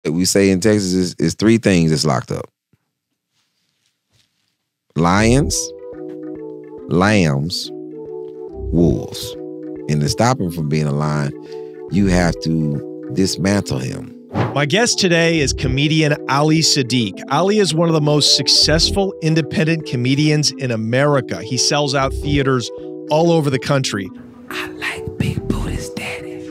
We say in Texas is three things that's locked up: lions, lambs, wolves. And to stop him from being a lion, you have to dismantle him. My guest today is comedian Ali Siddiq. Ali is one of the most successful independent comedians in America. He sells out theaters all over the country. I like big booties, daddy.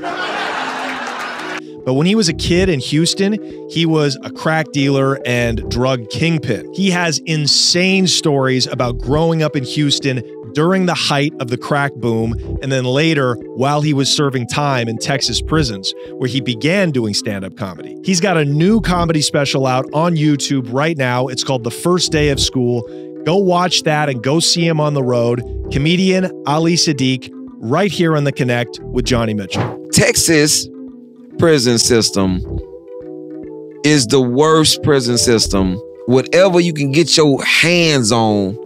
But when he was a kid in Houston, he was a crack dealer and drug kingpin. He has insane stories about growing up in Houston during the height of the crack boom, and then later while he was serving time in Texas prisons, where he began doing stand-up comedy. He's got a new comedy special out on YouTube right now. It's called The First Day of School. Go watch that and go see him on the road. Comedian Ali Siddiq, right here on The Connect with Johnny Mitchell. Texas prison system is the worst prison system. Whatever you can get your hands on,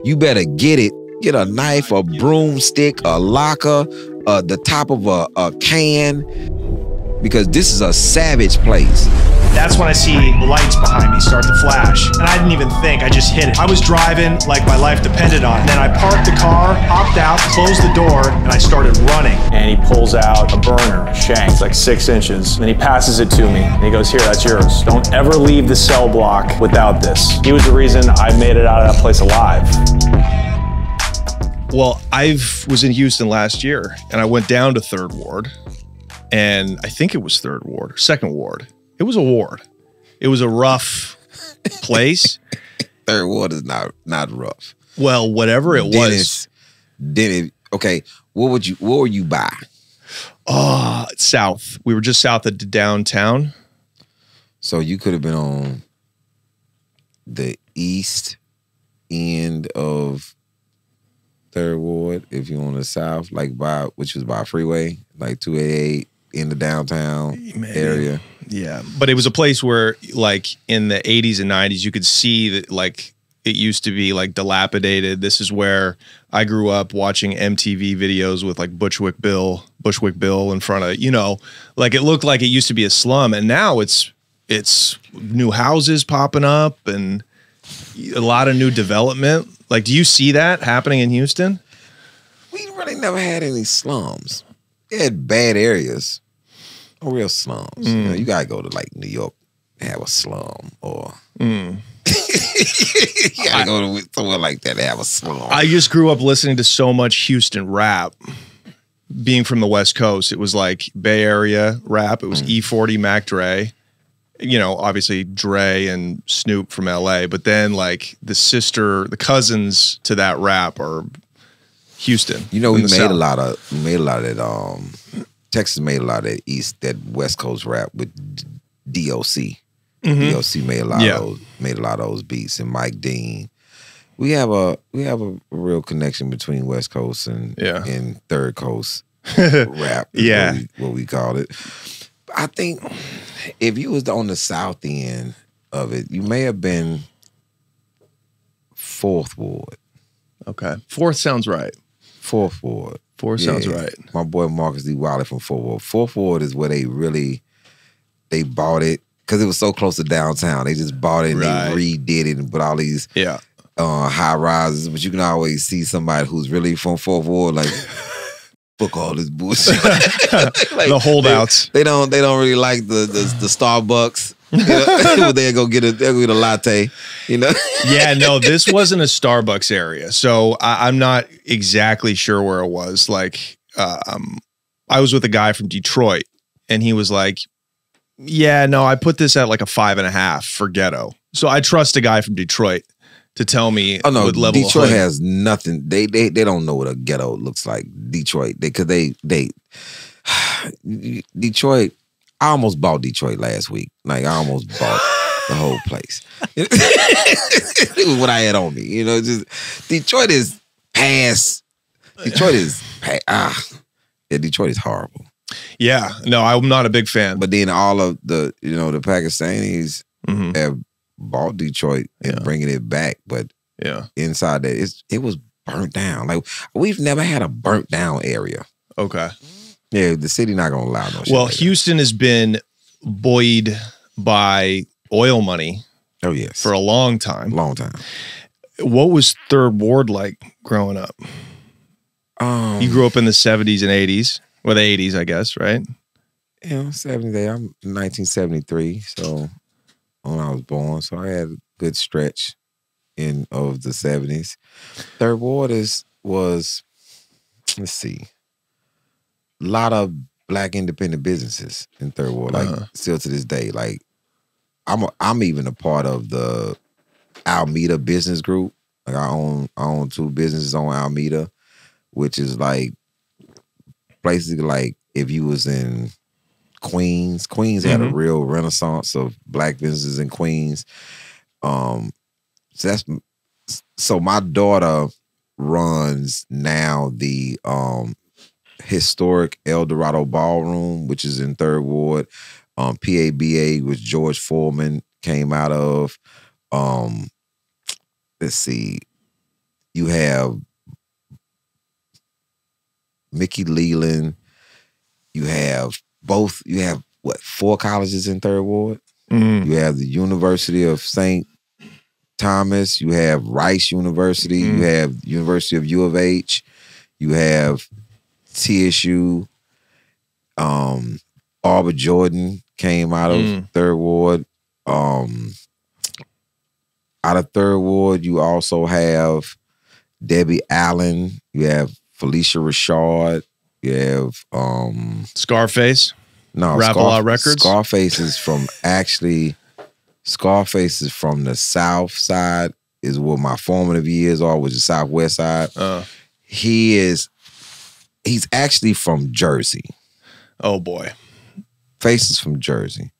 you better get it. Get a knife, a broomstick, a locker, the top of a can, because this is a savage place. That's when I see the lights behind me start to flash. And I didn't even think, I just hit it. I was driving like my life depended on it. And then I parked the car, hopped out, closed the door, and I started running. And he pulls out a burner, shank, it's like 6 inches. And then he passes it to me. And he goes, here, that's yours. Don't ever leave the cell block without this. He was the reason I made it out of that place alive. Well, I was in Houston last year, and I went down to 3rd Ward, and I think it was 3rd Ward, or 2nd Ward. It was a ward. It was a rough place. 3rd Ward is not rough. Well, whatever it was. Okay, what were you by? South. We were just south of downtown. So you could have been on the east end of 3rd Ward if you're on the south, like which was by freeway, like 288 in the downtown area. Yeah, but it was a place where, like, in the 80s and 90s, you could see that, like, it used to be like dilapidated. This is where I grew up watching MTV videos with like Bushwick Bill in front of, you know, like it looked like it used to be a slum, and now it's new houses popping up and a lot of new development. Like, do you see that happening in Houston? We really never had any slums. They had bad areas, no real slums. You know, you gotta go to like New York and have a slum, or you gotta go to somewhere like that to have a slum. I just grew up listening to so much Houston rap. Being from the West Coast, it was like Bay Area rap. It was E40, Mac Dre. You know, obviously Dre and Snoop from LA, but then like the cousins to that rap are Houston. You know, we made a lot of that. Texas made a lot of that West Coast rap with DOC. DOC made a lot of those beats, and Mike Dean. We have a real connection between West Coast and 3rd Coast rap. Yeah, what we called it. I think if you was on the south end of it, you may have been 4th Ward. Okay, 4th sounds right. 4th Ward. 4th sounds right. My boy Marcus D. Wiley from 4th Ward. 4th Ward is where they bought it because it was so close to downtown. They just bought it and they redid it and put all these high rises. But you can always see somebody who's really from 4th Ward, like. Fuck all this bullshit. Like, the holdouts. They don't really like the Starbucks. You know? They'll go get a latte. You know. Yeah, no, this wasn't a Starbucks area, so I'm not exactly sure where it was. Like, I was with a guy from Detroit, and he was like, "Yeah, no, I put this at like a 5.5 for ghetto." So I trust a guy from Detroit to tell me. Oh no, what level Detroit has nothing. They don't know what a ghetto looks like. Detroit, Detroit. I almost bought Detroit last week. Like I almost bought the whole place. It was what I had on me. You know, just Detroit is past. Detroit is Detroit is horrible. Yeah, no, I'm not a big fan. But then all of the the Pakistanis have bought Detroit and bringing it back, but inside that it was burnt down. Like we've never had a burnt down area. Okay. Yeah, the city not gonna allow no shit. Well, like Houston has been buoyed by oil money. Oh, yes. For a long time. Long time. What was Third Ward like growing up? You grew up in the 70s and 80s. Well, the 80s, I guess, right? You know, 70s. I'm 1973, so when I was born. So I had a good stretch of the 70s. Third Ward was, let's see, a lot of Black independent businesses in Third Ward, like still to this day. Like I'm even a part of the Alameda business group. Like I own 2 businesses on Alameda, which is like places like if you was in Queens had a real renaissance of Black businesses in Queens. So my daughter runs now the historic El Dorado Ballroom, which is in Third Ward. PABA, which George Foreman came out of. Let's see. You have Mickey Leland. You have 4 colleges in Third Ward? You have the University of St. Thomas. You have Rice University. You have University of U of H. You have TSU. Barbara Jordan came out of Third Ward. Out of Third Ward, you also have Debbie Allen. You have Felicia Rashad. You have Scarface. No, Rap-A-Lot Records. Scarface is from the South Side. Is where my formative years are, which is Southwest Side. He's actually from Jersey. Oh boy. Face is from Jersey.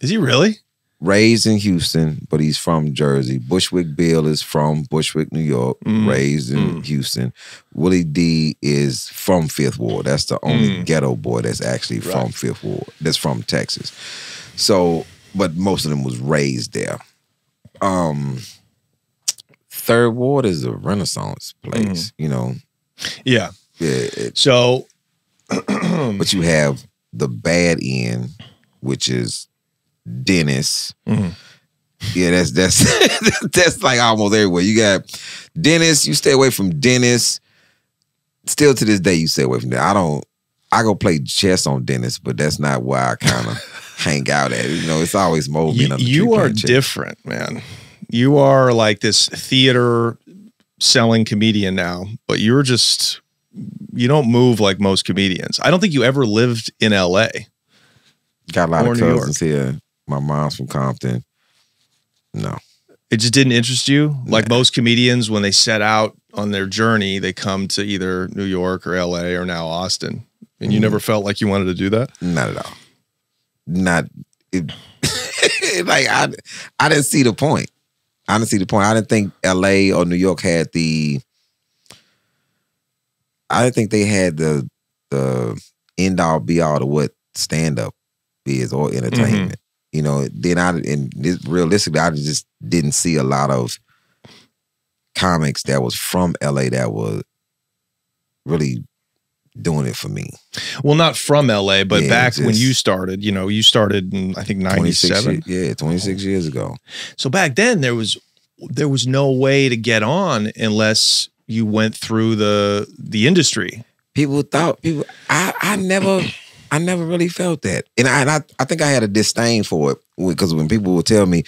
Is he really? Raised in Houston, but he's from Jersey. Bushwick Bill is from Bushwick, New York, raised in Houston. Willie D is from Fifth Ward. That's the only ghetto boy that's actually from Fifth Ward. That's from Texas. So, but most of them was raised there. Third Ward is a Renaissance place, you know. Yeah. Yeah. So, but you have the bad end, which is Dennis. Yeah, that's that's like almost everywhere. You got Dennis, you stay away from Dennis. Still to this day, you stay away from that. I go play chess on Dennis, but that's not where I kind of hang out at. You know, it's always Mo being on the You are different, man. You are like this theater selling comedian now, but you don't move like most comedians. I don't think you ever lived in LA. Got a lot of cousins here. My mom's from Compton. No. It just didn't interest you? Like most comedians, when they set out on their journey, they come to either New York or LA or now Austin. And you never felt like you wanted to do that? Not at all. Like I didn't see the point. I didn't think LA or New York had I didn't think they had the end-all be-all to what stand-up is or entertainment. You know, realistically, I just didn't see a lot of comics that was from LA that was really doing it for me. Well, not from LA, but back when you started, you started in, I think, 97. 26 years ago. So back then there was no way to get on unless you went through the industry. I never really felt that. And I think I had a disdain for it because when people would tell me,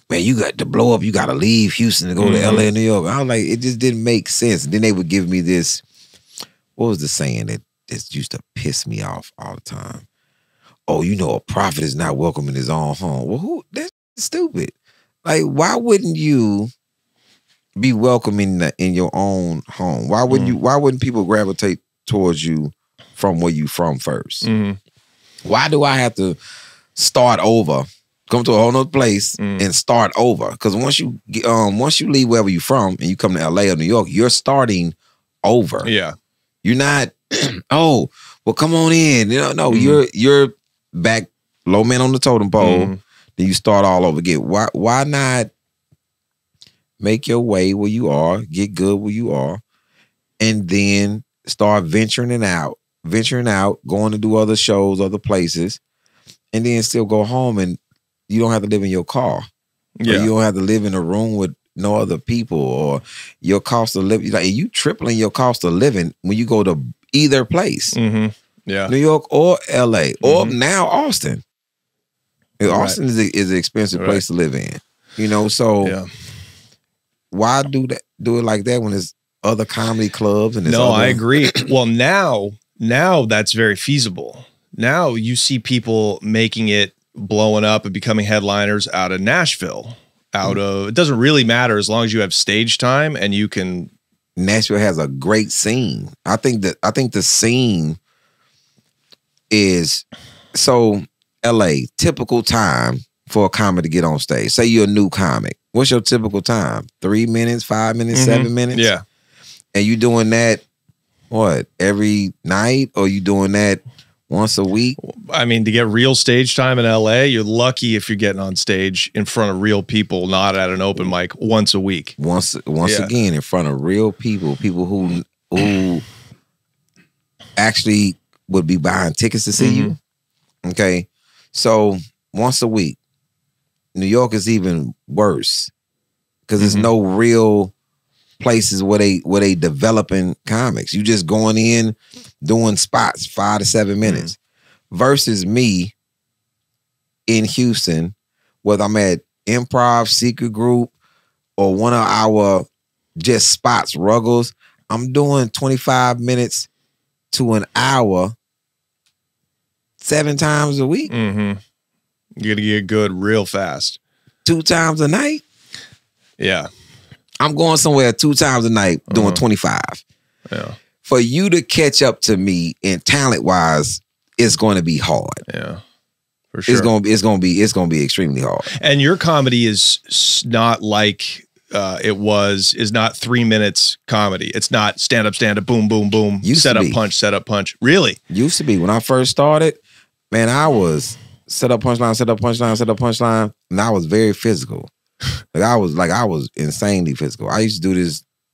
man, you got to blow up, you got to leave Houston to go to LA and New York. I was like, it just didn't make sense. And then they would give me this, what was the saying that used to piss me off all the time? Oh, a prophet is not welcome in his own home. Well, that's stupid. Like, why wouldn't you be welcome in your own home? Why wouldn't people gravitate towards you from where you from first? Why do I have to start over, come to a whole nother place and start over? Because once you leave wherever you're from and you come to LA or New York, you're starting over. Yeah. You're not, oh, well, come on in. No, you're back low man on the totem pole. Then you start all over again. Why not make your way where you are, get good where you are, and then start venturing out, going to do other shows, other places, and then still go home and you don't have to live in your car. Yeah. Or you don't have to live in a room with no other people, or your cost of living. Like, you tripling your cost of living when you go to either place. Yeah. New York or LA or now Austin. Austin is an expensive place to live in. You know, so why do it like that when there's other comedy clubs and I agree. Well, now that's very feasible. Now you see people making it, blowing up and becoming headliners out of Nashville. It doesn't really matter as long as you have stage time and you can. Nashville has a great scene. I think the scene is so LA, typical time for a comic to get on stage. Say you're a new comic. What's your typical time? 3 minutes, 5 minutes, 7 minutes? Yeah. And you doing that, what, every night? Or you doing that once a week? I mean, to get real stage time in LA, you're lucky if you're getting on stage in front of real people, not at an open mic once a week. Once again, in front of real people who actually would be buying tickets to see you. Okay. So once a week. New York is even worse because there's no real places where they developing comics. You just going in, doing spots 5 to 7 minutes. Versus me in Houston, whether I'm at Improv, Secret Group, or one of our just spots, Ruggles, I'm doing 25 minutes to an hour 7 times a week. You're gonna get good real fast. 2 times a night? Yeah. I'm going somewhere 2 times a night doing 25. Yeah. For you to catch up to me in talent-wise, it's going to be hard. Yeah. For sure. It's going to be extremely hard. And your comedy is not like is not 3 minutes comedy. It's not stand up, boom, boom, boom, set up, punch. Really? Used to be. When I first started, man, I was set up, punchline, and I was very physical. I was insanely physical. I used to do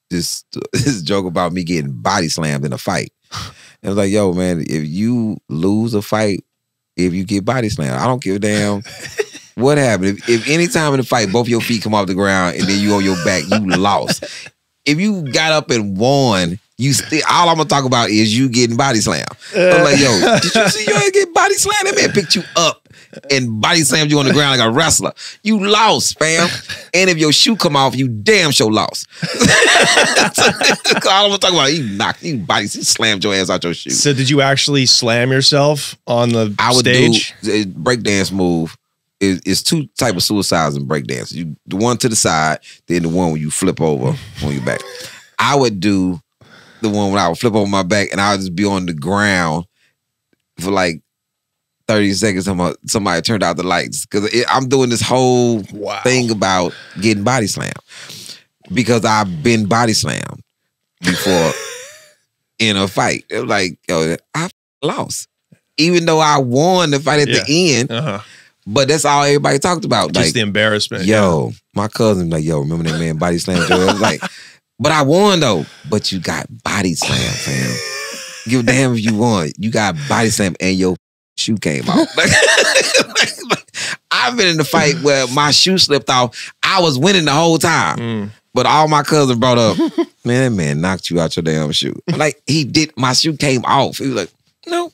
this joke about me getting body slammed in a fight. And it was like, yo, man, if you lose a fight, if you get body slammed, I don't give a damn what happened. If any time in the fight, both your feet come off the ground and then you on your back, you lost. If you got up and won, all I'm gonna talk about is you getting body slammed. I'm like, yo, did you see your ass get body slammed? That man picked you up and body slammed you on the ground like a wrestler. You lost, fam. And if your shoe come off, you damn sure lost. All I'm gonna talk about, he slammed your ass out your shoe. So did you actually slam yourself on the stage? I would do a breakdance move. It's 2 types of suicides in breakdance. The one to the side, then the one where you flip over on your back. I would do the one where I would flip over my back and I would just be on the ground for like 30 seconds until somebody turned out the lights. Because I'm doing this whole thing about getting body slammed. Because I've been body slammed before in a fight. It was like, yo, I lost. Even though I won the fight at the end. But that's all everybody talked about. Just like, the embarrassment. Yo, my cousin like, yo, remember that man body slammed you? I was like, but I won though. But you got body slammed, fam. Give a damn if you won. You got body slammed and your shoe came off. I've been in the fight where my shoe slipped off. I was winning the whole time. But all my cousins brought up, man, that man knocked you out your damn shoe. Like, he did, my shoe came off. He was like, no,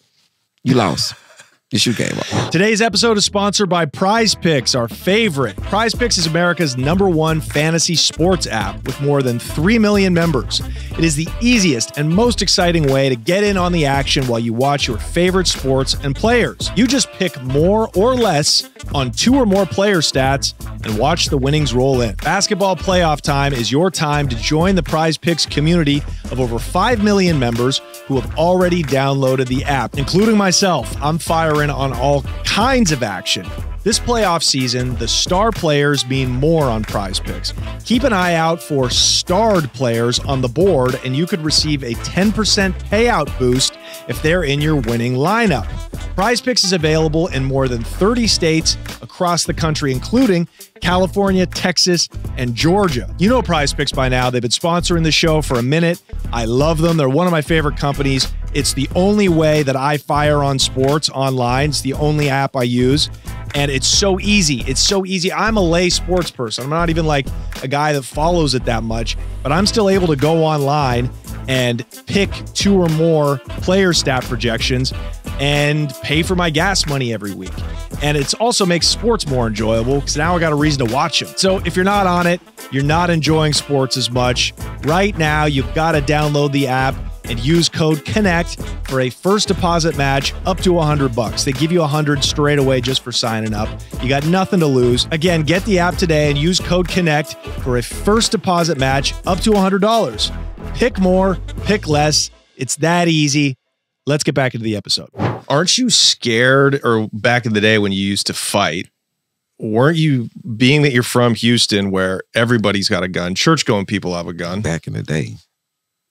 you lost. Your shoe came off. Today's episode is sponsored by PrizePicks, our favorite. PrizePicks is America's #1 fantasy sports app with more than 3 million members. It is the easiest and most exciting way to get in on the action while you watch your favorite sports and players. You just pick more or less on 2 or more player stats and watch the winnings roll in. Basketball playoff time is your time to join the PrizePicks community of over 5 million members who have already downloaded the app, including myself. I'm firing on all kinds of action. This playoff season, the star players mean more on PrizePicks. Keep an eye out for starred players on the board, and you could receive a 10% payout boost if they're in your winning lineup. PrizePicks is available in more than 30 states across the country, including California, Texas, and Georgia. You know PrizePicks by now. They've been sponsoring the show for a minute. I love them. They're one of my favorite companies. It's the only way that I fire on sports online. It's the only app I use. And it's so easy. It's so easy. I'm a lay sports person. I'm not even like a guy that follows it that much, but I'm still able to go online and pick 2 or more player stat projections and pay for my gas money every week. And it also makes sports more enjoyable because now I got a reason to watch them. So if you're not on it, you're not enjoying sports as much. Right now, you've got to download the app and use code CONNECT for a first deposit match up to $100. They give you $100 straight away just for signing up. You got nothing to lose. Again, get the app today and use code CONNECT for a first deposit match up to $100. Pick more, pick less. It's that easy. Let's get back into the episode. Aren't you scared, or back in the day when you used to fight, weren't you, being that you're from Houston where everybody's got a gun, church-going people have a gun? Back in the day.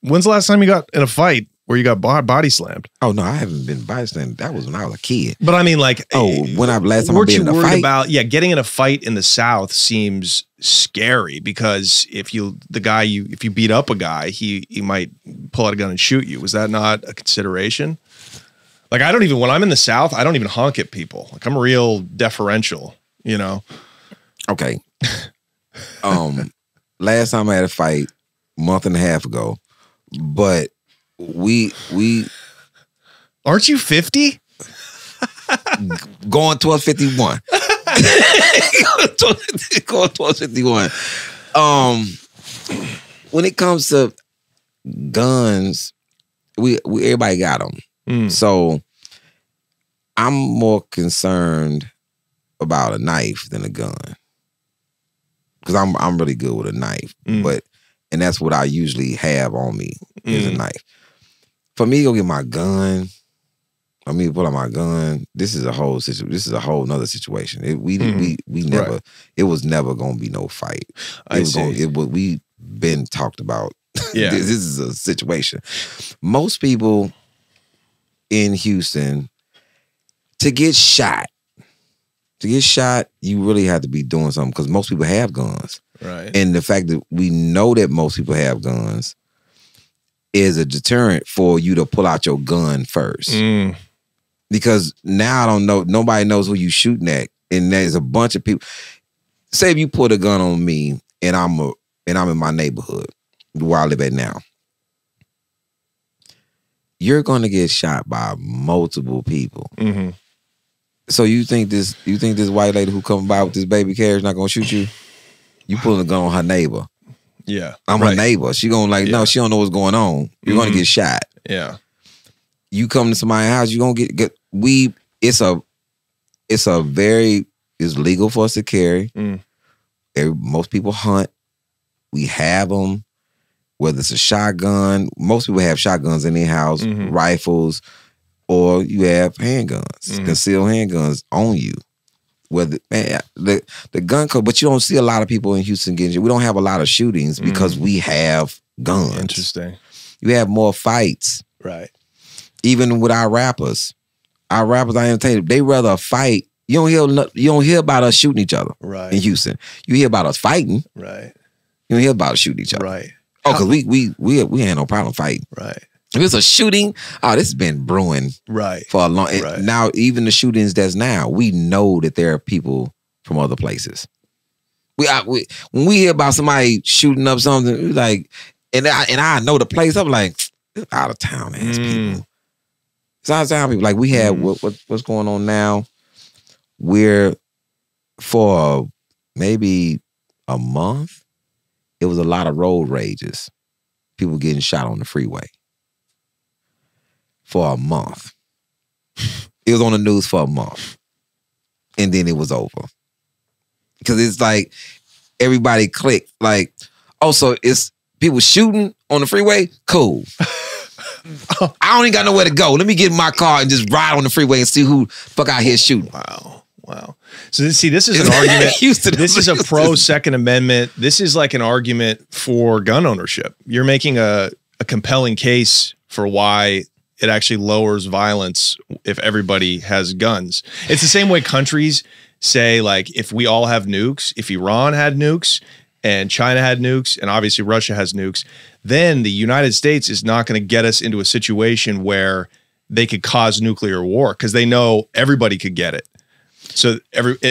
When's the last time you got in a fight where you got body slammed? Oh, no, I haven't been body slammed. That was when I was a kid. But I mean, like, last time I've been in a fight? Weren't you worried about, getting in a fight in the South seems scary because if you beat up a guy, he might pull out a gun and shoot you. Was that not a consideration? Like, when I'm in the South, I don't even honk at people. Like, I'm real deferential, you know? Okay. Last time I had a fight, a month and a half ago, but we aren't you 50? Going towards 51. Going towards 51. When it comes to guns, we everybody got them. So I'm more concerned about a knife than a gun, because I'm really good with a knife, and that's what I usually have on me is a knife. For me to go get my gun, for me to pull out my gun, this is a whole nother situation. We never. Right. It was never gonna be no fight. We been talked about. Yeah, this is a situation. Most people in Houston, to get shot, you really have to be doing something, because most people have guns. Right. And the fact that we know that most people have guns is a deterrent for you to pull out your gun first. Because now I don't know, nobody knows who you shooting at. And there's a bunch of people. Say if you put a gun on me and I'm in my neighborhood where I live at now, you're going to get shot by multiple people. So you think this white lady who come by with this baby carriage not going to shoot you? You pulling a gun on her neighbor. Yeah. I'm her neighbor. She going no, she don't know what's going on. You're going to get shot. Yeah. You come to somebody's house, you're going to get it's legal for us to carry. Most people hunt. We have them. Whether it's a shotgun, most people have shotguns in their house, rifles, or you have handguns, concealed handguns on you. Whether the gun code, but you don't see a lot of people in Houston getting. We don't have a lot of shootings because we have guns. Interesting. You have more fights, right? Even with our rappers, our entertainers, they rather fight. You don't hear about us shooting each other, right? In Houston, you hear about us fighting, right? You don't hear about us shooting each other, right? Oh, because we had no problem fighting, right? If it's a shooting, this has been brewing for a long. Right. Now, even the shootings that's now, we know that there are people from other places. When we hear about somebody shooting up something, we like, and I know the place. I'm like, out of town ass people. It's out of town people. Like we had what's going on now. We're for maybe a month, it was a lot of road rages. People getting shot on the freeway. For a month. It was on the news for a month. And then it was over. Because it's like everybody clicked. Like, so it's people shooting on the freeway? Cool. I don't even got nowhere to go. Let me get in my car and just ride on the freeway and see who fuck out here shooting. Wow. So this is an argument. This is a pro Second Amendment. This is like an argument for gun ownership. You're making a compelling case for why it actually lowers violence if everybody has guns. It's the same way countries say, like, if we all have nukes, if Iran had nukes and China had nukes and obviously Russia has nukes, then the United States is not going to get us into a situation where they could cause nuclear war because they know everybody could get it. So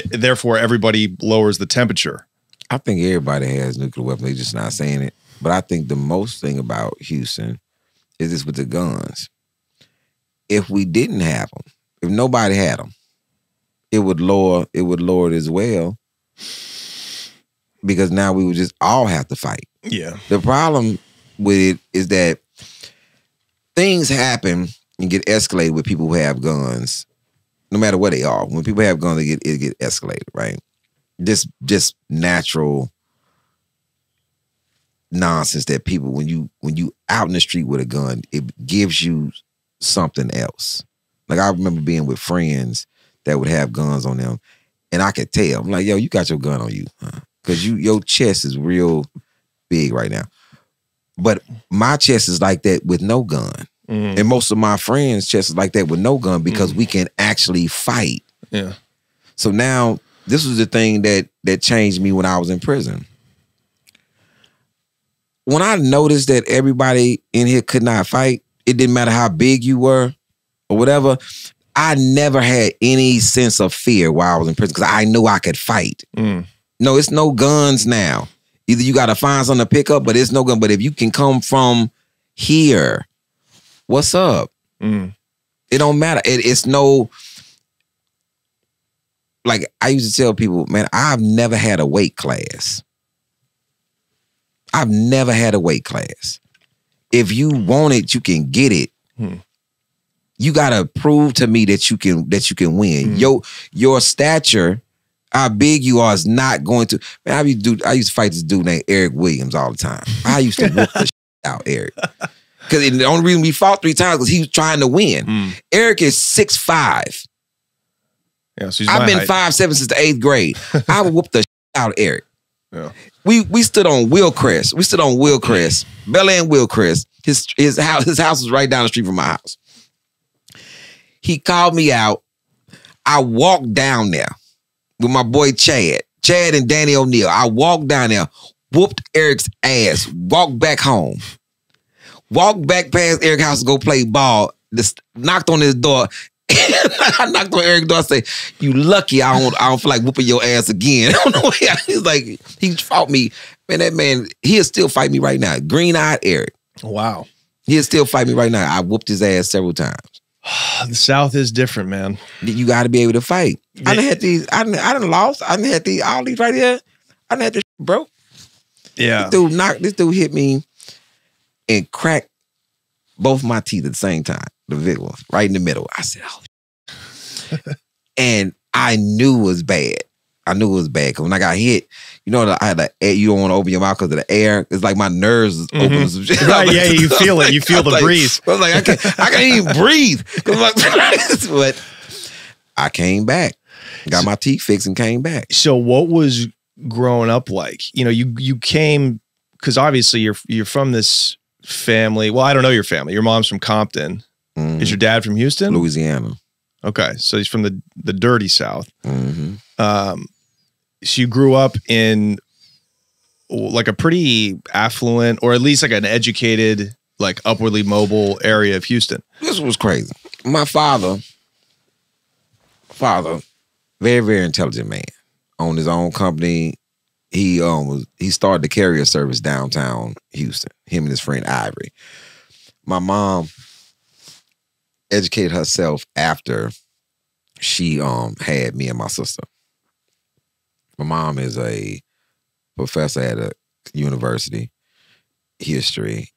therefore everybody lowers the temperature. I think everybody has nuclear weapons. They're just not saying it. But I think the most thing about Houston is this with the guns. If we didn't have them, if nobody had them, it would lower it as well. Because now we would just all have to fight. Yeah. The problem with it is that things happen and get escalated with people who have guns, no matter what they are. When people have guns, it get escalated, right? Just natural nonsense that people, when you out in the street with a gun, it gives you something else. Like, I remember being with friends that would have guns on them, and I could tell. I'm like, yo, you got your gun on you, huh? Because your chest is real big right now. But my chest is like that with no gun. And most of my friends' chest is like that with no gun because we can actually fight. Yeah. So now, this was the thing that changed me when I was in prison. When I noticed that everybody in here could not fight, it didn't matter how big you were or whatever, I never had any sense of fear while I was in prison because I knew I could fight. No, it's no guns now. Either you got to find something to pick up, but it's no gun. But if you can come from here, what's up? It don't matter. It's no, like I used to tell people, man, I've never had a weight class. I've never had a weight class. If you want it, you can get it. You gotta prove to me that you can win. Your stature, how big you are, is not going to. Man, I used to fight this dude named Eric Williams all the time. I used to whoop the shit out Eric. Because the only reason we fought 3 times was he was trying to win. Eric is 6'5". Yeah, so I've been 5'7" since the 8th grade. I would whoop the shit out of Eric. Yeah. We stood on Willcrest. Bel Air and Willcrest. His house was right down the street from my house. He called me out. I walked down there with my boy Chad and Danny O'Neill. I walked down there, whooped Eric's ass, walked back home. Walked back past Eric's house to go play ball. Just knocked on his door. I knocked on Eric's door. I say, "You lucky I don't feel like whooping your ass again." I don't know. He's like, he fought me. Man, that man, he'll still fight me right now. Green-eyed Eric. Wow. He'll still fight me right now. I whooped his ass several times. The South is different, man. You got to be able to fight. I done had these. I done lost. I done had these. All these right here. I done had this, bro. Yeah. This dude hit me and cracked both my teeth at the same time. The victim, right in the middle. I said, "Oh," and I knew it was bad. I knew it was bad because when I got hit, you know, I had the air, you don't want to open your mouth because of the air. It's like my nerves open. Some shit. Right, yeah, you feel it. You feel the breeze. I was like, I can't even breathe. But I came back, got my teeth fixed, and came back. So, what was growing up like? You know, you came because obviously you're from this family. Well, I don't know your family. Your mom's from Compton. Is your dad from Houston? Louisiana. Okay, so he's from the dirty South. So you grew up in like a pretty affluent, or at least like an educated, like upwardly mobile area of Houston. This was crazy. My father, very, very intelligent man, owned his own company. He started the carrier service downtown Houston. Him and his friend Ivory. My mom educated herself after she had me and my sister. My mom is a professor at a university, history.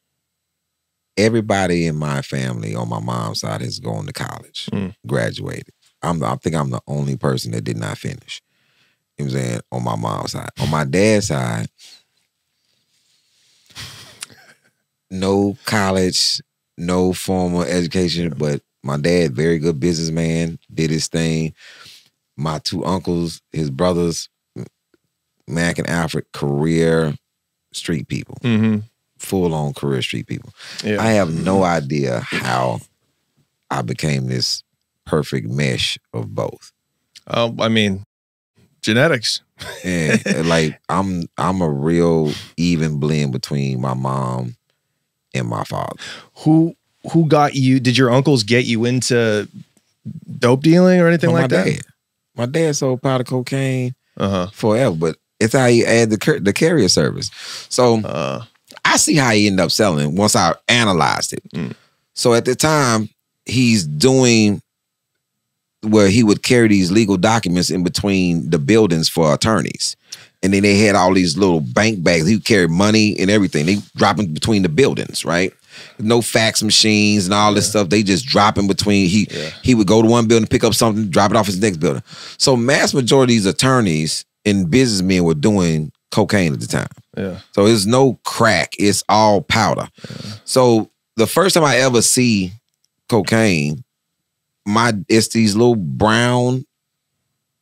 Everybody in my family on my mom's side has gone to college, graduated. I think I'm the only person that did not finish. You know what I'm saying? On my mom's side. On my dad's side, no college, no formal education, but my dad, very good businessman, did his thing. My 2 uncles, his brothers, Mac and Alfred, career street people. Full-on career street people. Yeah. I have no idea how I became this perfect mesh of both. I mean, genetics. Yeah, like I'm a real even blend between my mom and my father. Who got you? Did your uncles get you into dope dealing or anything like that? Dad. My dad sold powder cocaine forever, but it's how he added the carrier service. So I see how he ended up selling once I analyzed it. So at the time, he's doing where he would carry these legal documents in between the buildings for attorneys. And then they had all these little bank bags. He would carry money and everything. They drop in between the buildings, right? No fax machines and all this stuff. They just drop in between. He would go to one building, pick up something, drop it off his next building. So mass majority of these attorneys and businessmen were doing cocaine at the time. Yeah. So it's no crack. It's all powder. Yeah. So the first time I ever see cocaine, it's these little brown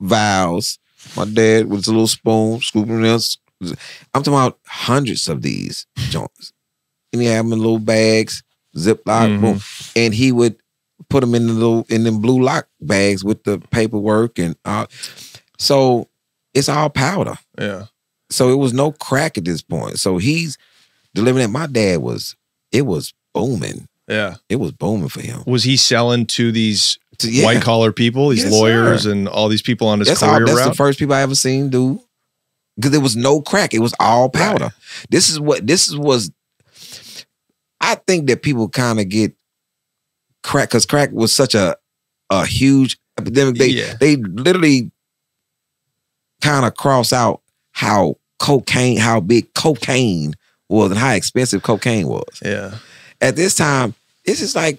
vials. My dad with a little spoon, scooping this. I'm talking about hundreds of these joints. And he had them in little bags, Ziploc, boom. And he would put them in them blue lock bags with the paperwork and so it's all powder. Yeah. So it was no crack at this point. So he's delivering it. My dad it was booming. Yeah. It was booming for him. Was he selling to these white collar people, these lawyers and all these people on his career route? That's the first people I ever seen do. Because there was no crack. It was all powder. Right. I think that people kind of get crack because crack was such a huge epidemic. They literally kind of cross out how big cocaine was and how expensive cocaine was. Yeah. At this time, this is like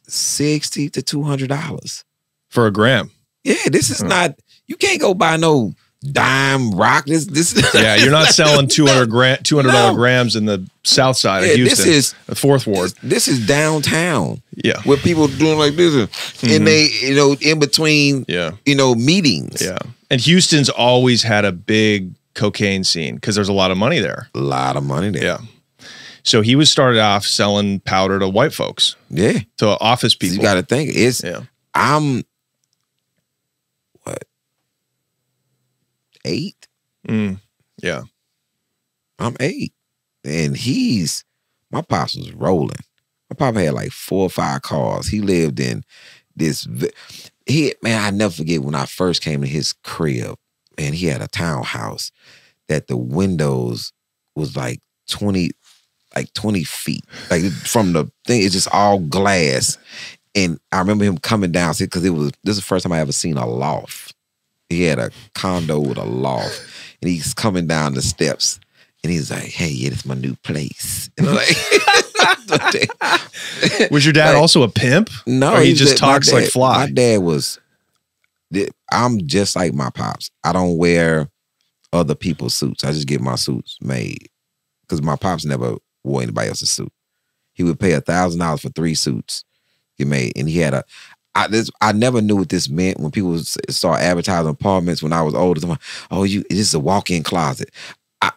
$60 to $200 for a gram. Yeah, this is not. You can't go buy no dime rock. This. Yeah, you're not selling $200 grams in the south side of Houston. This is the fourth ward. This is downtown. Yeah, where people doing like this, and they in between. Yeah, meetings. Yeah, and Houston's always had a big cocaine scene because there's a lot of money there. A lot of money there. Yeah. So he was started off selling powder to white folks. Yeah. To office people. So you got to think. I'm, 8? Yeah. I'm 8. And my pops was rolling. My papa had like 4 or 5 cars. He lived in this, I never forget when I first came to his crib, and he had a townhouse that the windows was like 20 feet. Like from the thing, it's just all glass. And I remember him coming down because this is the first time I ever seen a loft. He had a condo with a loft. And he's coming down the steps. And he's like, hey, yeah, this is my new place. And I'm like, was your dad also a pimp? No. Or he just talks like fly? My dad I'm just like my pops. I don't wear other people's suits. I just get my suits made. Because my pops never wore anybody else's suit. He would pay $1,000 for 3 suits get made. And he had I never knew what this meant when people saw advertising apartments when I was older. Like, oh, this is a walk-in closet.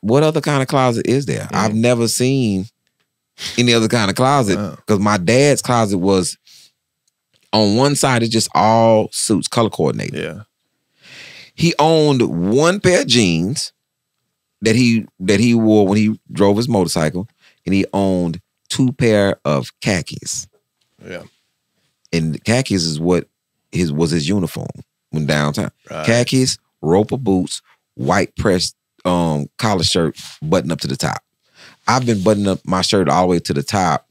What other kind of closet is there? I've never seen any other kind of closet because my dad's closet was on one side, it's just all suits, color coordinated. Yeah. He owned 1 pair of jeans that he wore when he drove his motorcycle, and he owned 2 pair of khakis. Yeah. And khakis is what was his uniform when downtown. Right. Khakis, roper boots, white pressed collar shirt, button up to the top. I've been buttoning up my shirt all the way to the top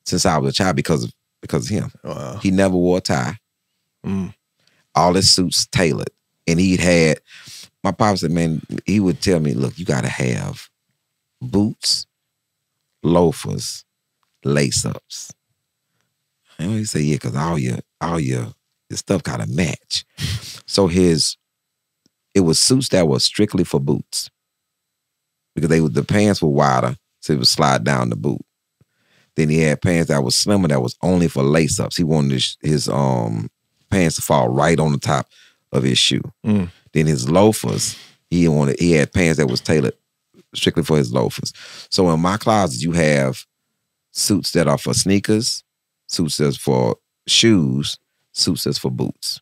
since I was a child because of him. Wow. He never wore a tie. All his suits tailored. And my pop said, man, he would tell me, look, you got to have boots, loafers, lace-ups. And he said, yeah, because all your stuff got to match. So it was suits that were strictly for boots. Because the pants were wider, so it would slide down the boot. Then he had pants that was slimmer that was only for lace-ups. He wanted his pants to fall right on the top of his shoe. Then his loafers, he had pants that was tailored strictly for his loafers. So in my closet, you have suits that are for sneakers, suits that's for shoes, suits that's for boots.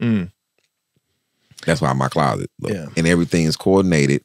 That's why my closet. And everything is coordinated.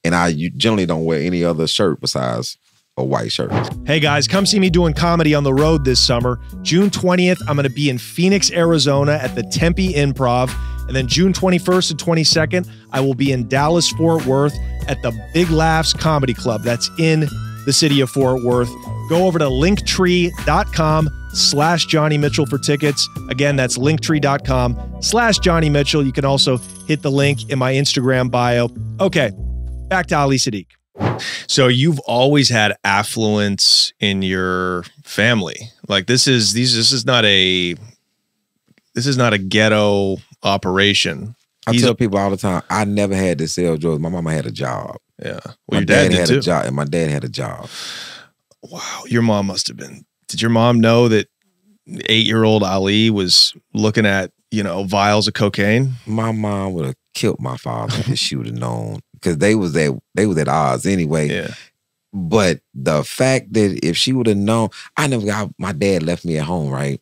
And I generally don't wear any other shirt besides a white shirt. Hey guys, come see me doing comedy on the road this summer. June 20th, I'm going to be in Phoenix, Arizona at the Tempe Improv. And then June 21st and 22nd, I will be in Dallas, Fort Worth at the Big Laughs Comedy Club. That's in the city of Fort Worth. Go over to linktree.com/Johnny Mitchell for tickets. Again, that's linktree.com/Johnny Mitchell. You can also hit the link in my Instagram bio. Okay, back to Ali Siddiq. So you've always had affluence in your family. Like this is not a ghetto operation. I tell people all the time, I never had to sell drugs. My mama had a job. Yeah. Well, your dad had a job, and my dad had a job. Wow. Your mom must have been. Did your mom know that 8-year-old Ali was looking at, vials of cocaine? My mom would have killed my father if she would have known, because they was at odds anyway. Yeah. But the fact that if she would have known, my dad left me at home, right?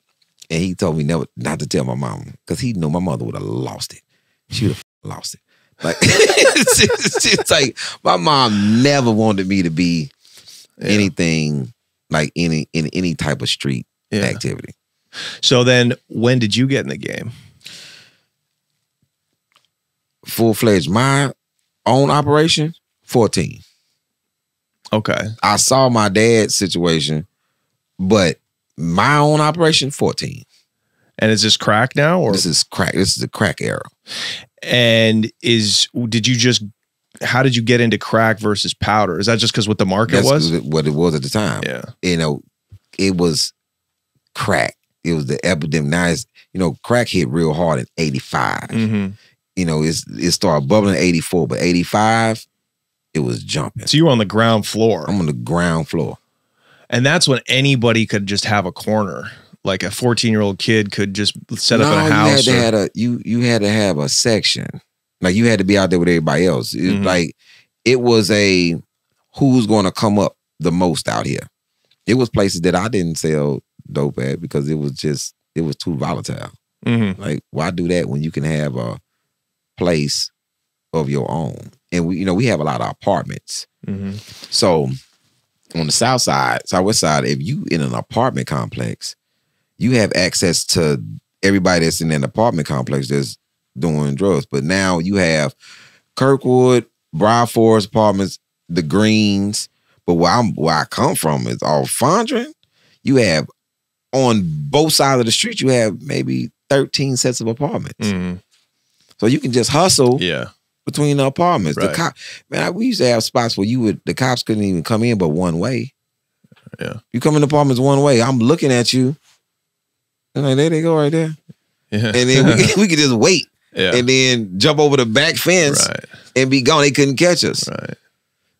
And he told me never not to tell my mom, because he knew my mother would have lost it. She would have lost it. Like it's like my mom never wanted me to be anything like in any type of street activity. So then when did you get in the game? Full-fledged, my own operation, 14. Okay. I saw my dad's situation, but my own operation, 14. And is this crack now? Or this is crack. This is the crack era. And how did you get into crack versus powder? Is that just because what the market was? What it was at the time. Yeah. It was crack. It was the epidemic. Now it's, crack hit real hard in 85. Mm-hmm. It started bubbling in 84, but 85, it was jumping. So you were on the ground floor. I'm on the ground floor. And that's when anybody could just have a corner. Like a 14-year-old kid could just set up in a house. You had to have a section. Like you had to be out there with everybody else. Like it was a who's going to come up the most out here. It was places that I didn't sell dope at because it was too volatile. Mm-hmm. Like why do that when you can have a place of your own? And we have a lot of apartments. Mm-hmm. So on the southwest side, if you in an apartment complex, you have access to everybody that's in an apartment complex that's doing drugs. But now you have Kirkwood, Broad Forest apartments, the Greens. But where I come from is all Fondren. You have on both sides of the street, you have maybe 13 sets of apartments. Mm-hmm. So you can just hustle between the apartments. Right. We used to have spots where the cops couldn't even come in but one way. Yeah. You come in the apartments one way. I'm looking at you. And like, there they go right there. Yeah. And then we could just wait. Yeah. And then jump over the back fence and be gone. They couldn't catch us. Right.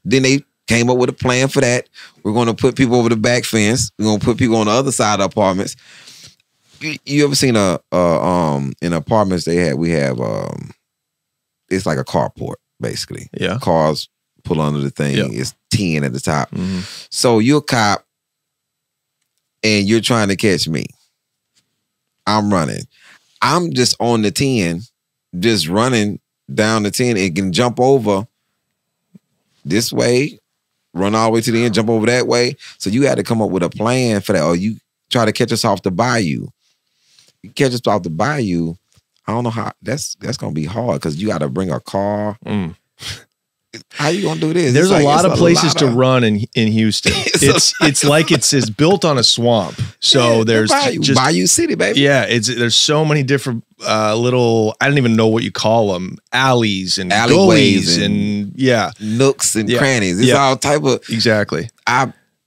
Then they came up with a plan for that. We're going to put people over the back fence. We're going to put people on the other side of the apartments. You ever seen in apartments we have it's like a carport basically. Yeah. Cars pull under the thing. Yep. It's 10 at the top. Mm-hmm. So you're a cop and you're trying to catch me. I'm running. I'm just on the 10, just running down the 10 and can jump over this way, run all the way to the end, jump over that way. So you had to come up with a plan for that. Or you try to catch us off the bayou. You catch us off the bayou, I don't know how, that's going to be hard because you got to bring a car. How you gonna do this? There's a lot of places to run in Houston. It's built on a swamp. So there's Bayou City, baby. Yeah, there's so many different little, I don't even know what you call them, alleys and alleyways and nooks and crannies. It's all type of exactly.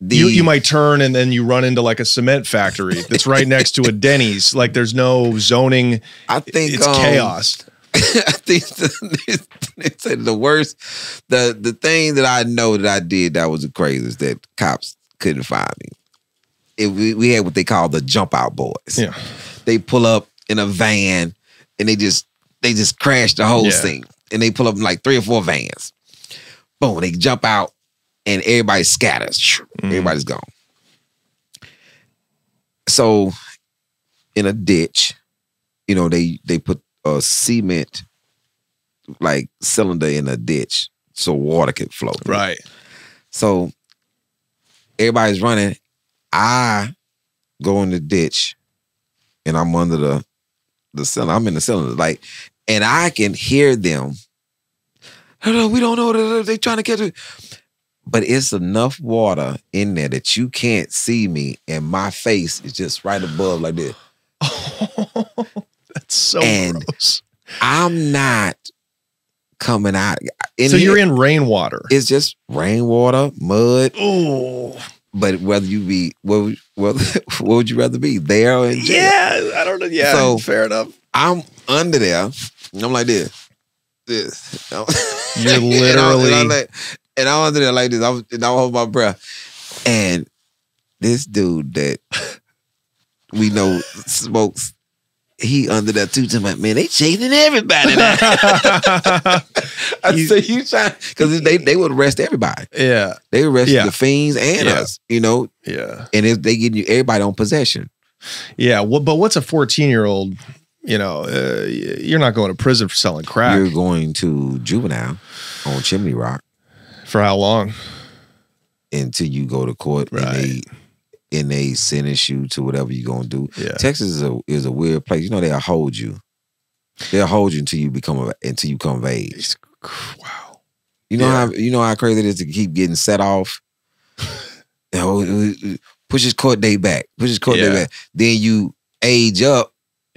You might turn and then you run into like a cement factory that's right next to a Denny's. Like there's no zoning. I think it's chaos. I think the worst, the thing that I know that I did that was the craziest that cops couldn't find me. We had what they call the jump out boys. Yeah. They pull up in a van and they just crash the whole thing. And they pull up in like 3 or 4 vans. Boom, they jump out and everybody scatters. Everybody's gone. So in a ditch, they put a cement like cylinder in a ditch so water could flow through. Right. So everybody's running. I go in the ditch and I'm under the cylinder. I'm in the cylinder. And I can hear them. We don't know. They trying to catch it. But it's enough water in there that you can't see me, and my face is just right above like this. Oh, that's so gross. I'm not coming out. So you're in rainwater. It's just rainwater, mud. Oh. But whether you be, what would you rather be, there or in jail? Yeah, I don't know. Yeah, so fair enough. I'm under there, and I'm like this. You're literally... And I'm under there like this. I hold my breath. And this dude that we know smokes, he under there too. To my man, they chasing everybody now. I say you trying, because they would arrest everybody. Yeah, they arrest the fiends and us. You know. Yeah, and if they get you everybody on possession. Yeah, well, but what's a 14-year-old? You know, you're not going to prison for selling crack. You're going to juvenile on Chimney Rock. For how long? Until you go to court, right? And they sentence you to whatever you're gonna do. Yeah. Texas is a weird place. You know, they'll hold you. They'll hold you until you come of age. Wow. You know how crazy it is to keep getting set off. Push his court date back. Push his court date back. Then you age up.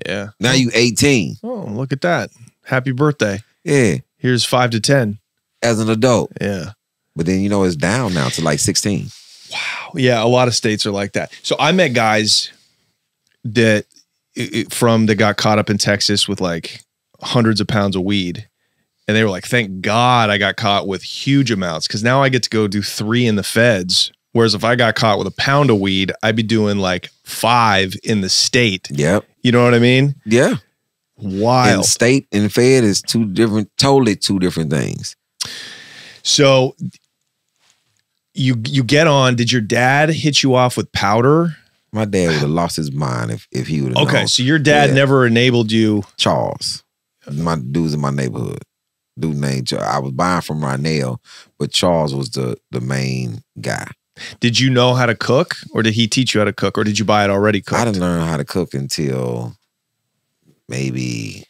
Yeah. Now you 18. Oh, look at that! Happy birthday. Yeah. Here's 5 to 10 as an adult. Yeah. But then, it's down now to like 16. Wow. Yeah, a lot of states are like that. So I met guys that got caught up in Texas with like hundreds of pounds of weed. And they were like, thank God I got caught with huge amounts, because now I get to go do 3 in the feds. Whereas if I got caught with a pound of weed, I'd be doing like 5 in the state. Yep. You know what I mean? Yeah. Wild. And state and fed is totally two different things. So you get on. Did your dad hit you off with powder? My dad would have lost his mind if he would have known. So your dad never enabled you. Charles. My dudes in my neighborhood. Dude named Charles. I was buying from Rynell, but Charles was the main guy. Did you know how to cook, or did he teach you how to cook, or did you buy it already cooked? I didn't learn how to cook until maybe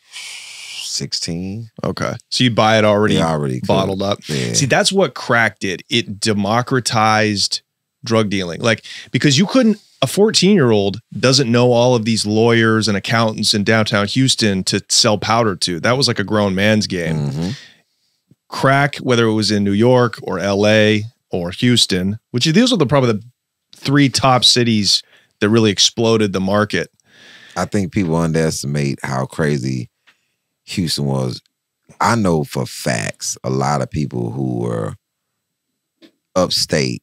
16. Okay. So you buy it already bottled cooked. up. Yeah. See, that's what crack did. It democratized drug dealing. Like, because a 14-year-old doesn't know all of these lawyers and accountants in downtown Houston to sell powder to. That was like a grown man's game. Mm-hmm. Crack, whether it was in New York or LA or Houston, which these are probably the 3 top cities that really exploded the market. I think people underestimate how crazy Houston was. I know for facts a lot of people who were upstate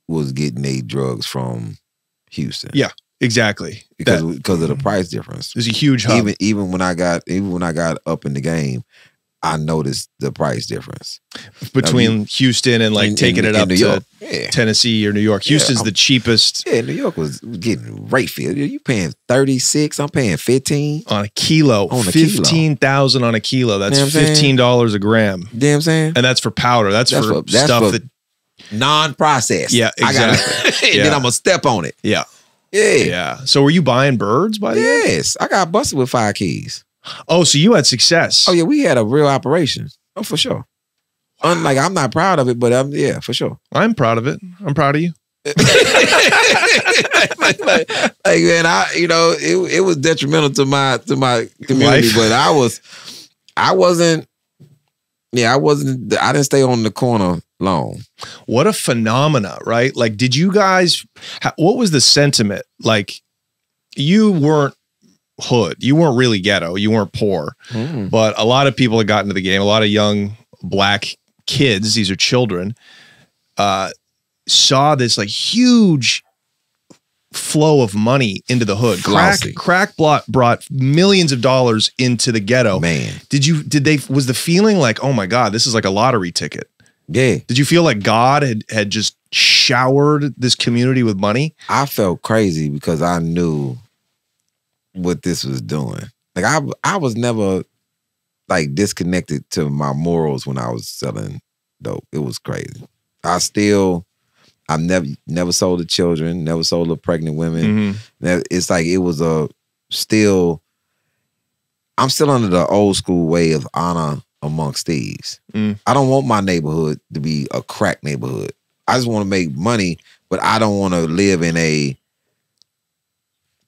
was getting their drugs from Houston. Yeah, exactly. Because of the price difference. There's a huge hub. Even when I got up in the game, I noticed the price difference between Houston and like taking it up to Tennessee or New York. Houston's the cheapest. Yeah, New York was getting rate fee. You paying 36, I'm paying 15 on a kilo. 15,000 on a kilo. That's $15 a gram. You know what I'm saying? And that's for powder. That's for stuff that non-processed. Yeah, exactly. And then I'm gonna step on it. Yeah. Yeah. So were you buying birds by the end? Yes. I got busted with 5 keys. Oh, so you had success. Oh, yeah, we had a real operation. Oh, for sure. Unlike, I'm not proud of it, but yeah, for sure. I'm proud of it. I'm proud of you. like man, it was detrimental to my community, but I didn't stay on the corner long. What a phenomena, right? Like, did you guys, what was the sentiment? Like, you weren't hood. You weren't really ghetto. You weren't poor. But a lot of people that got into the game, a lot of young black kids, these are children, saw this like huge flow of money into the hood. Crack brought millions of dollars into the ghetto. Man. Was the feeling like, oh my God, this is like a lottery ticket? Yeah. Did you feel like God had just showered this community with money? I felt crazy because I knew what this was doing. Like I was never like disconnected to my morals when I was selling dope. It was crazy. I never sold to children, never sold to pregnant women. It's like it was still I'm still under the old school way of honor amongst thieves. I don't want my neighborhood to be a crack neighborhood. I just want to make money, but I don't want to live in a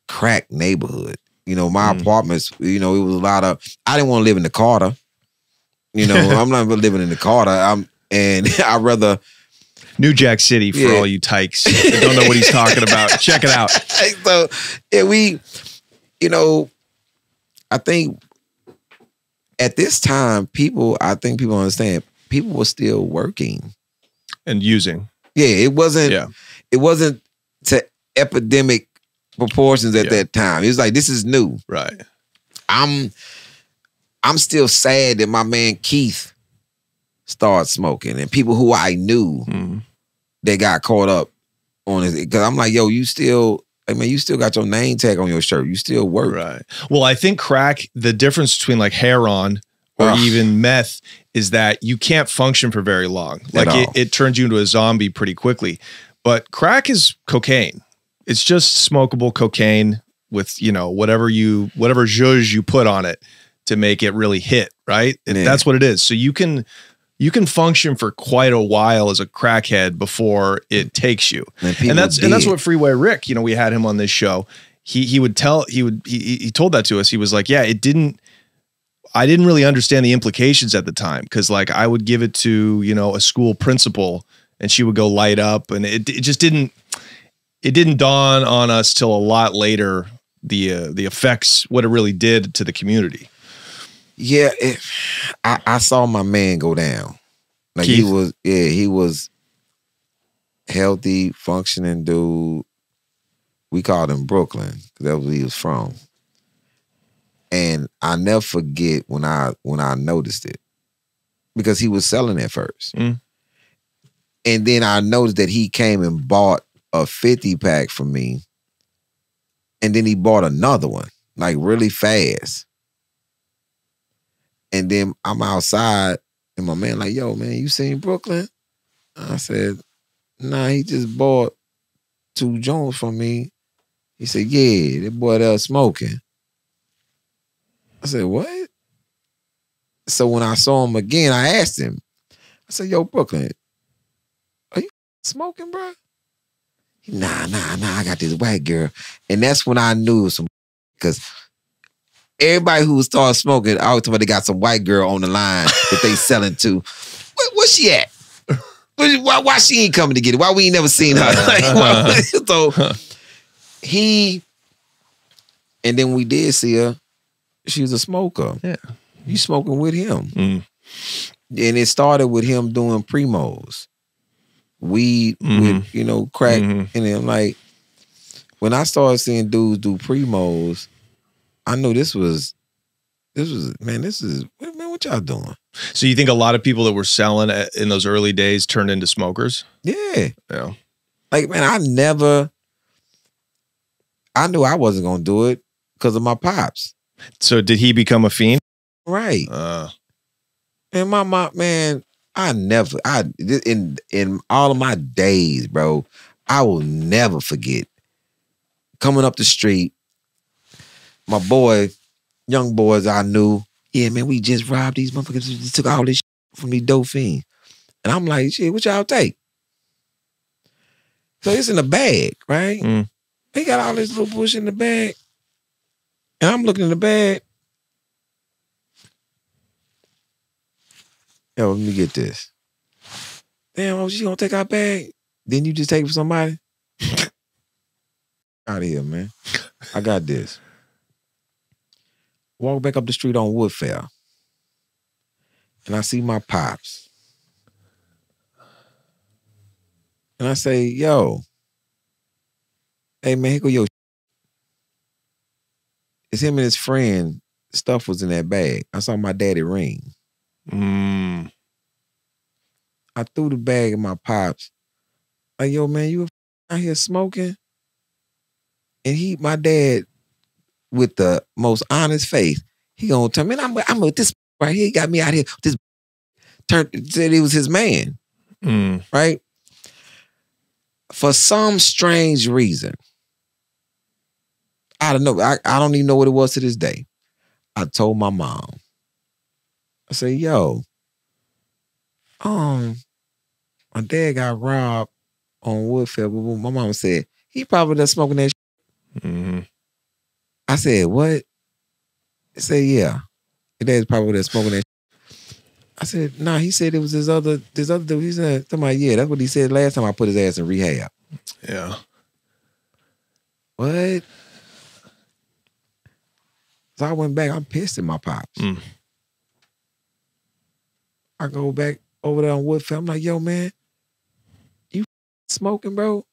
crack neighborhood. You know, my apartments, you know, it was a lot of, I didn't want to live in the Carter. You know, I'm not living in the Carter. I'd rather. New Jack City for all you tykes that don't know what he's talking about. Check it out. So, you know, I think at this time, I think people understand, people were still working. And using. Yeah, it wasn't to epidemic proportions at that time. It was like, this is new. Right. I'm still sad that my man Keith started smoking, and people who I knew they got caught up on it. Because I'm like, yo, you still got your name tag on your shirt. You still work. Right. Well, I think crack, the difference between like heroin or even meth is that you can't function for very long. Like it turns you into a zombie pretty quickly. But crack is cocaine. It's just smokable cocaine with, you know, whatever zhuzh you put on it to make it really hit, right? That's what it is. So you can function for quite a while as a crackhead before it takes you. And that's what Freeway Rick, you know, we had him on this show. He told that to us. He was like, yeah, I didn't really understand the implications at the time. Cause like I would give it to, you know, a school principal and she would go light up, and it just didn't dawn on us till a lot later, the effects, what it really did to the community. Yeah, I saw my man go down. Like Keith. He was healthy, functioning dude. We called him Brooklyn because that's where he was from. And I never forget when I noticed it, because he was selling at first. And then I noticed that he came and bought a 50 pack from me. And then he bought another one, like really fast. And then I'm outside and my man like, yo, man, you seen Brooklyn? I said, nah, he just bought 2 joints from me. He said, yeah, that boy there smoking. I said, what? So when I saw him again, I asked him, I said, yo, Brooklyn, are you smoking, bro? Nah, I got this white girl. And that's when I knew some, because everybody who started smoking, I always told me they got some white girl on the line that they selling to. Where's she at? Why she ain't coming to get it? Why we ain't never seen her? So and then we did see her. She was a smoker. Yeah. You smoking with him. And it started with him doing primos. Weed with, you know, crack. And then like, when I started seeing dudes do primos, I knew this was, man, what y'all doing? So you think a lot of people that were selling in those early days turned into smokers? Yeah. Yeah. Like, man, I knew I wasn't going to do it because of my pops. So did he become a fiend? Right. And my mom, man, in all of my days, bro, I will never forget coming up the street, my young boys I knew, yeah, man, we just robbed these motherfuckers. We just took all this shit from these dope fiends. And I'm like, shit, what y'all take? So it's in a bag, right? They got all this little bullshit in the bag. And I'm looking in the bag. Yo, let me get this. Damn, oh, she gonna take our bag? Then you just take it from somebody? Out of here, man. I got this. Walk back up the street on Woodfair. And I see my pops. And I say, yo, hey man, here go your It's him and his friend. Stuff was in that bag. I saw my daddy ring. I threw the bag in my pops. Like, yo, man, you out here smoking? And my dad, with the most honest face, he gonna tell me, man, I'm with this right here. He got me out here. This said he was his man. Right? For some strange reason, I don't know. I don't even know what it was to this day. I told my mom. I said, yo, my dad got robbed on Woodfield. My mom said, he probably done smoking that shit. Mm-hmm. I said, what? He said, yeah. Your dad's probably done smoking that shit. I said, nah, he said it was this other dude. He said, yeah, that's what he said last time I put his ass in rehab. Yeah. What? So I went back, I'm pissed at my pops. I go back over there on Woodfield. I'm like, yo, man, you smoking, bro?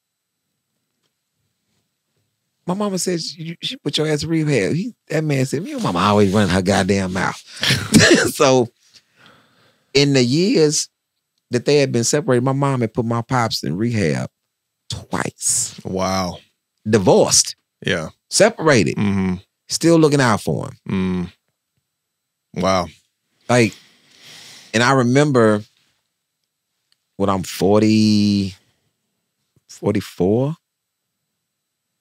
My mama said she put your ass in rehab. That man said, your mama always running her goddamn mouth. So in the years that they had been separated, my mom had put my pops in rehab twice. Wow. Divorced. Yeah. Separated. Mm-hmm. Still looking out for him. Wow. Like, and I remember when I'm 40, 44,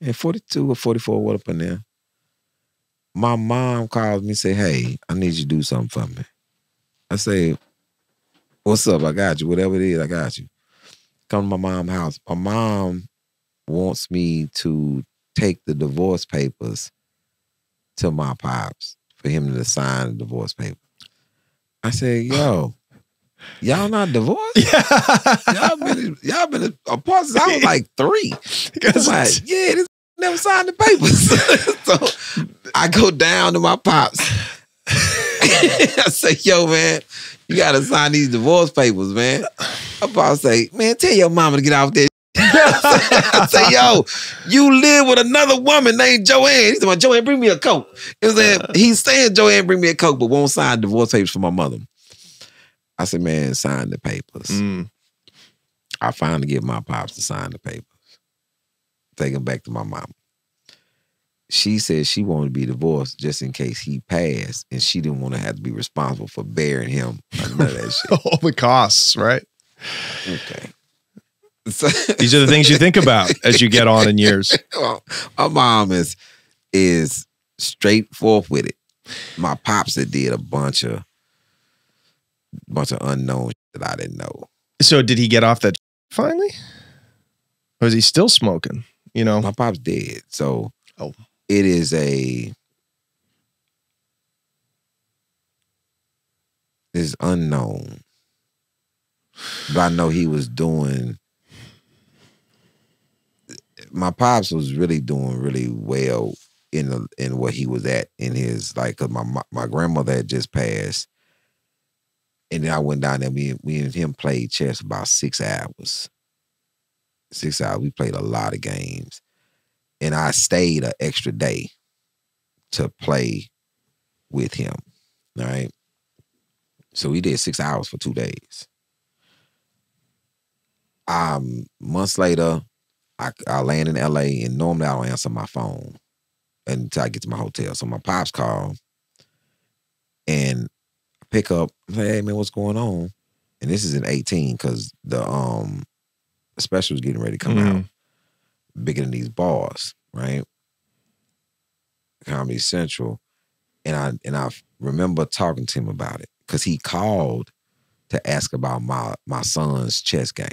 and 42 or 44, what up in there? My mom calls me and say, hey, I need you to do something for me. I say, what's up? I got you. Whatever it is, I got you. Come to my mom's house. My mom wants me to take the divorce papers to my pops for him to sign the divorce paper. I said, yo, y'all not divorced? y'all been apart since I was like 3. I'm like, yeah, this never signed the papers. So I go down to my pops. I say, yo, man, you gotta sign these divorce papers, man. My pops say, man, tell your mama to get off there. I say, yo, you live with another woman named Joanne. He said, Joanne, bring me a Coke. He's saying, Joanne, bring me a Coke, but won't sign divorce papers for my mother. I said, man, sign the papers. I finally get my pops to sign the papers. Take him back to my mama. She said she wanted to be divorced just in case he passed, and she didn't want to have to be responsible for burying him. None of that shit. All the costs, right? Okay. So, these are the things you think about as you get on in years. Well, my mom is straightforward with it. My pops had did a bunch of unknown shit that I didn't know. So did he get off that finally? Or is he still smoking? You know? My pops dead. So it is it's unknown. But I know he was doing, my pops was really doing really well in what he was at in his, like, cause my grandmother had just passed. And then I went down there, we and him played chess about 6 hours. 6 hours, we played a lot of games. And I stayed an extra day to play with him, all right? So we did 6 hours for 2 days. Months later, I land in LA, and normally I don't answer my phone until I get to my hotel. So my pops called, and I pick up, I'm like, hey man, what's going on? And this is in 18 because the special was getting ready to come out, bigger than these bars, right? Comedy Central. And I remember talking to him about it because he called to ask about my son's chess game.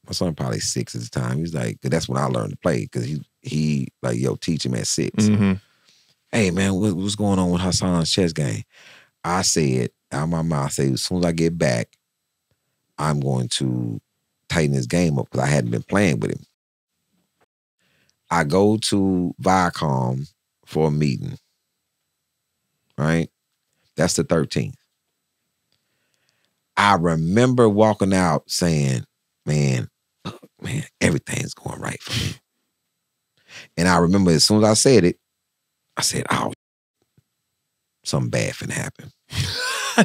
My son probably 6 at the time. He was like, cause that's when I learned to play, because he like, yo, teach him at 6. Hey man, what's going on with Hassan's chess game? I said out of my mouth, I said, as soon as I get back, I'm going to tighten his game up because I hadn't been playing with him. I go to Viacom for a meeting, right? That's the 13th. I remember walking out saying, man, everything's going right for me. And I remember as soon as I said it, I said, oh, something bad finna happen.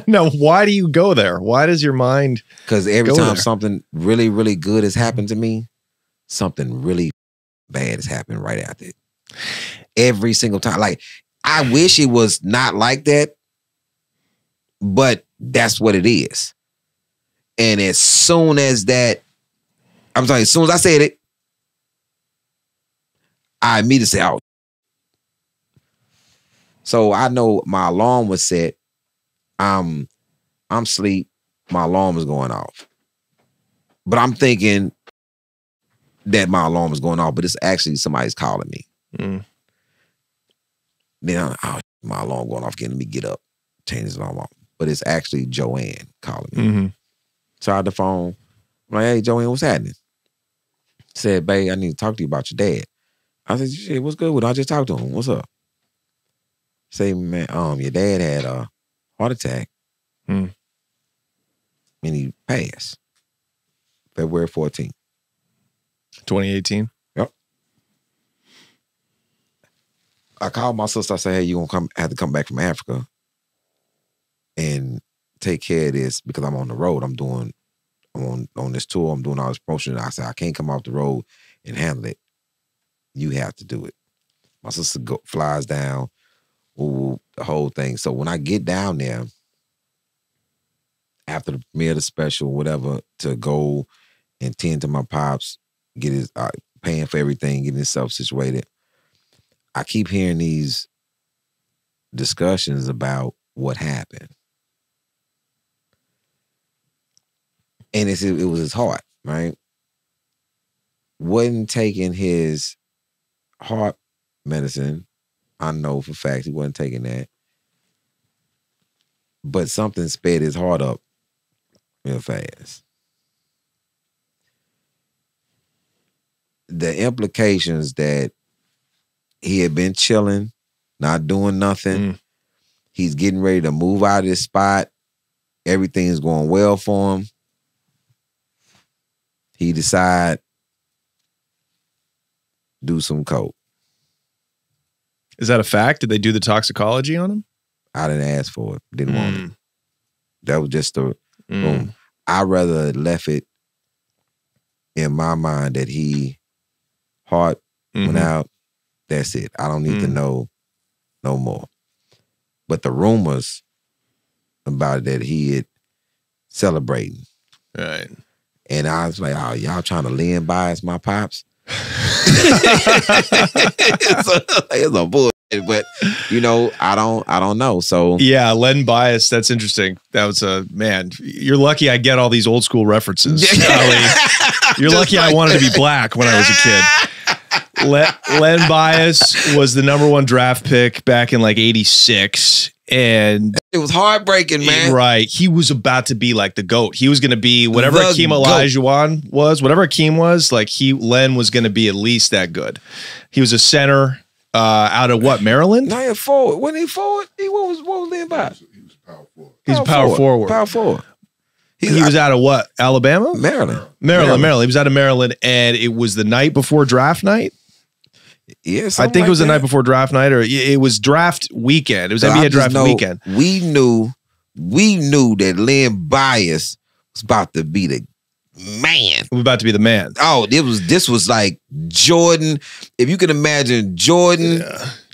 Now, why do you go there? Why does your mind? Because every time something really, really good has happened to me, something really bad has happened right after it. Every single time. Like, I wish it was not like that, but that's what it is. And as soon as that, I'm sorry, as soon as I said it, I immediately say, oh. So I know my alarm was set. I'm asleep. My alarm is going off. But I'm thinking that my alarm is going off, but it's actually somebody's calling me. Then my alarm going off, getting me get up, change his alarm off. But it's actually Joanne calling me. Tried the phone. I'm like, hey, Joanne, what's happening? Said, babe, I need to talk to you about your dad. I said, shit, what's good with him? I just talked to him. What's up? Say, man, your dad had a heart attack. And he passed. February 14th. 2018? Yep. I called my sister. I said, hey, you gonna have to come back from Africa and take care of this because I'm on the road. I'm on this tour. I'm doing all this promotion. I said, I can't come off the road and handle it. You have to do it. My sister flies down, the whole thing. So when I get down there, after the premiere of the special, whatever, to go and tend to my pops, get his paying for everything, getting himself situated, I keep hearing these discussions about what happened. And it was his heart, right? Wasn't taking his heart medicine. I know for fact he wasn't taking that. But something sped his heart up real fast. The implications that he had been chilling, not doing nothing. He's getting ready to move out of this spot. Everything's going well for him. He decide do some coke. Is that a fact? Did they do the toxicology on him? I didn't ask for it. Didn't want it. That was just the boom. I rather left it in my mind that he heart went out. That's it. I don't need to know no more. But the rumors about that he had celebrating. Right. And I was like, oh, y'all trying to lend bias my pops? it's a bullshit, but you know, I don't know. So yeah, lend bias. That's interesting. That was man. You're lucky I get all these old school references. You're lucky I wanted to be black when I was a kid. Len Bias was the #1 draft pick back in like '86. And it was heartbreaking, man. Right. He was about to be like the GOAT. He was going to be whatever Hakeem Olajuwon was, whatever Hakeem was, like Len was going to be at least that good. He was a center out of what, Maryland? No, he forward. When he forward, what was Len Bias? He was power forward. He's power forward. Power forward. He was out of what? Alabama? Maryland. He was out of Maryland, and it was the night before draft night. Yes, I think it was the night before draft night, or it was draft weekend. It was NBA draft weekend. We knew that Len Bias was about to be the man. He was about to be the man. Oh, this was like Jordan. If you can imagine Jordan,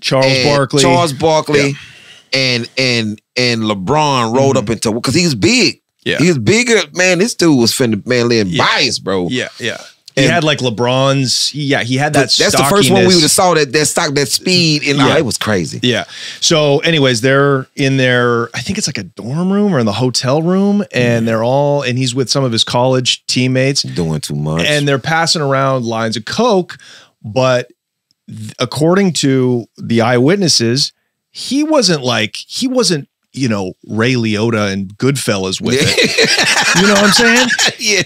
Charles Barkley, and LeBron rolled up into, because he was big. Yeah, he was bigger. Man, this dude was finna Len Bias, bro. Yeah. He had like LeBron's. He had that. That's the first one we would have saw that speed, and it was crazy. Yeah. So, anyways, they're in their, I think it's like a dorm room or in the hotel room, and they're all, and he's with some of his college teammates doing too much, and they're passing around lines of coke. But according to the eyewitnesses, he wasn't you know, Ray Liotta and Goodfellas with it. You know what I'm saying? Yeah.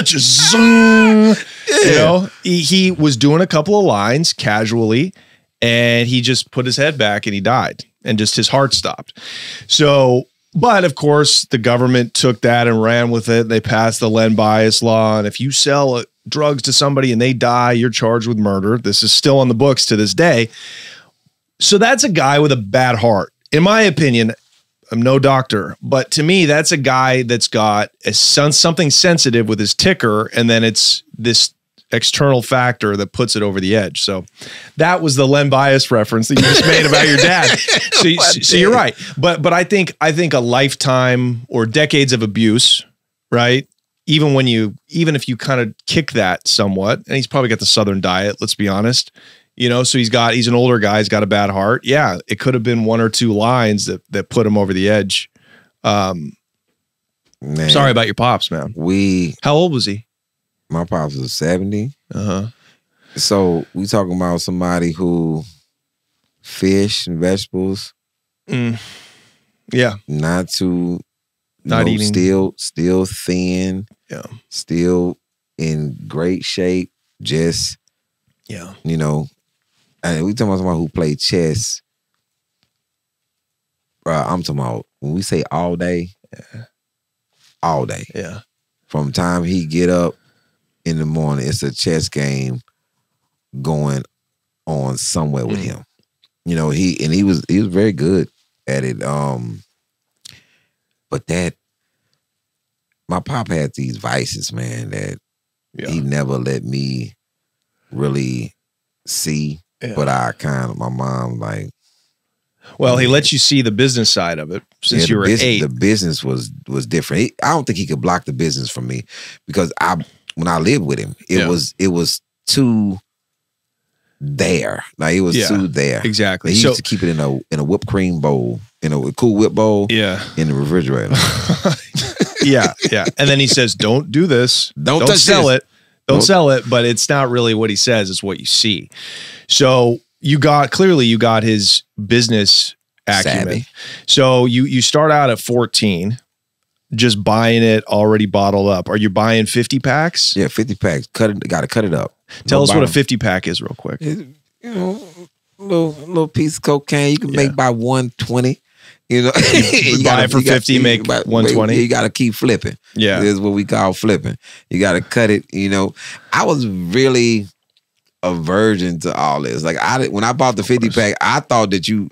Just zoom. You know, he was doing a couple of lines casually, and he just put his head back and he died, and just his heart stopped. So, but of course, the government took that and ran with it. They passed the Len Bias law, and if you sell drugs to somebody and they die, you're charged with murder. This is still on the books to this day. So that's a guy with a bad heart. In my opinion, I'm no doctor, but to me, that's a guy that's got something sensitive with his ticker, and then it's this external factor that puts it over the edge. So that was the Len Bias reference that you just made about your dad. So you're right. But I think a lifetime or decades of abuse, right? Even if you kind of kick that somewhat, and he's probably got the Southern diet, let's be honest, You know, so he's an older guy. He's got a bad heart. Yeah, it could have been 1 or 2 lines that put him over the edge. Man, sorry about your pops, man. How old was he? My pops was 70. Uh-huh. So we talking about somebody who fish and vegetables. Yeah. Not eating. Still thin. Yeah. Still in great shape. Just, you know, and we talking about somebody who played chess. Bro, I'm talking about when we say all day, all day. Yeah. From the time he get up in the morning, it's a chess game going on somewhere with him. You know, he was very good at it. But that my pop had these vices, man, that he never let me really see. Yeah. But my mom, like, well, he let you see the business side of it since you were 8. The business was different. I don't think he could block the business from me because when I lived with him, it was too there. Like, it was too there. Exactly. He used to keep it in a whipped cream bowl, in a Cool Whip bowl. Yeah. In the refrigerator. Yeah. And then he says, "Don't do this. Don't sell it. Don't sell it." But it's not really what he says; it's what you see. So you got his business acumen. Savvy. So you start out at 14, just buying it already bottled up. Are you buying 50 packs? Yeah, 50 packs. Got to cut it up. Tell us what a 50 pack is, real quick. You know, little piece of cocaine you can make by 120. You know, you buy it for 50, make 120. You got to keep flipping. Yeah, this is what we call flipping. You got to cut it. You know, I was really a virgin to all this. Like, when I bought the 50 pack, I thought that you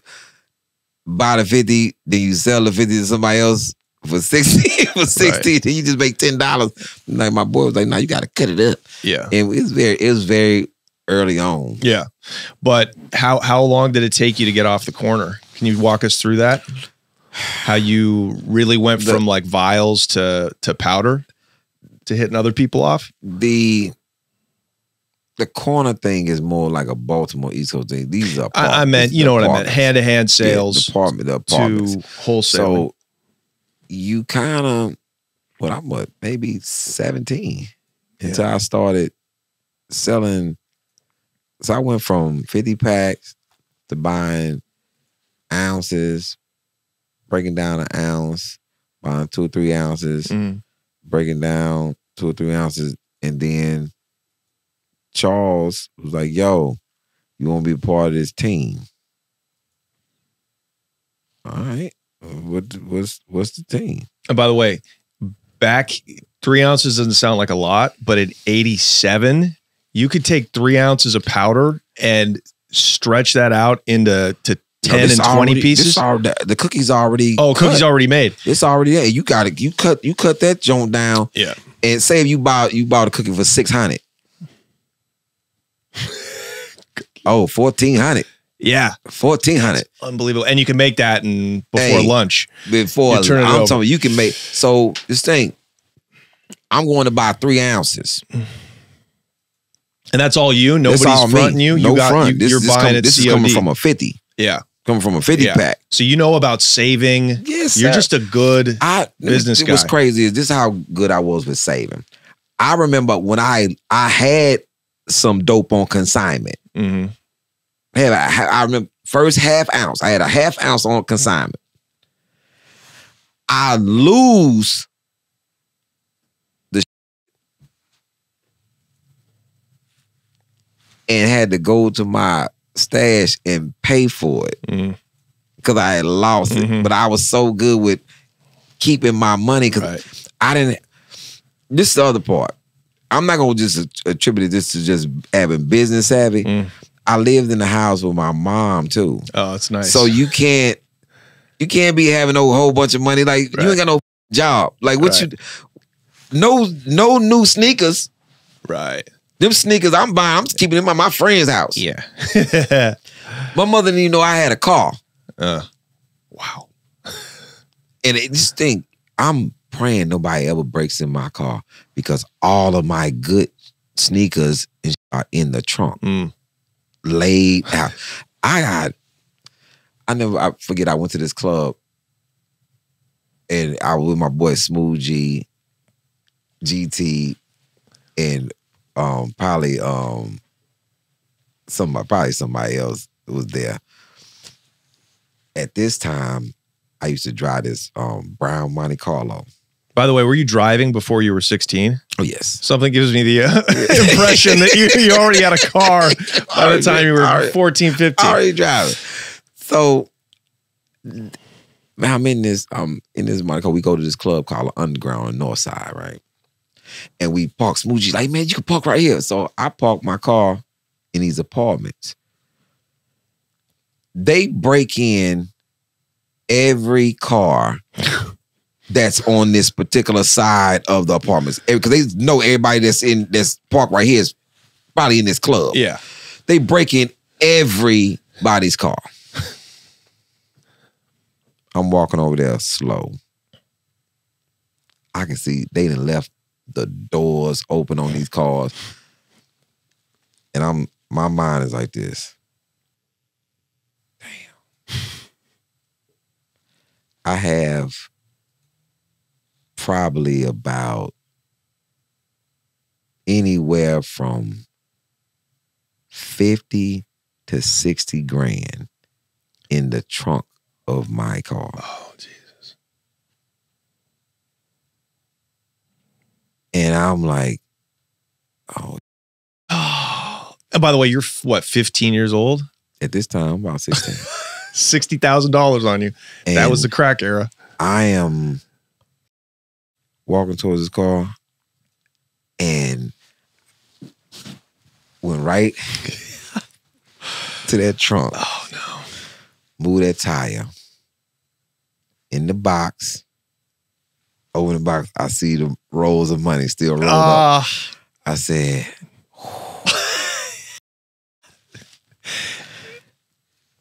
buy the 50, then you sell the 50 to somebody else for 60, right. Then you just make $10. Like, my boy was like, "No, you got to cut it up." Yeah, and it was very early on. Yeah, but how long did it take you to get off the corner? Can you walk us through that? How you really went from like vials to powder to hitting other people off? The corner thing is more like a Baltimore East Coast thing. These are I meant, you know what I meant, hand-to-hand sales, the apartments. To wholesale. So you kind of, I'm maybe 17 until I started selling. So I went from 50 packs to buying ounces, breaking down an ounce, buying 2 or 3 ounces, breaking down 2 or 3 ounces, and then Charles was like, "Yo, you want to be a part of this team?" All right, what's the team? And by the way, back 3 ounces doesn't sound like a lot, but at 87, you could take 3 ounces of powder and stretch that out into 10 and 20 pieces. The cookie's already cookies already made. It's already there. You got it. You cut that joint down. Yeah. And say if you bought a cookie for $600. 1,400. Yeah, 1,400. Unbelievable. And you can make that before lunch. Before you turn it over. Telling you can make. So this thing, I'm going to buy 3 ounces. And that's all you? Nobody's fronting you? No front. You're buying it COD. This is coming from a 50. Yeah. Coming from a 50 pack. So you know about saving. Yes, You're just a good business guy. What's crazy is this how good I was with saving. I remember when I had some dope on consignment. Mm-hmm. I remember first half ounce. I had a half ounce on consignment. I lose the and had to go to my stash and pay for it because I had lost it. But I was so good with keeping my money because I didn't. This is the other part. I'm not gonna just attribute this to just having business savvy. I lived in the house with my mom too. Oh, that's nice. So you can't be having a whole bunch of money. Like you ain't got no job. Like what no new sneakers. Right. Them sneakers I'm buying, I'm just keeping them at my friend's house. Yeah. My mother didn't even know I had a car. Wow. And just think, I'm praying nobody ever breaks in my car because all of my good sneakers are in the trunk. laid out. I forget, I went to this club and I was with my boy Smooth G, GT, and probably somebody else was there. At this time, I used to drive this brown Monte Carlo. By the way, were you driving before you were 16? Oh, yes. Something gives me the impression that you already had a car by the time you were 14, 15. Already driving. So I'm in this Monte Carlo. We go to this club called Underground on the North Side, right? And we park. Smoothie's like, man, you can park right here. So I park my car in these apartments. They break in every car that's on this particular side of the apartments. Because they know everybody that's parked right here is probably in this club. Yeah. They break in everybody's car. I'm walking over there slow. I can see they done left the doors open on these cars. And my mind is like this. Damn. I have probably about anywhere from 50 to 60 grand in the trunk of my car. Oh, Jesus. And I'm like, oh. And by the way, you're what, 15 years old? At this time, I'm about 16. $60,000 on you. And that was the crack era. I am walking towards this car and went right to that trunk. Oh, no. Move that tire. In the box. Open the box. I see the rolls of money still rolled up. I said,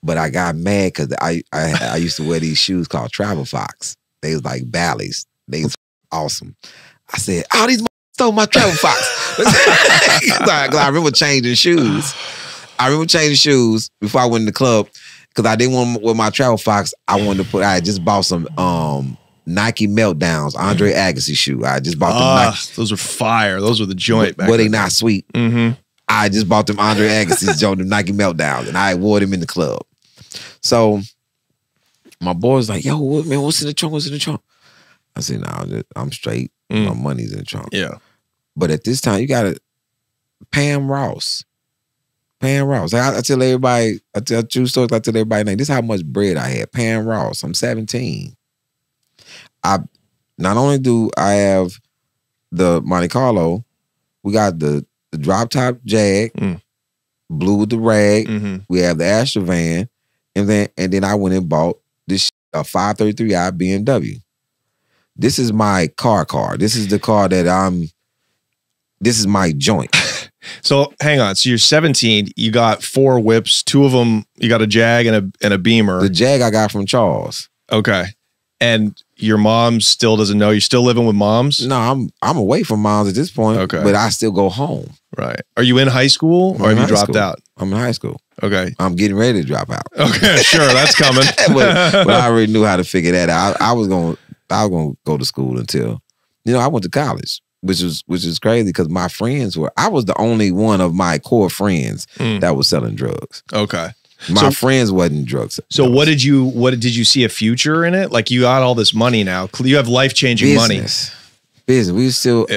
but I got mad because I used to wear these shoes called Travel Fox. They was like Bally's. They was awesome. I said, oh, these stole my Travel Fox. I remember changing shoes. Before I went in the club because I didn't want to wear my Travel Fox. I had just bought some Nike Meltdowns, Andre Agassi shoe. I just bought them Nike. Those were fire. Those were the joint back then. Were they then. not sweet? Mm-hmm. I just bought them Andre Agassi's, them Nike Meltdowns, and I wore them in the club. So my boy was like, yo, man, what's in the trunk? What's in the trunk? I said, no, I'm straight. My money's in the trunk. Yeah. But at this time, you got to Pam Ross. I tell everybody, I tell true stories, I tell everybody, this is how much bread I had. Pam Ross, I'm 17. Not only do I have the Monte Carlo, we got the drop top Jag, blue with the rag. We have the Astra van, and then I went and bought this a 533i BMW. This is my car. This is the car that this is my joint. So hang on. So you're 17. You got 4 whips. 2 of them, you got a Jag and a Beamer. The Jag I got from Charles. Okay. And your mom still doesn't know. You're still living with moms? No, I'm away from moms at this point. Okay. But I still go home. Right. Are you in high school or have you dropped out? I'm in high school. Okay. I'm getting ready to drop out. Okay, sure, that's coming. but I already knew how to figure that out. I was gonna go to school until, I went to college, which is crazy because my friends I was the only one of my core friends that was selling drugs. Okay. My friends wasn't drugs. So what did you see a future in it? Like you got all this money now. You have life-changing money. Business. We still,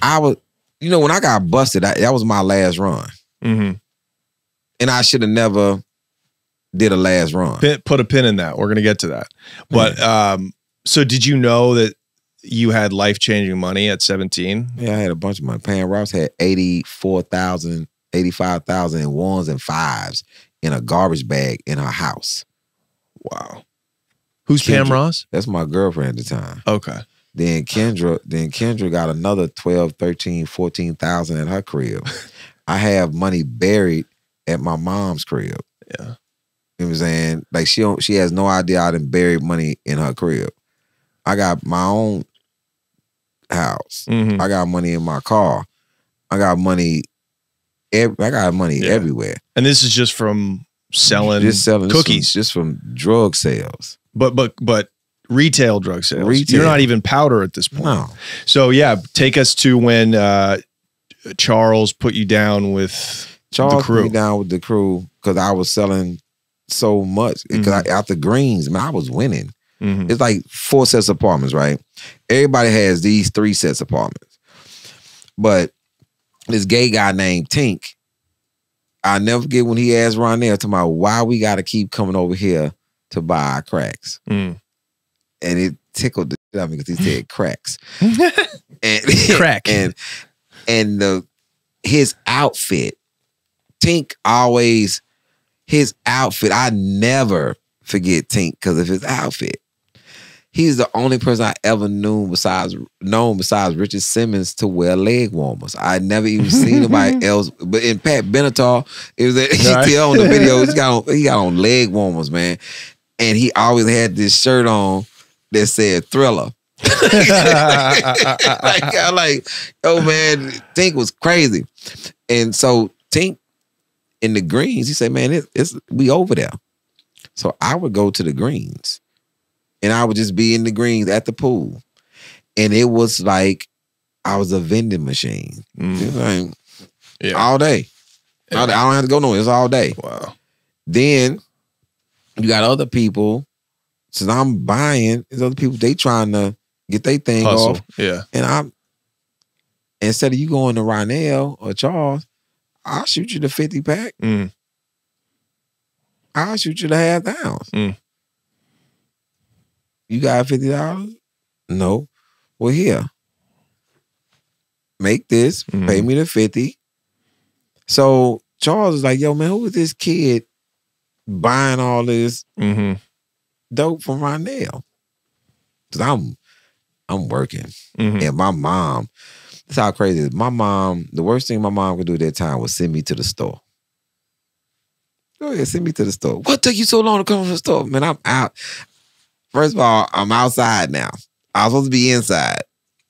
I was, when I got busted, that was my last run. And I should have never did a last run. Put a pin in that. We're going to get to that. But so did you know that you had life-changing money at 17? Yeah, I had a bunch of money. Pam Ross had 85,000 in ones and fives in a garbage bag in her house. Wow. Who's Pam Ross? That's my girlfriend at the time. Okay. Then Kendra got another 12, 13, 14,000 at her crib. I have money buried at my mom's crib. Yeah. You know what I'm saying? Like she has no idea I done buried money in her crib. I got my own house. I got money in my car. I got money I got money everywhere. And this is just from selling cookies, just from drug sales. But retail drug sales. Retail. You're not even powder at this point. No. So yeah, take us to when Charles put you down with the crew. Put me down with the crew because I was selling so much. Because after Greens, man, I was winning. It's like 4 sets of apartments, right? Everybody has these 3 sets of apartments. But this gay guy named Tink, I'll never forget when he asked Ronell to my why we got to keep coming over here to buy our cracks. And it tickled the shit out of me because he said cracks. And crack. And his outfit, Tink always, his outfit, I never forget Tink because of his outfit. He's the only person I ever known besides Richard Simmons to wear leg warmers. I never even seen anybody else. But in Pat Benatar, it was still on the video. He got on leg warmers, man. And he always had this shirt on that said Thriller. like, oh man, Tink was crazy. And so Tink in the Greens, he said, man, we over there. So I would go to the Greens. And I would just be in the Greens at the pool. And it was like I was a vending machine. Like, all day. Yeah. I don't have to go nowhere. It's all day. Wow. Then you got other people. Since I'm buying, there's other people, they trying to get their thing off. Yeah. And instead of you going to Ronell or Charles, I'll shoot you the 50 pack. I'll shoot you the half ounce. You got $50? No. Well, here. Make this. Pay me the 50. So Charles was like, yo, man, who is this kid buying all this dope from Ronell? Because I'm working. And my mom, that's how crazy it is. My mom, the worst thing my mom could do at that time was send me to the store. Go ahead, send me to the store. What took you so long to come to the store? Man, I'm out. First of all, I'm outside now. I was supposed to be inside.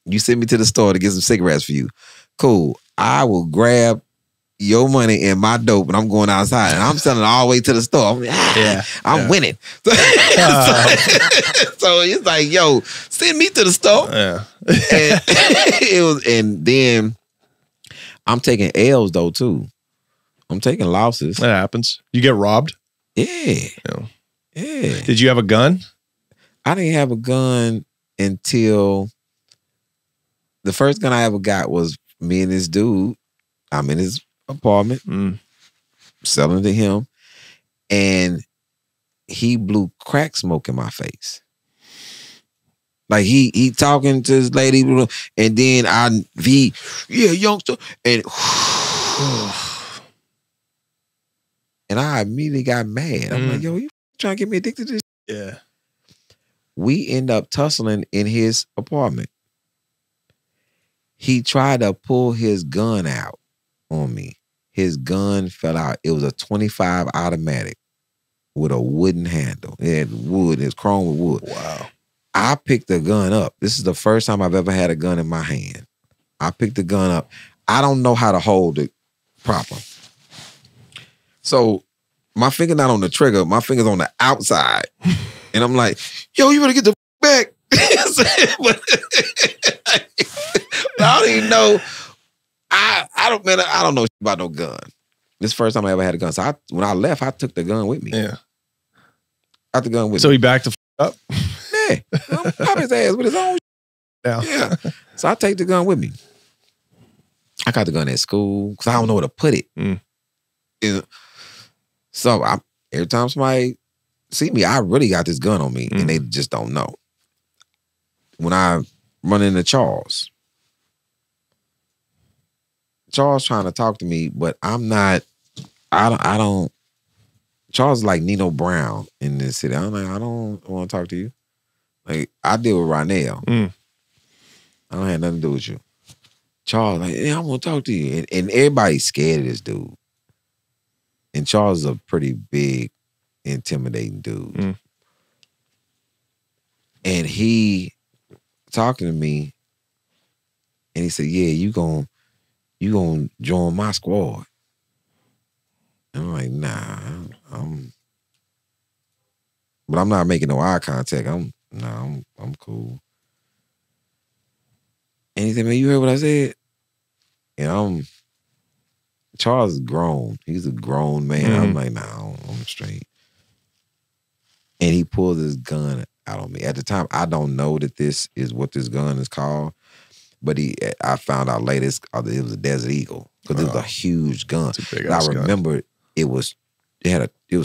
You send me to the store to get some cigarettes for you. Cool. I will grab your money and my dope and I'm going outside. And I'm selling it all the way to the store. I'm winning. So it's like, yo, send me to the store. And then I'm taking L's though too. I'm taking losses. That happens. You get robbed? Yeah. Yeah. Did you have a gun? I didn't have a gun until the first gun I ever got was me and this dude. I'm in his apartment, selling to him, and he blew crack smoke in my face. Like he talking to his lady, and then youngster, and and I immediately got mad. I'm like, yo, you trying to get me addicted to this? Yeah. We end up tussling in his apartment. He tried to pull his gun out on me. His gun fell out. It was a 25 automatic with a wooden handle. It had wood. It was chrome with wood. Wow. I picked the gun up. This is the first time I've ever had a gun in my hand. I picked the gun up. I don't know how to hold it proper. So my finger not on the trigger. My finger's on the outside. And I'm like, yo, you better get the back. But I don't even know. I don't know about no gun. This is the first time I ever had a gun. So when I left, I took the gun with me. Yeah. I took the gun with me. So he backed the up? Yeah. I'm popping his ass with his own. Yeah. So I take the gun with me. I got the gun at school because I don't know where to put it. So every time somebody see me, I really got this gun on me and they just don't know. When I run into Charles trying to talk to me, but I don't, Charles is like Nino Brown in this city. I'm like, I don't want to talk to you. Like, I deal with Ronell. I don't have nothing to do with you. Charles, like, yeah, I want to talk to you. And everybody's scared of this dude. And Charles is a pretty big, intimidating dude. And he talking to me, and he said, yeah, you gonna join my squad. And I'm like, nah, but I'm not making no eye contact. I'm cool. And he said, man, you heard what I said? And Charles is grown. He's a grown man. I'm like, nah, I'm straight. And he pulls his gun out on me. At the time, I don't know that this is what this gun is called, but I found out later it was a Desert Eagle because it was a huge gun. And I remember it was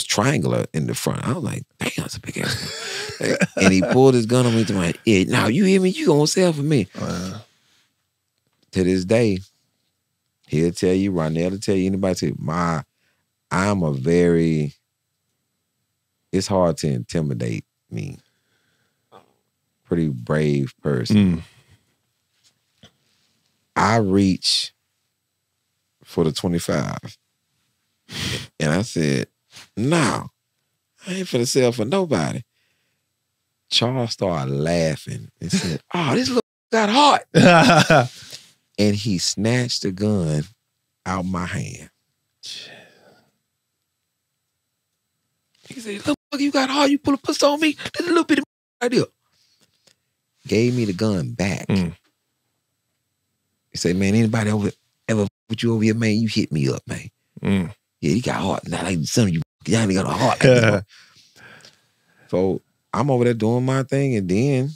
triangular in the front. I was like, damn, it's a big ass gun. And he pulled his gun on me to my head. Now, you hear me? You gonna sell for me. To this day, he'll tell you, Ronell will tell you, anybody tell you, I'm a very, it's hard to intimidate me. Pretty brave person. I reach for the 25. And I said, no, I ain't finna sell for nobody. Charles started laughing and said, oh, this look got hot. And he snatched the gun out my hand. He said, look, you got hard, you pull a pistol on me. There's a little bit of right there. Gave me the gun back. He said, man, anybody ever put you over here, man, you hit me up, man. Yeah, he got hard. Not like some of you, y'all ain't got a heart. Like so I'm over there doing my thing, and then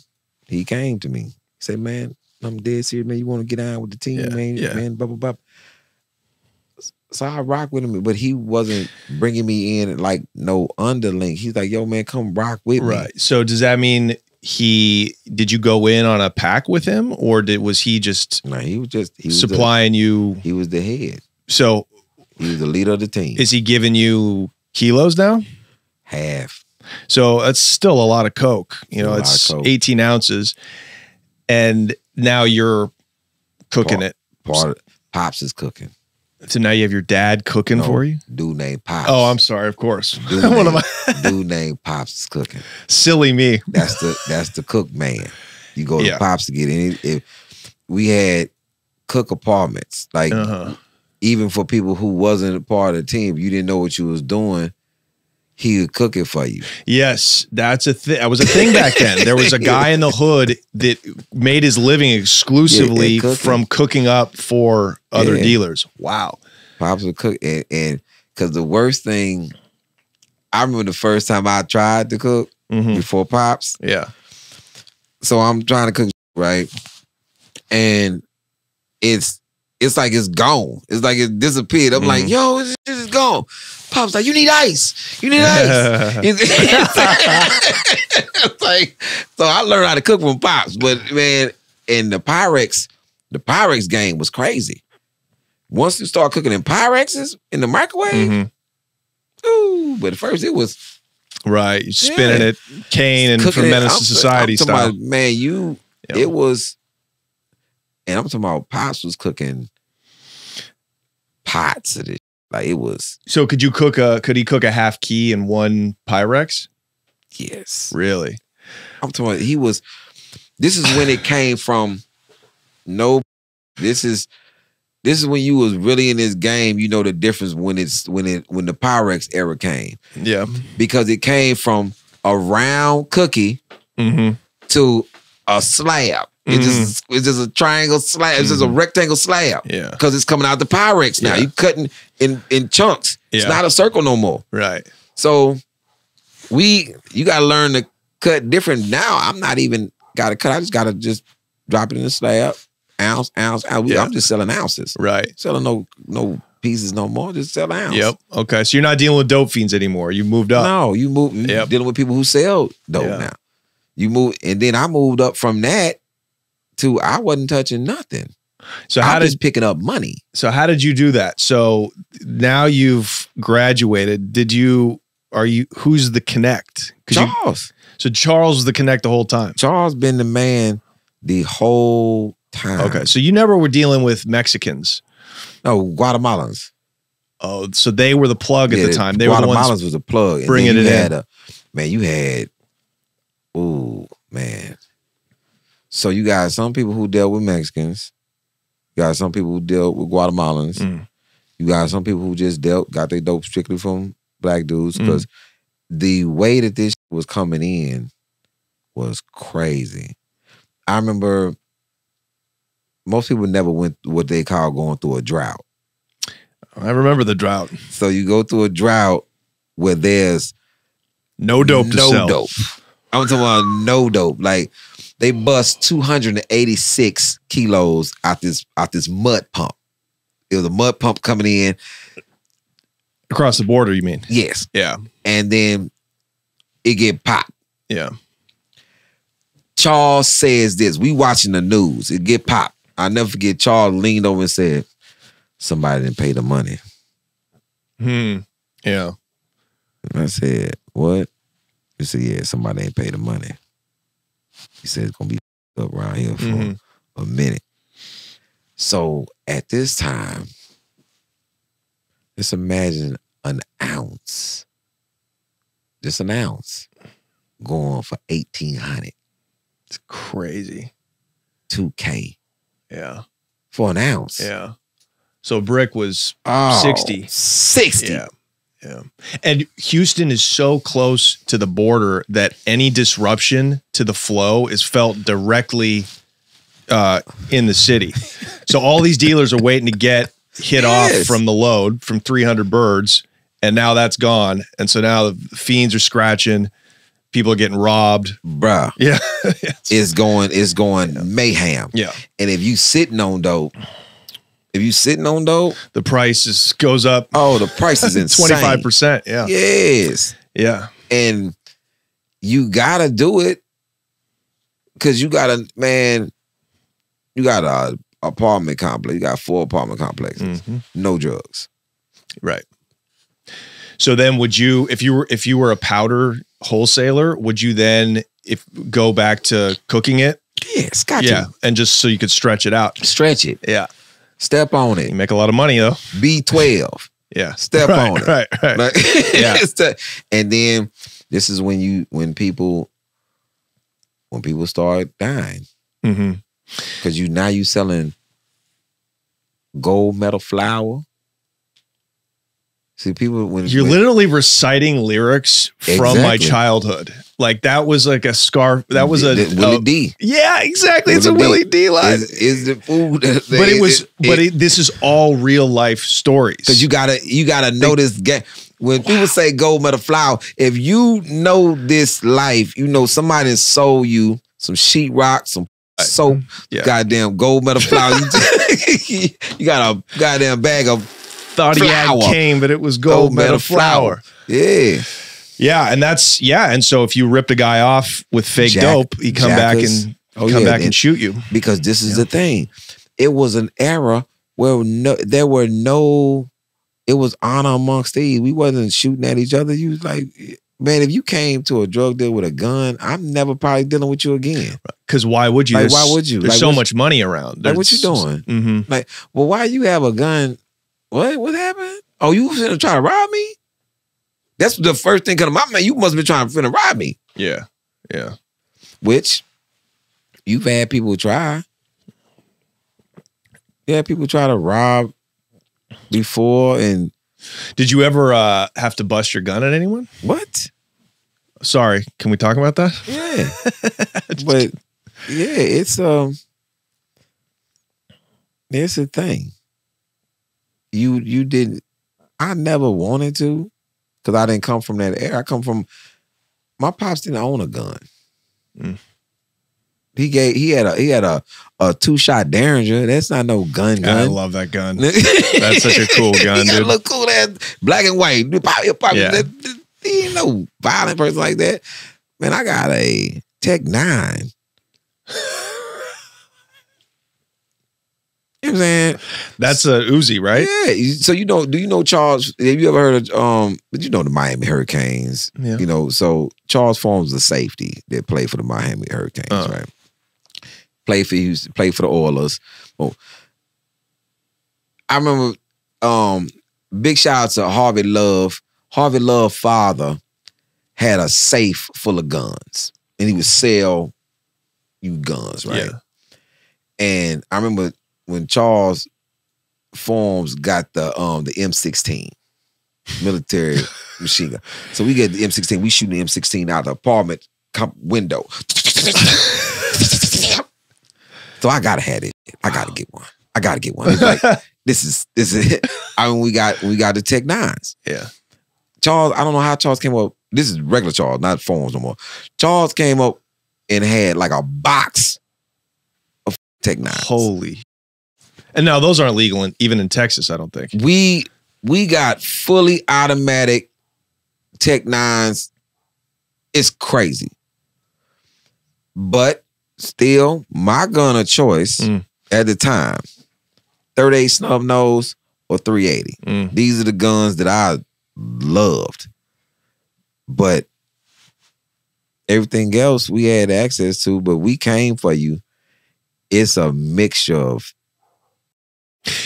he came to me. He said, man, I'm dead serious, man. You want to get down with the team, man, blah, blah, blah. So I rock with him, but he wasn't bringing me in like no underling. He's like, yo, man, come rock with me. Right. So does that mean did you go in on a pack with him, or was he just? No, he was supplying you. He was the head. So he was the leader of the team. Is he giving you kilos now? Half. So that's still a lot of coke. You know, it's 18 ounces, and now you're cooking it. Pops is cooking. So now you have your dad cooking for you? Dude named Pops. Oh, I'm sorry, of course. Dude named Pops is cooking. Silly me. That's the cook man. You go to Pops to get in. If we had cook apartments, like even for people who wasn't a part of the team, you didn't know what you was doing, he would cook it for you. Yes, that's a thing. That was a thing back then. There was a guy in the hood that made his living exclusively from cooking up for other dealers. Wow. Pops would cook, and because the worst thing, I remember the first time I tried to cook before Pops. Yeah. So I'm trying to cook, right? And it's like it's gone. It's like it disappeared. I'm like, yo, this is gone. Pop's like, you need ice. You need ice. It's like, so I learned how to cook from Pops. But man, in the Pyrex game was crazy. Once you start cooking in Pyrexes in the microwave, ooh, but at first it was right. You're spinning it, Kane and from Menace to Society style. About, man, it was, and I'm talking about Pops was cooking pots of it. Like it was. So could he cook a half key in one Pyrex? Yes. Really? I'm talking about this is when it came from this is when you was really in this game, you know the difference when the Pyrex era came. Yeah. Because it came from a round cookie to a slab. It's just a triangle slab. It's just a rectangle slab. Yeah. Because it's coming out the Pyrex now. You cutting in chunks. It's not a circle no more. Right. So you gotta learn to cut different. Now I'm not even gotta cut. I just gotta just drop it in the slab. Ounce. I'm just selling ounces. Right. Selling no pieces no more. Just sell an ounce. Yep. Okay. So you're not dealing with dope fiends anymore. You moved up. No, you dealing with people who sell dope now. You move, and then I moved up from that to I wasn't touching nothing. So I was picking up money. So how did you do that? So now you've graduated. Who's the connect? Charles. So Charles was the connect the whole time. Charles been the man the whole time. Okay. So you never were dealing with Mexicans. No, Guatemalans. Oh, so they were the plug at the time. They were the ones was a plug. Bringing it in. You had, ooh, man. So you got some people who dealt with Mexicans. You got some people who dealt with Guatemalans. You You got some people who just got their dope strictly from black dudes because the way that this was coming in was crazy. I remember most people never went through what they call going through a drought. I remember the drought. So you go through a drought where there's no dope to sell. Dope. I'm talking about no dope. Like they bust 286 kilos out this mud pump. It was a mud pump coming in. Across the border, you mean? Yes. Yeah. And then it get popped. Yeah. Charles says this. We watching the news. It get popped. I'll never forget Charles leaned over and said, somebody didn't pay the money. Yeah. And I said, what? He said, yeah, somebody ain't pay the money. He said it's gonna be up around here for a minute. So at this time, just imagine an ounce, just an ounce, going for $1,800. It's crazy. $2K. Yeah. For an ounce. Yeah. So a brick was 60. 60. Yeah. Yeah. And Houston is so close to the border that any disruption to the flow is felt directly in the city. So all these dealers are waiting to get hit off from the load from 300 birds, and now that's gone. And so now the fiends are scratching. People are getting robbed. Bruh. Yeah. It's going mayhem. Yeah. And if you sitting on dope, the price goes up. Oh, the price is insane. 25%. Yeah. Yes. Yeah. And you gotta do it because you got a apartment complex. You got 4 apartment complexes. No drugs. Right. So then would you, if you were a powder wholesaler, would you then go back to cooking it? Yes, got to. And just so you could stretch it out. Stretch it. Yeah. Step on it. You make a lot of money though. B12. Yeah. Step on it. Right. Like, yeah. And then this is when people start dying. Because now you selling gold medal flour. See, people you're literally reciting lyrics from my childhood. Like that was like a scarf. That was a Willie D. Yeah, exactly. It's a Willie D line. Is the food? This is all real life stories. Because you gotta know this game. When people say gold medal flour, if you know this life, you know somebody sold you some sheetrock, some soap, goddamn gold medal flour. You got a goddamn bag of. Thought he had cane, but it was gold medal flour. Yeah. Yeah. And and so if you ripped a guy off with fake dope, he come back and shoot you. Because this is the thing. It was an era where it was honor amongst thieves. We wasn't shooting at each other. You was like, man, if you came to a drug deal with a gun, I'm never probably dealing with you again. Because why would you? Like, why would you? There's so much money around. Like, what you doing? Like, well, why you have a gun? What happened? Oh, you was finna try to rob me? That's the first thing coming to my mind. You must have been trying to finna rob me. Yeah. Yeah. Which you've had people try. Yeah, people try to rob before. And did you ever have to bust your gun at anyone? What? Sorry, can we talk about that? Yeah. But yeah, it's a thing. You didn't. I never wanted to, because I didn't come from that era. I come from. My pops didn't own a gun. He had a 2-shot Derringer. That's not no gun. I love that gun. That's such a cool gun, dude. Look cool, that black and white. He ain't no violent person like that. Man, I got a Tech 9. You know what I'm saying? That's a Uzi, right? Yeah. So do you know Charles? Have you ever heard of but you know the Miami Hurricanes? Yeah. You know, so Charles Forms the safety that played for the Miami Hurricanes, right? Played for Houston, played for the Oilers. Oh, I remember big shout out to Harvey Love. Harvey Love's father had a safe full of guns. And he would sell you guns, right? Yeah. And I remember when Charles Farms got the M16 military machine gun. So we get the M16. We shooting the M16 out of the apartment window. So I gotta have it. I gotta get one. I gotta get one. It's like this is it. I mean, we got the Tech 9s. Yeah. Charles, I don't know how Charles came up. This is regular Charles, not Farms no more. Charles came up and had like a box of Tech 9s. Holy. And now those aren't legal even in Texas, I don't think. We got fully automatic Tech 9s. It's crazy. But still, my gun of choice at the time, 38 snub nose or 380. These are the guns that I loved. But everything else we had access to, but we came for you. It's a mixture of.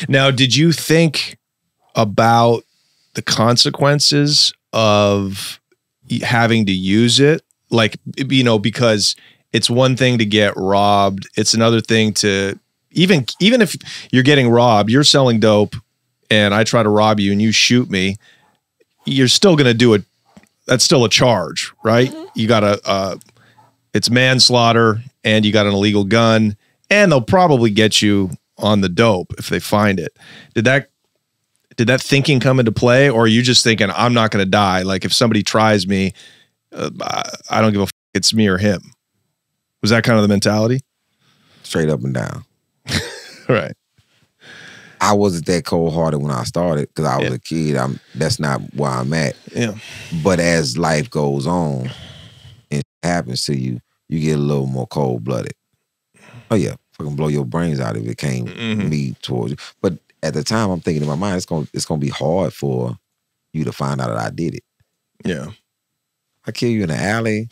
Now, did you think about the consequences of having to use it? Like, you know, because it's one thing to get robbed. It's another thing to, even if you're getting robbed, you're selling dope and I try to rob you and you shoot me, you're still going to do it. That's still a charge, right? You got it's manslaughter and you got an illegal gun and they'll probably get you on the dope if they find it. Did that thinking come into play, or are you just thinking, I'm not going to die? Like if somebody tries me, I don't give a f, it's me or him. Was that kind of the mentality? Straight up and down. Right. I wasn't that cold-hearted when I started because I was a kid. That's not where I'm at. Yeah. But as life goes on and happens to you, you get a little more cold-blooded. Oh yeah, fucking blow your brains out if it came me towards you. But at the time, I'm thinking in my mind, it's gonna be hard for you to find out that I did it. Yeah. I kill you in the alley.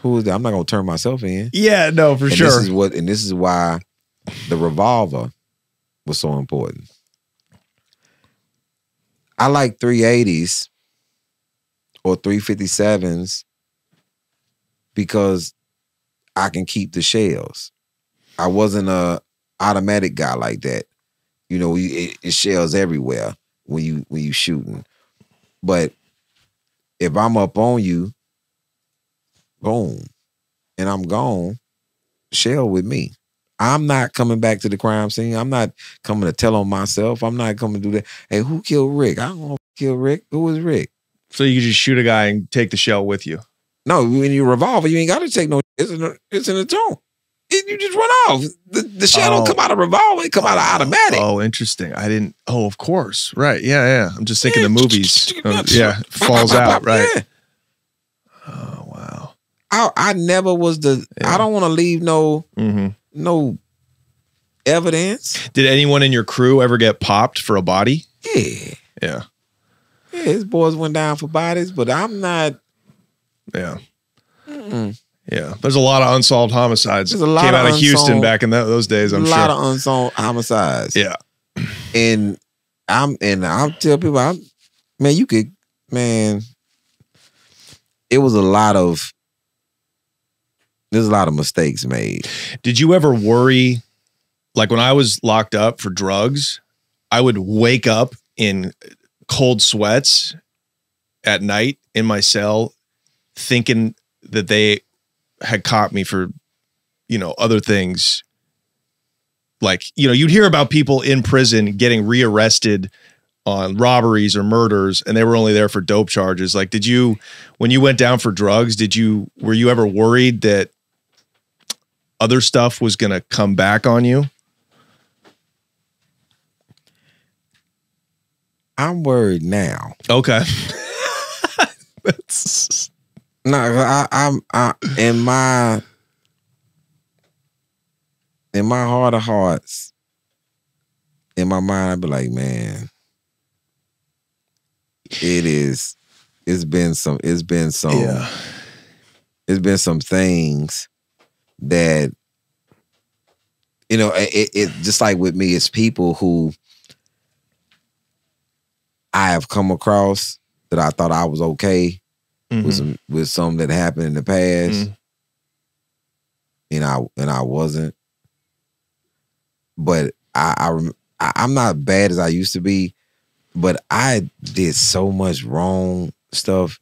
Who is that? I'm not gonna turn myself in. Yeah, no, for sure. This is why the revolver was so important. I like 380s or 357s because I can keep the shells. I wasn't a automatic guy like that. You know, it shells everywhere when you shooting. But if I'm up on you, boom, and I'm gone, shell with me. I'm not coming back to the crime scene. I'm not coming to tell on myself. I'm not coming to do that. Hey, who killed Rick? I don't know who killed Rick. Who was Rick? So you could just shoot a guy and take the shell with you. No, when you revolver, you ain't got to take no. It's in the trunk. You just run off. The shell don't come out of revolver. It come out of automatic. Oh, interesting. I didn't. Oh, of course. Right. Yeah, yeah. I'm just thinking the movies. Yeah, falls out. Right. Yeah. Oh, wow. I never was the. Yeah. I don't want to leave no evidence. Did anyone in your crew ever get popped for a body? Yeah. Yeah. Yeah, his boys went down for bodies, but I'm not. Yeah. Yeah. There's a lot of unsolved homicides. There's a lot came of out of Houston back in those days, I'm sure. A lot of unsolved homicides. Yeah. And I'll tell people, it was there's a lot of mistakes made. Did you ever worry, like when I was locked up for drugs, I would wake up in cold sweats at night in my cell thinking that they had caught me for, other things. Like, you'd hear about people in prison getting rearrested on robberies or murders, and they were only there for dope charges. Like, when you went down for drugs, were you ever worried that other stuff was going to come back on you? I'm worried now. Okay. No, I'm in my heart of hearts, in my mind, I'd be like, man, it's been some things that, it just like with me, it's people who I have come across that I thought I was okay with some that happened in the past, and I wasn't. But I I'm not bad as I used to be, but I did so much wrong stuff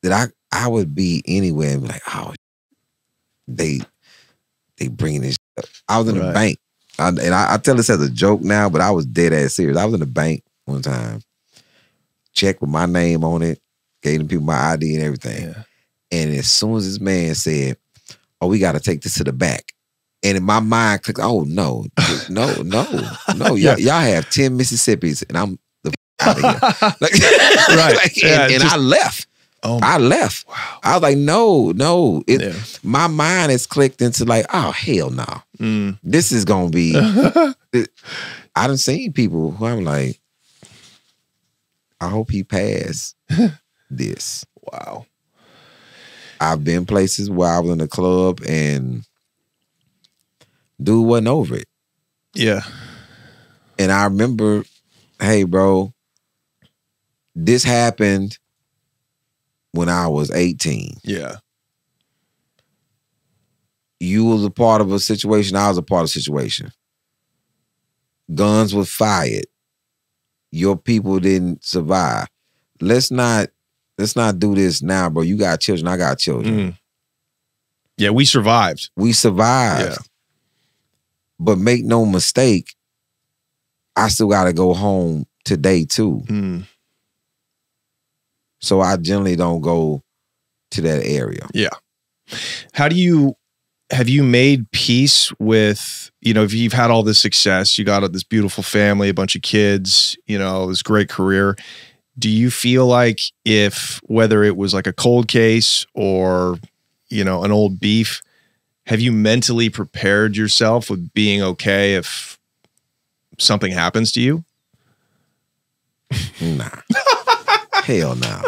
that I would be anywhere and be like, oh, they bringing this up. I was in the bank. I tell this as a joke now, but I was dead ass serious. I was in the bank one time, check with my name on it, gave them people my ID and everything. Yeah. And as soon as this man said, oh, we got to take this to the back. And in my mind, clicked, oh, no. Y'all have 10 Mississippis and I'm the out of here. Like, right. Like, and I left. Oh, I left. Wow. I was like, no. My mind is clicked into like, oh, hell no. This is going to be. I done seen people who I'm like, I hope he passed this. Wow. I've been places where I was in the club and dude wasn't over it. Yeah. And I remember, hey, bro, this happened when I was 18. Yeah. You was a part of a situation. I was a part of a situation. Guns were fired. Your people didn't survive. Let's not do this now, bro. You got children. I got children. Yeah, we survived. We survived. Yeah. But make no mistake, I still got to go home today too. So I generally don't go to that area. Yeah. Have you made peace with, if you've had all this success, you got this beautiful family, a bunch of kids, this great career. Do you feel like whether it was like a cold case or, an old beef, have you mentally prepared yourself with being okay if something happens to you? Nah. Hell no.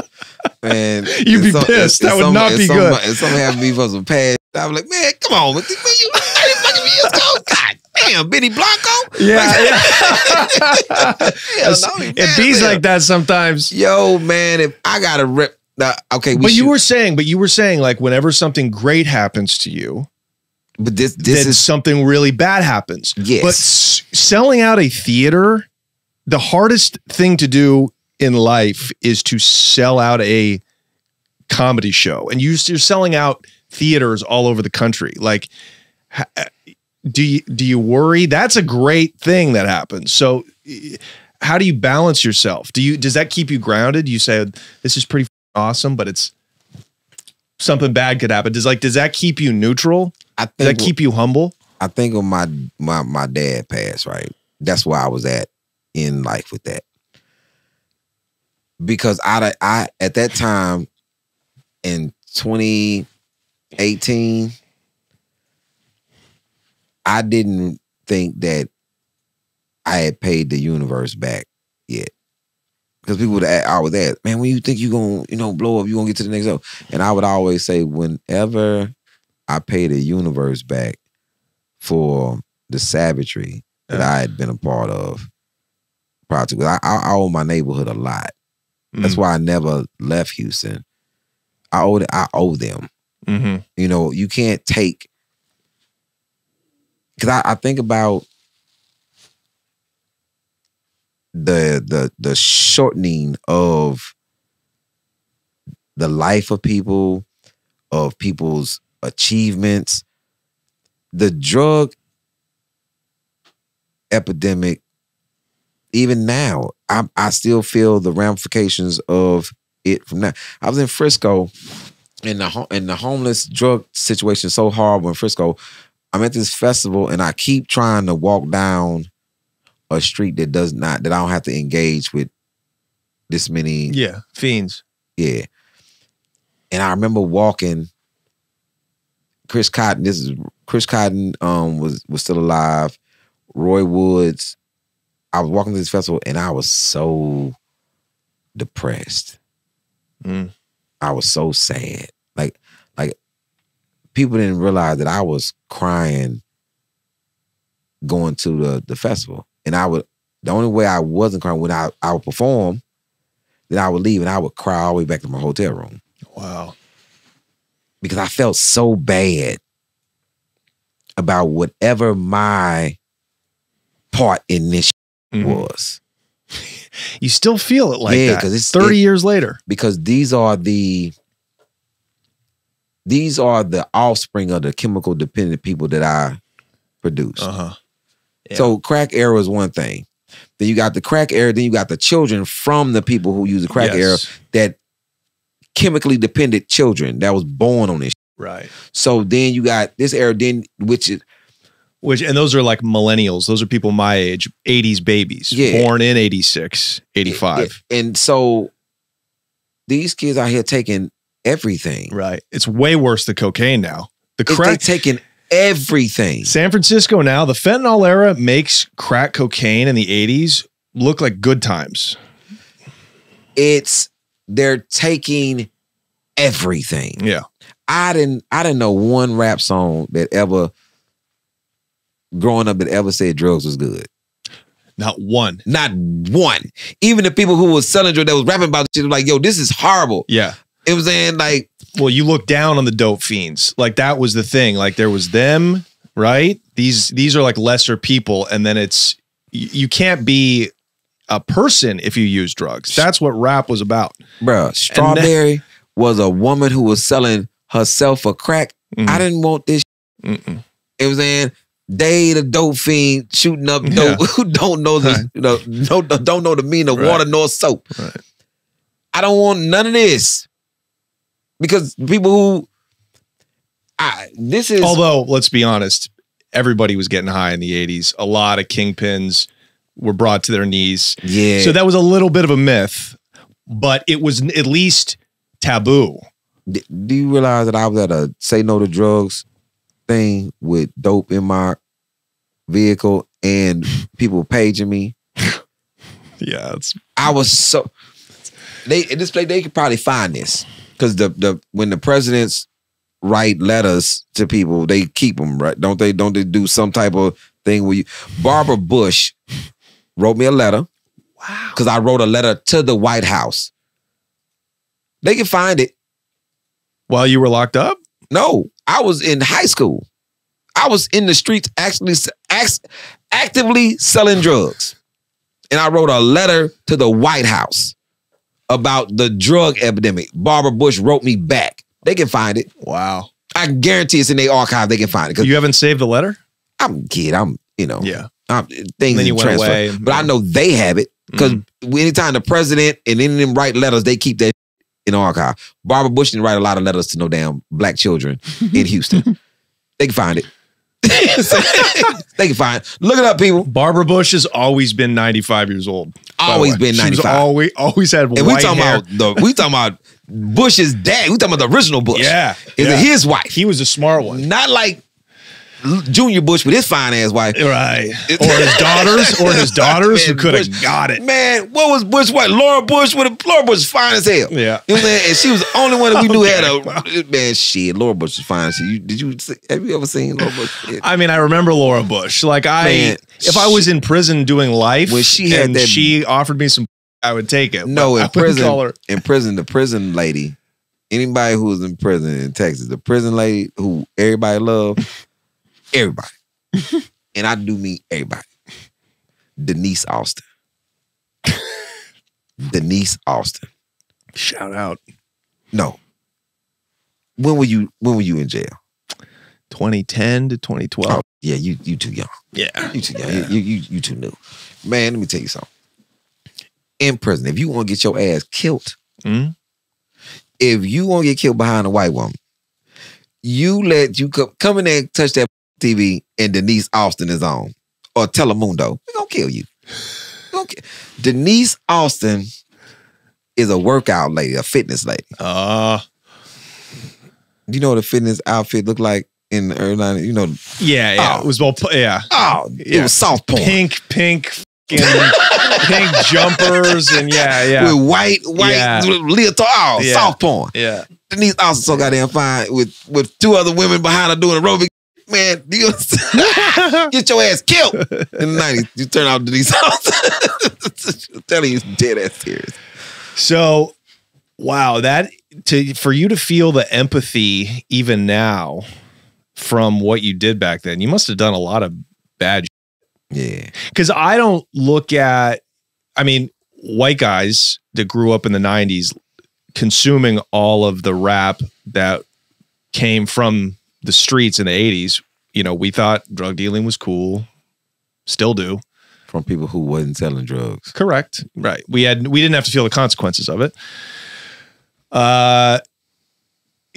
Man, you'd be pissed. That would not be good. If something happened to me from some past, I'd be like, man, come on. When you 30 fucking years ago? God damn, Benny Blanco? Yeah. It bees like that sometimes. Yo, man, if I got to rip. Okay, you were saying like whenever something great happens to you, but this is something really bad happens. Yes. But selling out a theater, the hardest thing to do in life is to sell out a comedy show, and you're selling out theaters all over the country. Like, do you worry? That's a great thing that happens. So how do you balance yourself? Does that keep you grounded? You say, this is pretty awesome, but it's something bad could happen. Does that keep you neutral? Does that keep you humble? I think when my dad passed, right? That's where I was at in life with that. Because I at that time in 2018, I didn't think that I had paid the universe back yet. Because people would always ask, man, when you think you're going to, blow up, you're going to get to the next level. And I would always say, whenever I pay the universe back for the savagery that I had been a part of prior to, because I owe my neighborhood a lot. That's why I never left Houston. I owe them. Mm-hmm. You can't take, because I think about the shortening of the life of people, of people's achievements. The drug epidemic, even now, I still feel the ramifications of it from now. I was in Frisco, and the homeless drug situation is so horrible in Frisco. I'm at this festival, and I keep trying to walk down a street that I don't have to engage with this many fiends. Yeah. And I remember walking. Chris Cotton was still alive. Roy Woods. I was walking to this festival and I was so depressed. I was so sad. Like people didn't realize that I was crying going to the festival. And the only way I wasn't crying, when I would perform, then I would leave and I would cry all the way back to my hotel room. Wow. Because I felt so bad about whatever my part in this was. You still feel it like that because it's 30 years later. Because these are the offspring of the chemical dependent people that I produce. Yeah. So crack era is one thing. Then you got the crack era. Then you got the children from the people who use the crack era, that chemically dependent children that was born on this. Right. So then you got this era, and those are like millennials. Those are people my age, 80s babies, born in 86, 85. And so these kids out here taking everything. Right. It's way worse than cocaine now. The crack they're taking everything. San Francisco now, the fentanyl era makes crack cocaine in the 80s look like good times. They're taking everything. Yeah. I didn't know one rap song that ever growing up that ever said drugs was good. Not one. Not one. Even the people who was selling drugs that was rapping about the shit was like, yo, this is horrible. Yeah. It was saying like, well, you look down on the dope fiends. Like that was the thing. Like there was them, right? These are like lesser people. And then you can't be a person if you use drugs. That's what rap was about. Bruh, Strawberry was a woman who was selling herself for crack. I didn't want this. It was saying they the dope fiend shooting up dope who don't know the don't know the meaning of water nor soap. Right. I don't want none of this. Because people although, let's be honest, everybody was getting high in the 80s. A lot of kingpins were brought to their knees. Yeah. So that was a little bit of a myth, but it was at least taboo. Do you realize that I was at a Say No to Drugs thing with dope in my vehicle and people paging me? Yeah. I was so... They could probably find this. Because when the presidents write letters to people, they keep them, right? Don't they do some type of thing where Barbara Bush wrote me a letter. Wow. Because I wrote a letter to the White House. They can find it. While you were locked up? No, I was in high school. I was in the streets actually actively selling drugs. And I wrote a letter to the White House about the drug epidemic. Barbara Bush wrote me back. They can find it. Wow. I guarantee it's in their archive. They can find it. You haven't saved the letter? I'm things then you went away. But I know they have it because anytime the president and any of them write letters, they keep that in the archive. Barbara Bush didn't write a lot of letters to no damn black children in Houston. They can find it. They can find it. Look it up, people. Barbara Bush has always been 95 years old. Always been 95. Always had white hair. We talking about Bush's dad. We talking about the original Bush. Yeah. His wife. He was a smart one. Not like Junior Bush with his fine ass wife. Right. Or his daughters who could have got it. Man, what was Bush wife? Laura Bush Laura Bush was fine as hell. Yeah. You know what I'm saying? And she was the only one that we knew had man, shit. Laura Bush was fine. Have you ever seen Laura Bush? I mean, I remember Laura Bush. Like if I was in prison doing life when she offered me some, I would take it. No, in prison, the prison lady, anybody who was in prison in Texas, the prison lady who everybody loved, everybody. And I do mean everybody. Denise Austin. Denise Austin. Shout out. No. When were you in jail? 2010 to 2012. Oh, yeah, you too young. Yeah. You too young. Yeah. You too new. Man, let me tell you something. In prison, if you want to get your ass killed, if you want to get killed behind a white woman, you come in there and touch that TV and Denise Austin is on. Or Telemundo. We're going to kill you. Denise Austin is a workout lady, a fitness lady. You know what a fitness outfit looked like in the early 90s? You know? Yeah. It was it was soft porn. Pink jumpers and with white leotard. Soft porn. Yeah. Denise Austin so goddamn fine with two other women behind her doing aerobic. Man, you get your ass killed in the 90s. You turn out Denise Austin. I'm telling you, it's dead ass serious. So, wow, for you to feel the empathy even now from what you did back then, you must have done a lot of bad shit. Yeah. Because I don't look at, I mean, white guys that grew up in the 90s consuming all of the rap that came from the streets in the 80s. You know, we thought drug dealing was cool. Still do. From people who wasn't selling drugs. Correct. Right. We didn't have to feel the consequences of it.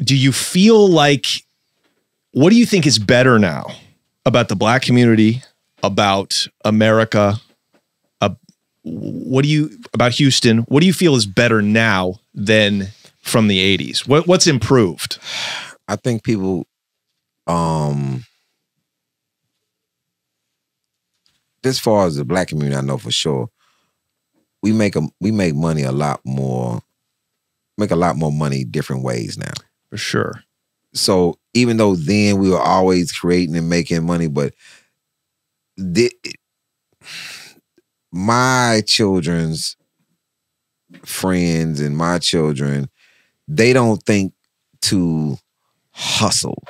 Do you feel like, what do you think is better now about the black community, about America, about Houston? What do you feel is better now than from the 80s? What's improved? I think people, as far as the black community, I know for sure, we make money a lot more money different ways now. For sure. So even though then we were always creating and making money, but my children's friends and my children, they don't think to hustle,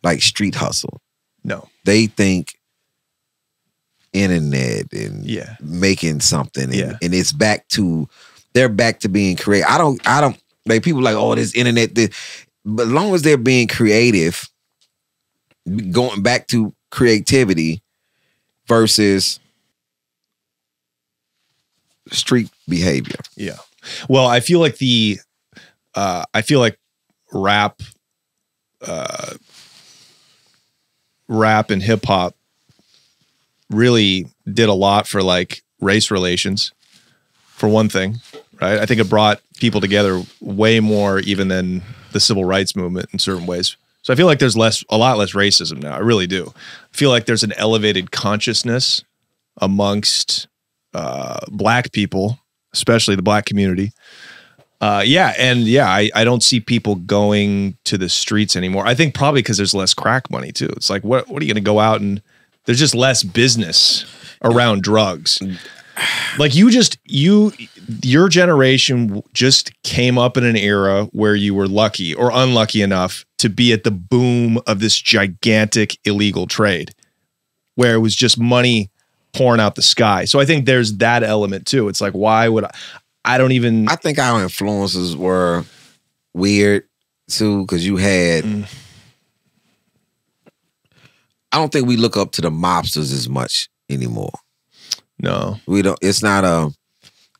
like street hustle. No. They think internet and making something. And it's they're back to being creative. I don't like people like, oh, this internet, but as long as they're being creative, going back to creativity versus street behavior. Yeah. Well, I feel like rap and hip hop really did a lot for like race relations, for one thing, right? I think it brought people together way more even than the civil rights movement in certain ways. So I feel like there's a lot less racism now. I really do. I feel like there's an elevated consciousness amongst black people, especially the black community. I don't see people going to the streets anymore. I think probably because there's less crack money too. It's like, what are you going to go out and there's just less business around drugs. Like your generation just came up in an era where you were lucky or unlucky enough to be at the boom of this gigantic illegal trade where it was just money pouring out the sky. So I think there's that element too. It's like, why would I think our influences were weird too, because you had, I don't think we look up to the mobsters as much anymore. No. We don't, it's not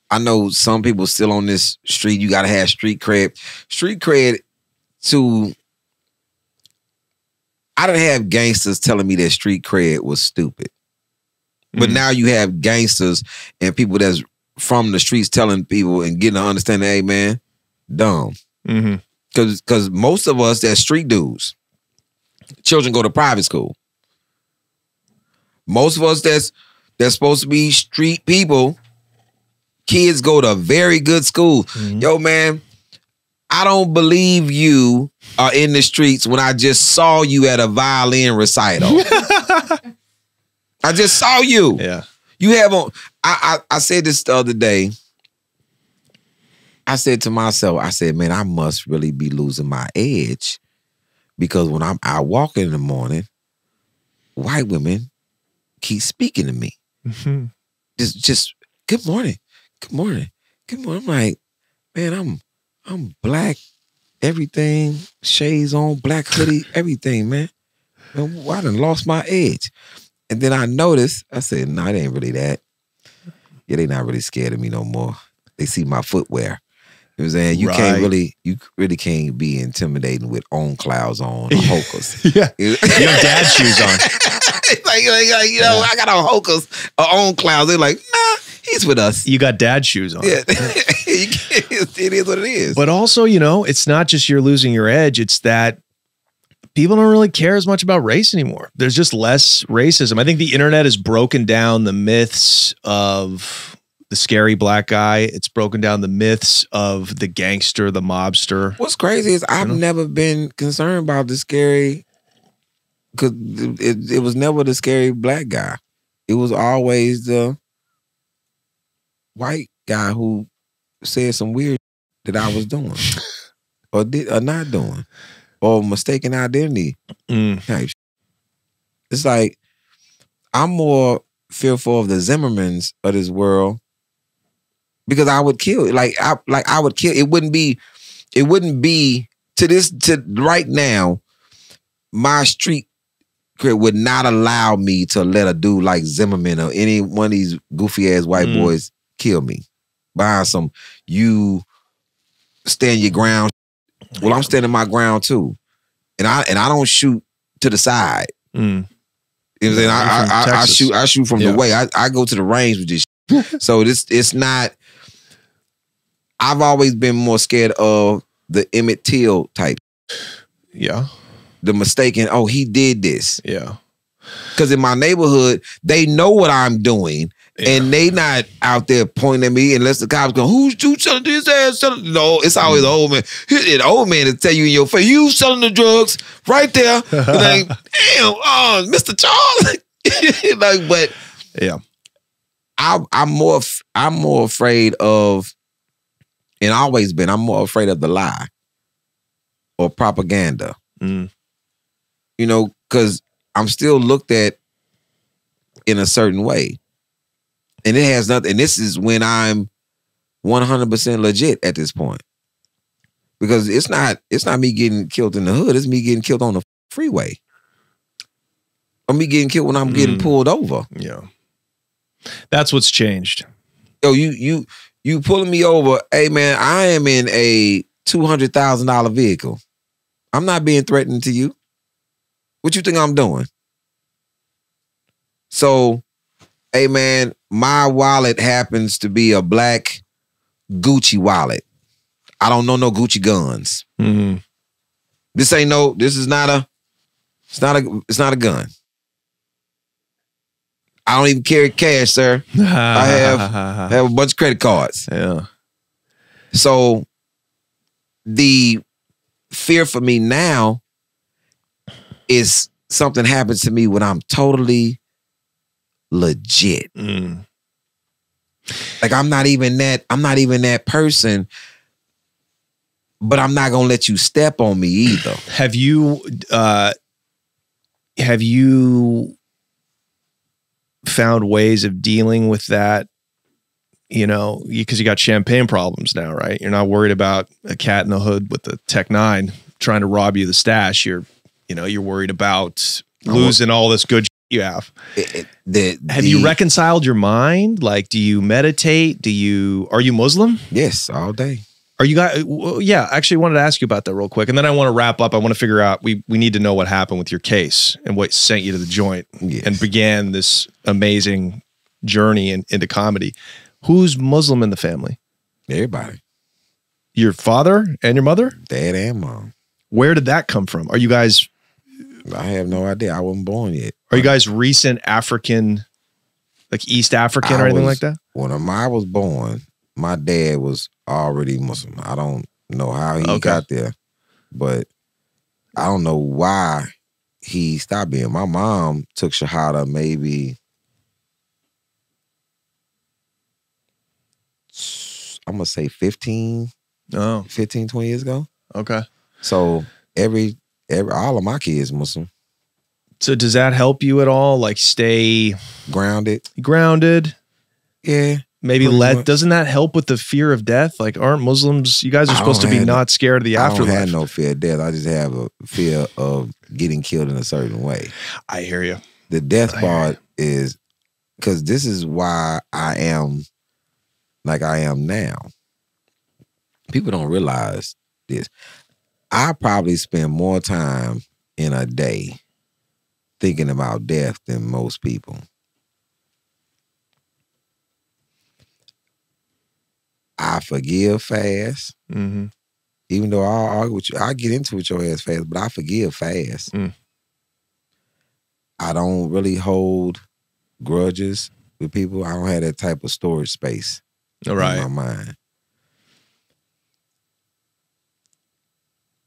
I know some people still on this street, you gotta have street cred. Street cred to, I didn't have gangsters telling me that street cred was stupid. But now you have gangsters and people that's from the streets telling people and getting to understand, hey man, dumb. Because most of us that's street dudes, children go to private school. Most of us that's supposed to be street people, kids go to very good school. Yo man, I don't believe you are in the streets when I just saw you at a violin recital. I just saw you. Yeah. You have on, I said this the other day. I said to myself, I said, man, I must really be losing my edge because when I'm out walking in the morning, white women keep speaking to me. Just good morning, good morning, good morning. I'm like, man, I'm black, everything, shades on, black hoodie, everything, man. Man, I done lost my edge. And then I noticed, I said, no, it ain't really that. Yeah, they not really scared of me no more. They see my footwear. You know what I'm saying? You really can't be intimidating with on clouds on or hokers. Yeah. You have dad shoes on. It's like, I got on hokers or on clouds. They're like, nah, he's with us. You got dad shoes on. Yeah. It is what it is. But also, it's not just you're losing your edge. It's that people don't really care as much about race anymore. There's just less racism. I think the internet has broken down the myths of the scary black guy. It's broken down the myths of the gangster, the mobster. What's crazy is I've never been concerned about the scary, because it was never the scary black guy. It was always the white guy who said some weird that I was doing or not doing. Or mistaken identity type. It's like I'm more fearful of the Zimmermans of this world because I would kill. I would kill. It wouldn't be to right now, my street cred would not allow me to let a dude like Zimmerman or any one of these goofy ass white boys kill me. Behind some, you stand your ground. Well, I'm standing my ground too. And I don't shoot to the side. You know what I'm saying? I shoot from the way. I go to the range with this shit. So it's not. I've always been more scared of the Emmett Till type. Yeah. The mistaken, oh, he did this. Yeah. Because in my neighborhood, they know what I'm doing. Yeah. And they not out there pointing at me unless the cops go, who's selling this ass? No, it's always the old man. The old man to tell you in your face, you selling the drugs right there. Like, damn, Mr. Charles. Like, but yeah, I'm more afraid of, and always been, I'm more afraid of the lie or propaganda. You know, because I'm still looked at in a certain way. And it has nothing, and this is when I'm 100% legit at this point. Because it's not me getting killed in the hood, it's me getting killed on the freeway. Or me getting killed when I'm getting pulled over. Yeah. That's what's changed. Yo, you pulling me over, hey man, I am in a $200,000 vehicle. I'm not being threatened to you. What you think I'm doing? So, hey man, my wallet happens to be a black Gucci wallet. I don't know no Gucci guns. This is not a gun. I don't even carry cash, sir. I have a bunch of credit cards. Yeah. So the fear for me now is something happens to me when I'm totally legit. Like I'm not even that person, but I'm not gonna let you step on me either. Have you found ways of dealing with that? You know, because you got champagne problems now, right? You're not worried about a cat in the hood with the Tech 9 trying to rob you the stash. You're worried about losing all this good shit you have. Have you reconciled your mind? Like, do you meditate? Are you Muslim? Yes, all day. Are you guys? Yeah, actually wanted to ask you about that real quick. And then I want to wrap up. I want to figure out, we need to know what happened with your case and what sent you to the joint and began this amazing journey into comedy. Who's Muslim in the family? Everybody. Your father and your mother? Dad and mom. Where did that come from? Are you guys... I have no idea. I wasn't born yet. Are you guys recent African, like East African or anything like that? When I was born, my dad was already Muslim. I don't know how he got there, but I don't know why he stopped being. My mom took Shahada maybe, I'm going to say 15, 20 years ago. Okay. So all of my kids Muslim. So does that help you at all? Like stay grounded? Yeah. Maybe doesn't that help with the fear of death? Like aren't Muslims, you guys are supposed to be not scared of the afterlife. I don't have no fear of death. I just have a fear of getting killed in a certain way. I hear you. The death part is, because this is why I am like I am now. People don't realize this. I probably spend more time in a day thinking about death than most people. I forgive fast. Even though I'll argue with you, I get into it with your ass fast, but I forgive fast. I don't really hold grudges with people. I don't have that type of storage space in my mind.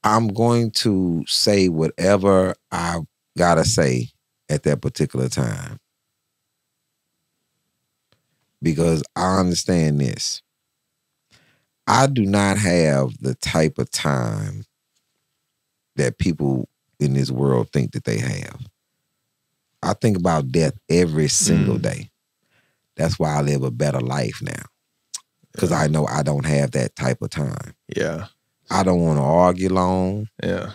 I'm going to say whatever I gotta say at that particular time. Because I understand this. I do not have the type of time that people in this world think that they have. I think about death every single day. That's why I live a better life now. Because I know I don't have that type of time. Yeah. I don't want to argue long. Yeah.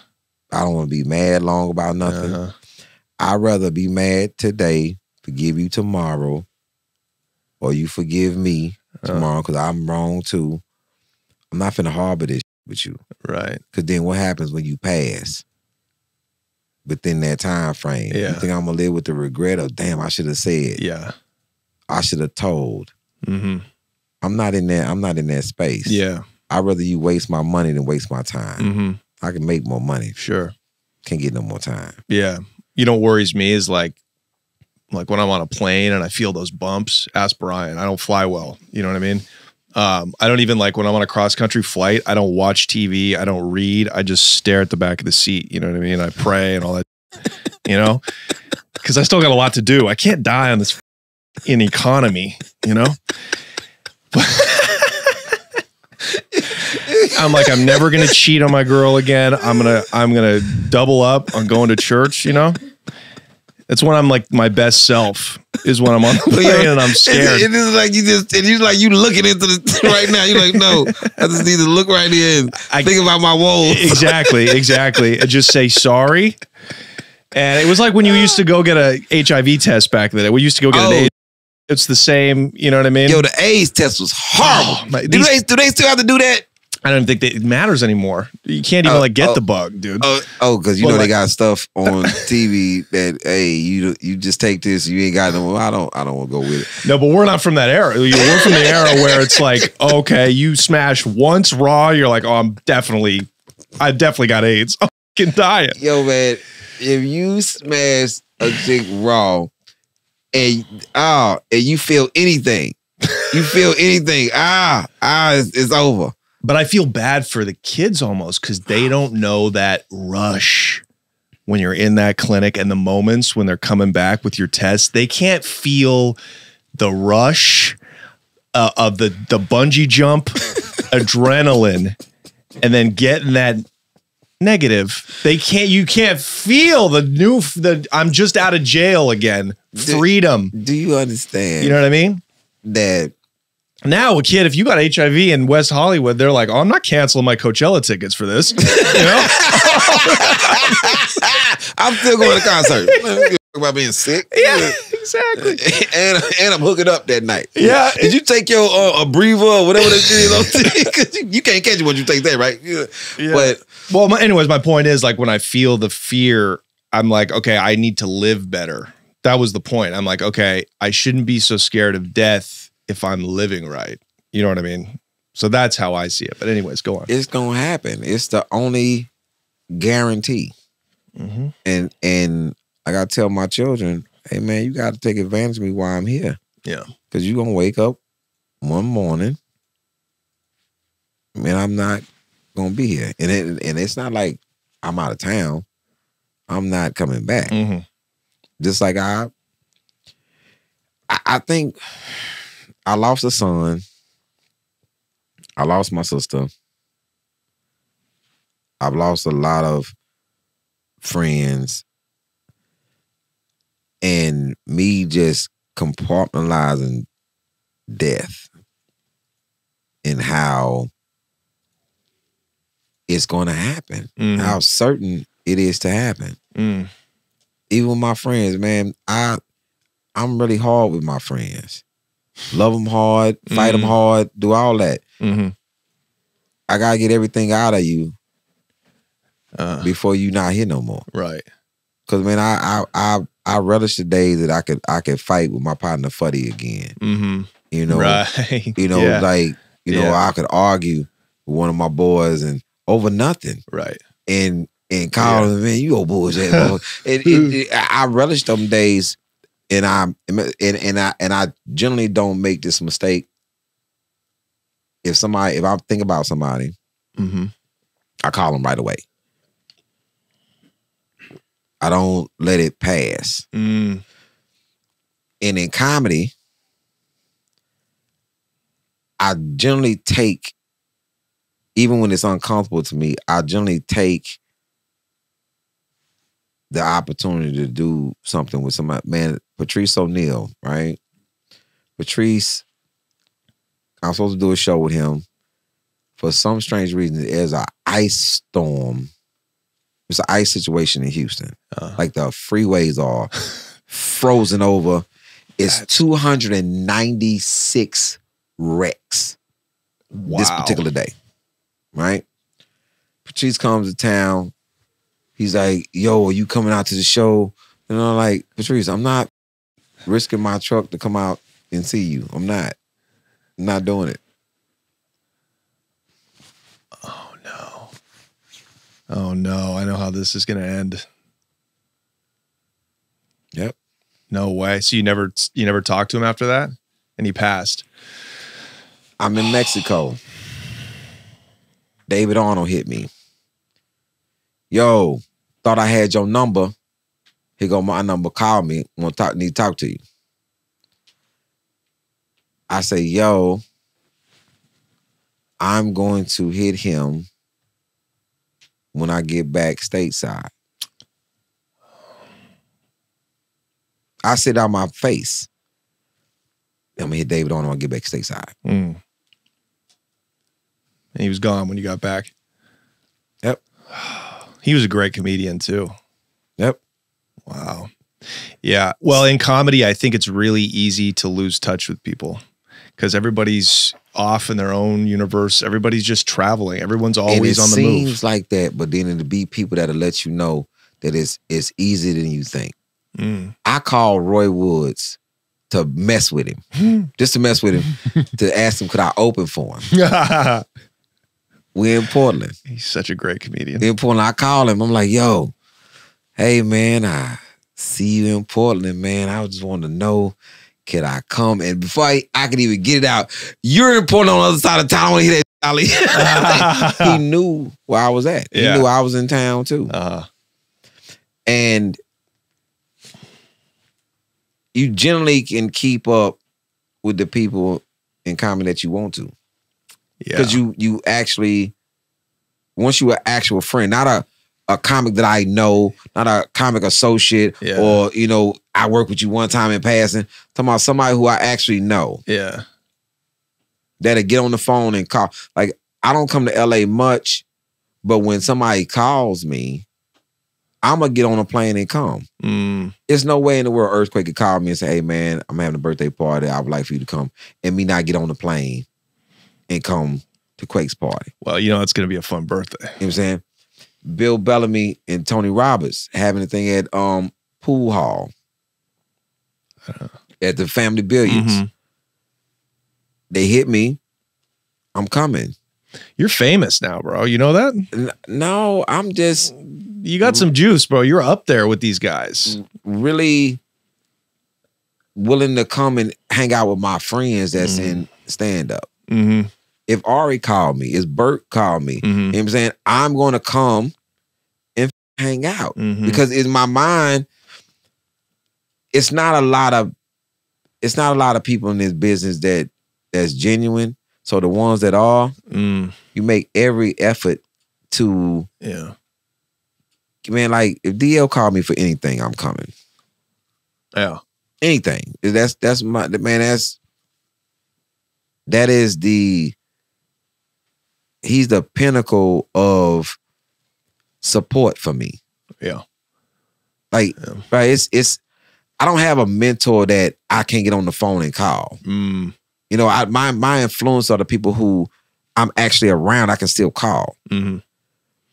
I don't want to be mad long about nothing. I'd rather be mad today, forgive you tomorrow, or you forgive me tomorrow because I'm wrong too. I'm not finna harbor this with you. Right. Because then what happens when you pass within that time frame? Yeah. You think I'm going to live with the regret of, damn, I should have said. Yeah. I should have told. Mm-hmm. I'm not in that space. Yeah. I'd rather you waste my money than waste my time. Mm-hmm. I can make more money. Sure. Can't get no more time. Yeah. You know what worries me is like when I'm on a plane and I feel those bumps, ask Brian. I don't fly well. You know what I mean? I don't even like when I'm on a cross-country flight, I don't watch TV. I don't read. I just stare at the back of the seat. You know what I mean? I pray and all that, you know? Because I still got a lot to do. I can't die on this in economy, you know? I'm like, I'm never gonna cheat on my girl again. I'm gonna double up on going to church, you know? That's when I'm like my best self is when I'm on the plane and I'm scared. It is like you looking into the right now. You're like, no, I just need to look right in. Think about my woes. Exactly. And just say sorry. And it was like when you used to go get a HIV test back then. We used to go get an AIDS. It's the same, you know what I mean? Yo, the AIDS test was horrible. Do they still have to do that? I don't think that it matters anymore. You can't even get the bug, dude. Because you know they got stuff on TV that you just take this, you ain't got no. I don't want to go with it. No, but we're not from that era. We're from the era where it's like, okay, you smash once raw, you're like, oh, I definitely got AIDS. I'm fucking dying. Yo, man, if you smash a chick raw and you feel anything, it's over. But I feel bad for the kids almost because they don't know that rush when you're in that clinic and the moments when they're coming back with your test. They can't feel the rush of the bungee jump, adrenaline, and then getting that negative. You can't feel the I'm just out of jail again. Freedom. Do you understand? You know what I mean? That now a kid, if you got HIV in West Hollywood, they're like, oh, I'm not canceling my Coachella tickets for this. You know? I'm still going to concert. About being sick. Yeah, exactly. And I'm hooking up that night. Yeah. Did you take your a breather or whatever that shit is? You can't catch it when you take that, right? Yeah. But anyways, my point is like when I feel the fear, I'm like, okay, I need to live better. That was the point. I'm like, okay, I shouldn't be so scared of death if I'm living right. You know what I mean? So that's how I see it. But anyways, go on. It's going to happen. It's the only guarantee. Mm-hmm. And I got to tell my children, hey, man, you got to take advantage of me while I'm here. Yeah. Because you're going to wake up one morning and I'm not going to be here. And it's not like I'm out of town. I'm not coming back. Mm-hmm. Just like I think I lost a son. I lost my sister. I've lost a lot of friends. And me just compartmentalizing death and how it's going to happen, how certain it is to happen. Even with my friends, man, I'm really hard with my friends. Love them hard, fight them hard, do all that. I gotta get everything out of you before you not here no more. Right. Cause man, I relish the days that I could fight with my partner Fuddy again. You know, right. You know, I could argue with one of my boys and over nothing. Right. And call him, man, you old bullshit. I relish them days. And I generally don't make this mistake. If I think about somebody, I call them right away. I don't let it pass. And in comedy, I generally take, even when it's uncomfortable to me, I generally take the opportunity to do something with somebody. Man, Patrice O'Neal, right? Patrice, I'm supposed to do a show with him. For some strange reason, there's an ice storm. It's an ice situation in Houston. Like the freeways are frozen over. It's 296 wrecks this particular day, right? Patrice comes to town. He's like, yo, are you coming out to the show? And I'm like, Patrice, I'm not risking my truck to come out and see you. I'm not doing it. Oh no, I know how this is gonna end. Yep. No way. So you never talked to him after that? And he passed. I'm in Mexico. David Arnold hit me. Yo, thought I had your number. Here go my number. Call me. Need to talk to you. I say, yo, I'm going to hit him when I get back stateside. I sit on my face. I'm gonna hit David on when I get back stateside. And he was gone when you got back. Yep. He was a great comedian too. Yep. Wow. Yeah. Well, in comedy, I think it's really easy to lose touch with people because everybody's off in their own universe. Everybody's just traveling. Everyone's always on the move. It seems like that, but then it'll be people that'll let you know that it's easier than you think. I called Roy Woods to mess with him. Just to mess with him, to ask him, could I open for him? We're in Portland. He's such a great comedian. In Portland, I call him. I'm like, yo, hey, man, I see you in Portland, man. I just wanted to know, could I come? And before I could even get it out, you're in Portland on the other side of town. I want to hear that, Ali. He knew where I was at. Yeah. He knew I was in town, too. And you generally can keep up with the people in comedy that you want to. Yeah. Because you actually, once you're an actual friend, not a comic that I know, not a comic associate, or, you know, I worked with you one time in passing. Talking about somebody who I actually know. Yeah. That'll get on the phone and call. Like, I don't come to LA much, but when somebody calls me, I'm going to get on a plane and come. There's no way in the world Earthquake could call me and say, hey, man, I'm having a birthday party. I would like for you to come. And me not get on the plane and come to Quake's party. Well, you know, it's going to be a fun birthday. You know what I'm saying? Bill Bellamy and Tony Roberts having a thing at Pool Hall at the Family Billiards. They hit me. I'm coming. You're famous now, bro. You know that? No, I'm just... You got some juice, bro. You're up there with these guys. Really willing to come and hang out with my friends that's in stand-up. If Ari called me, if Bert called me, you know what I'm saying? I'm going to come and hang out. Because in my mind, it's not a lot of people in this business that's genuine. So the ones that are, you make every effort to... Yeah. Man, like, if DL called me for anything, I'm coming. Yeah. Anything. That's my... Man, that is the... He's the pinnacle of support for me. Yeah. Like, right, it's... I don't have a mentor that I can't get on the phone and call. You know, my influence are the people who I'm actually around, I can still call.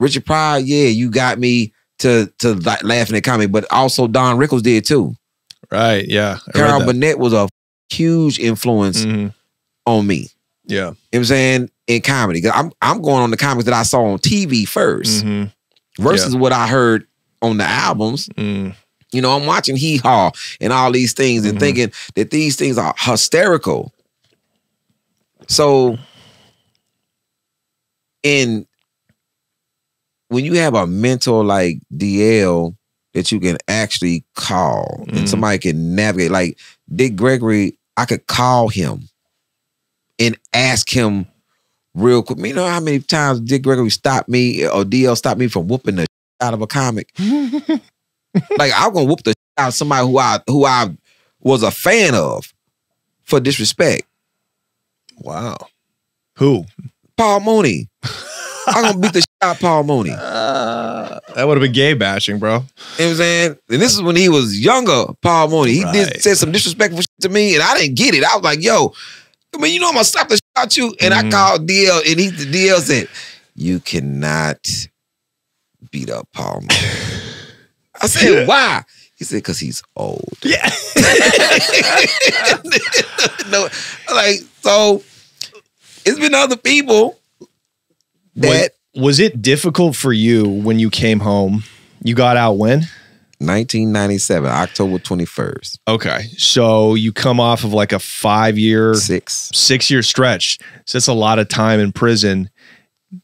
Richard Pryor, yeah, you got me to like laughing at comedy, but also Don Rickles did too. Right, yeah. Carol Burnett was a huge influence on me. Yeah. You know what I'm saying? In comedy. Because I'm going on the comics that I saw on TV first versus what I heard on the albums. You know, I'm watching Hee Haw and all these things and thinking that these things are hysterical. So, when you have a mentor like DL that you can actually call and somebody can navigate, like Dick Gregory, I could call him and ask him real quick. You know how many times Dick Gregory stopped me or DL stopped me from whooping the out of a comic? Like, I'm gonna whoop the out of somebody who I was a fan of. for disrespect. Wow. Who? Paul Mooney. I'm gonna beat the shit out of Paul Mooney. That would have been gay bashing, bro. You know what I'm saying? And this is when he was younger, Paul Mooney. He said some disrespectful shit to me, and I didn't get it. I was like, yo, I mean, you know I'm gonna slap the shit out you. And I called DL, and DL said, you cannot beat up Paul Mooney. I said, why? He said, because he's old. Yeah. No, like, so it's been other people that. Was it difficult for you when you came home? You got out when? 1997, October 21st. Okay. So you come off of like a 5-year, 6-year stretch. So that's a lot of time in prison.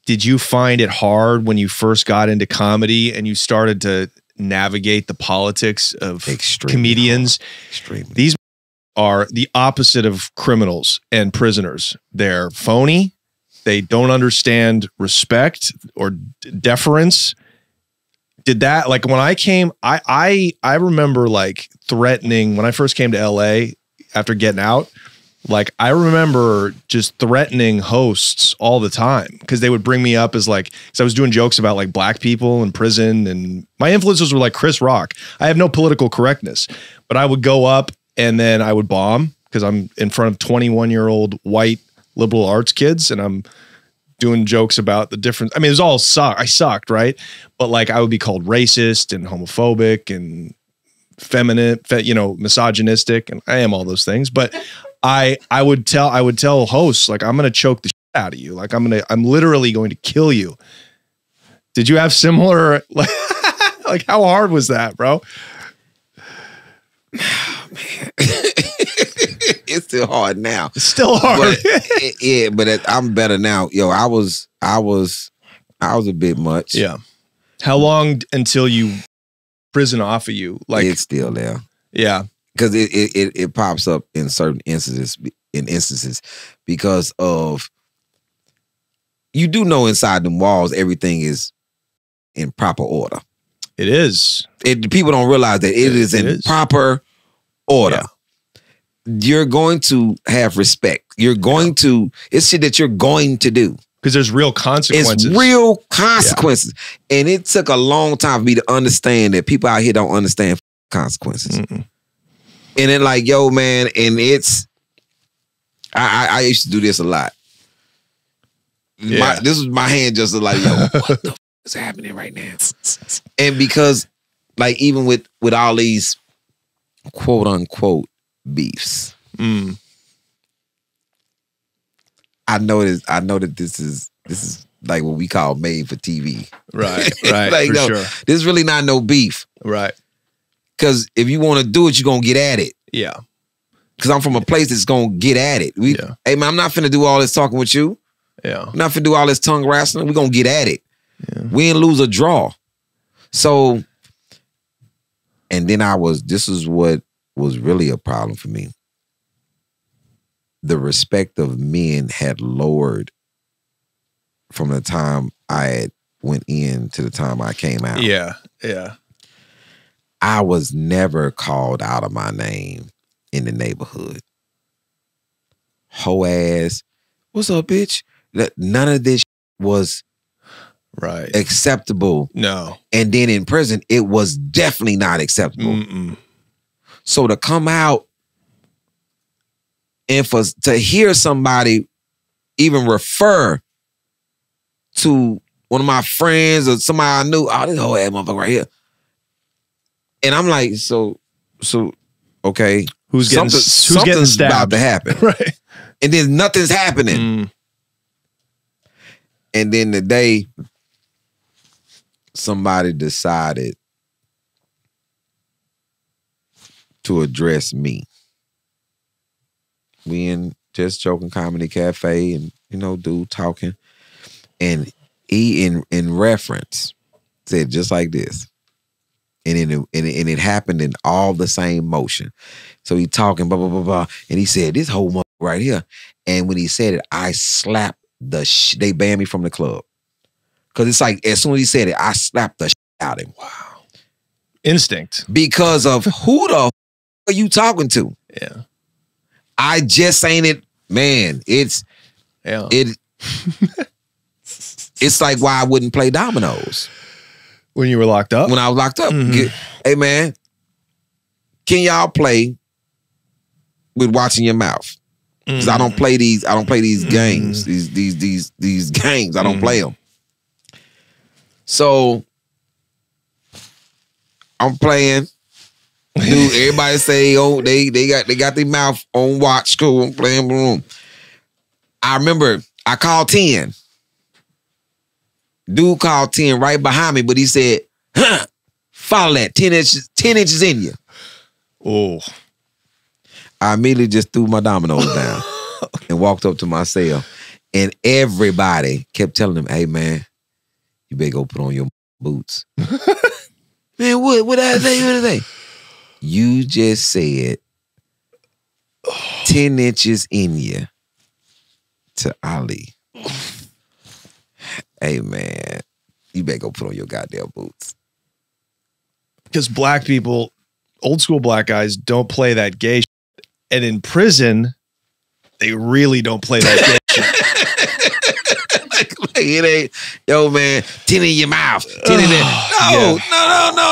Did you find it hard when you first got into comedy and you started to navigate the politics of comedians? Extremely. These are the opposite of criminals and prisoners. They're phony. They don't understand respect or deference. Did that, like when I came, I remember like threatening when I first came to LA after getting out. Like I remember just threatening hosts all the time because they would bring me up as like, because I was doing jokes about like black people in prison, and my influences were like Chris Rock. I have no political correctness, but I would go up and then I would bomb because I'm in front of 21-year-old white liberal arts kids and I'm doing jokes about the difference. I mean, it was all I sucked, right? But like I would be called racist and homophobic and feminine, misogynistic, and I am all those things. But I would tell hosts like, I'm going to choke the shit out of you. Like I'm literally going to kill you. Did you have similar, like how hard was that, bro? Oh, man. It's still hard now. It's still hard. But, but I'm better now. Yo, I was a bit much. Yeah. How long until you prison off of you? Like it's still there. Yeah. Because it pops up in certain instances because of, you do know inside them walls everything is in proper order. It is. People don't realize that it is in proper order. Yeah. You're going to have respect. You're going to, it's shit that you're going to do. Because there's real consequences. It's real consequences. Yeah. And it took a long time for me to understand that people out here don't understand consequences. And then like, yo, man, and it's, I used to do this a lot. Yeah. This was my hand just like, yo, what the is happening right now? And because like, even with all these quote unquote beefs, I know that this is like what we call made for TV. Right. Like, no, sure. This is really not no beef. Right. Because if you want to do it, you're going to get at it. Yeah. Because I'm from a place that's going to get at it. Hey, man, I'm not finna do all this talking with you. Yeah. I'm not finna do all this tongue wrestling. We're going to get at it. Yeah. We ain't lose a draw. So, and then this is what was really a problem for me. The respect of men had lowered from the time I had went in to the time I came out. Yeah, yeah. I was never called out of my name in the neighborhood. Hoe ass, what's up, bitch? None of this was acceptable. No. And then in prison, it was definitely not acceptable. So to come out and to hear somebody even refer to one of my friends or somebody I knew, oh, this whole ass motherfucker right here. And I'm like, so okay. Who's getting something's about to happen. Right. And then nothing's happening. And then the day somebody decided to address me. We in Just Joking Comedy Cafe and, dude talking. And he, in reference, said just like this. And it happened in all the same motion. So he talking, blah, blah, blah, blah. And he said, this whole mother right here. And when he said it, I slapped they banned me from the club. Because it's like, as soon as he said it, I slapped the out of him. Wow. Instinct. Because of who the are you talking to? Yeah. I just ain't it, man. It's like why I wouldn't play dominoes when you were locked up. When I was locked up, hey man, can y'all play with watching your mouth? Because I don't play these. I don't play these games. These games. I don't play them. So I'm playing. Dude, everybody say, oh, they got their mouth on watch. Cool, I'm playing. Boom. I remember I called 10. Dude called 10 right behind me, but he said, huh, follow that. 10 inches in you. Oh. I immediately just threw my dominoes down and walked up to my cell. And everybody kept telling him, hey man, you better go put on your boots. Man, what did I say? What did I say? You just said 10 inches in you to Ali. Hey man, you better go put on your goddamn boots. Because black people, old school black guys, don't play that gay shit. And in prison, they really don't play that gay shit. like it ain't, yo man, 10 in your mouth. 10 in there.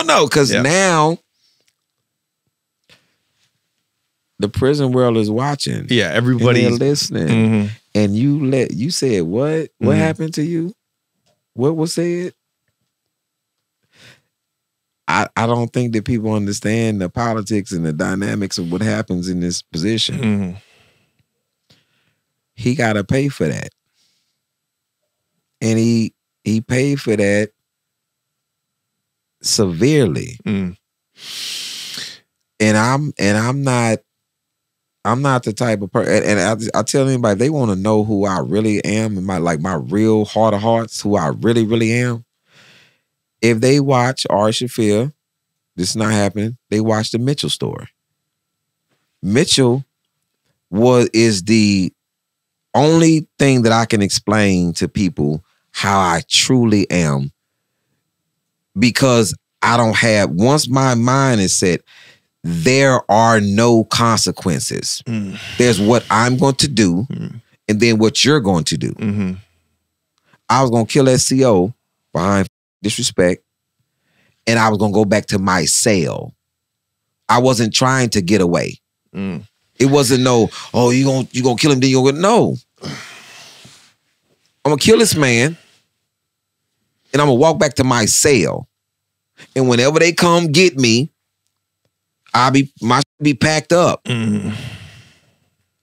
No. Because now the prison world is watching. Yeah, everybody's listening. And you said what? What happened to you? What was said? I don't think that people understand the politics and the dynamics of what happens in this position. He got to pay for that. And he paid for that severely. And I'm not the type of person, and I tell anybody, if they want to know who I really am, and my real heart of hearts, who I really, really am, if they watch Ari Shaffir, this is not happening, they watch the Mitchell story. Mitchell is the only thing that I can explain to people how I truly am, because I don't have, once my mind is set, there are no consequences. There's what I'm going to do and then what you're going to do. I was going to kill SCO behind disrespect, and I was going to go back to my cell. I wasn't trying to get away. It wasn't no, oh, you gonna kill him, then you're going to, no. I'm going to kill this man, and I'm going to walk back to my cell. And whenever they come get me, my be packed up.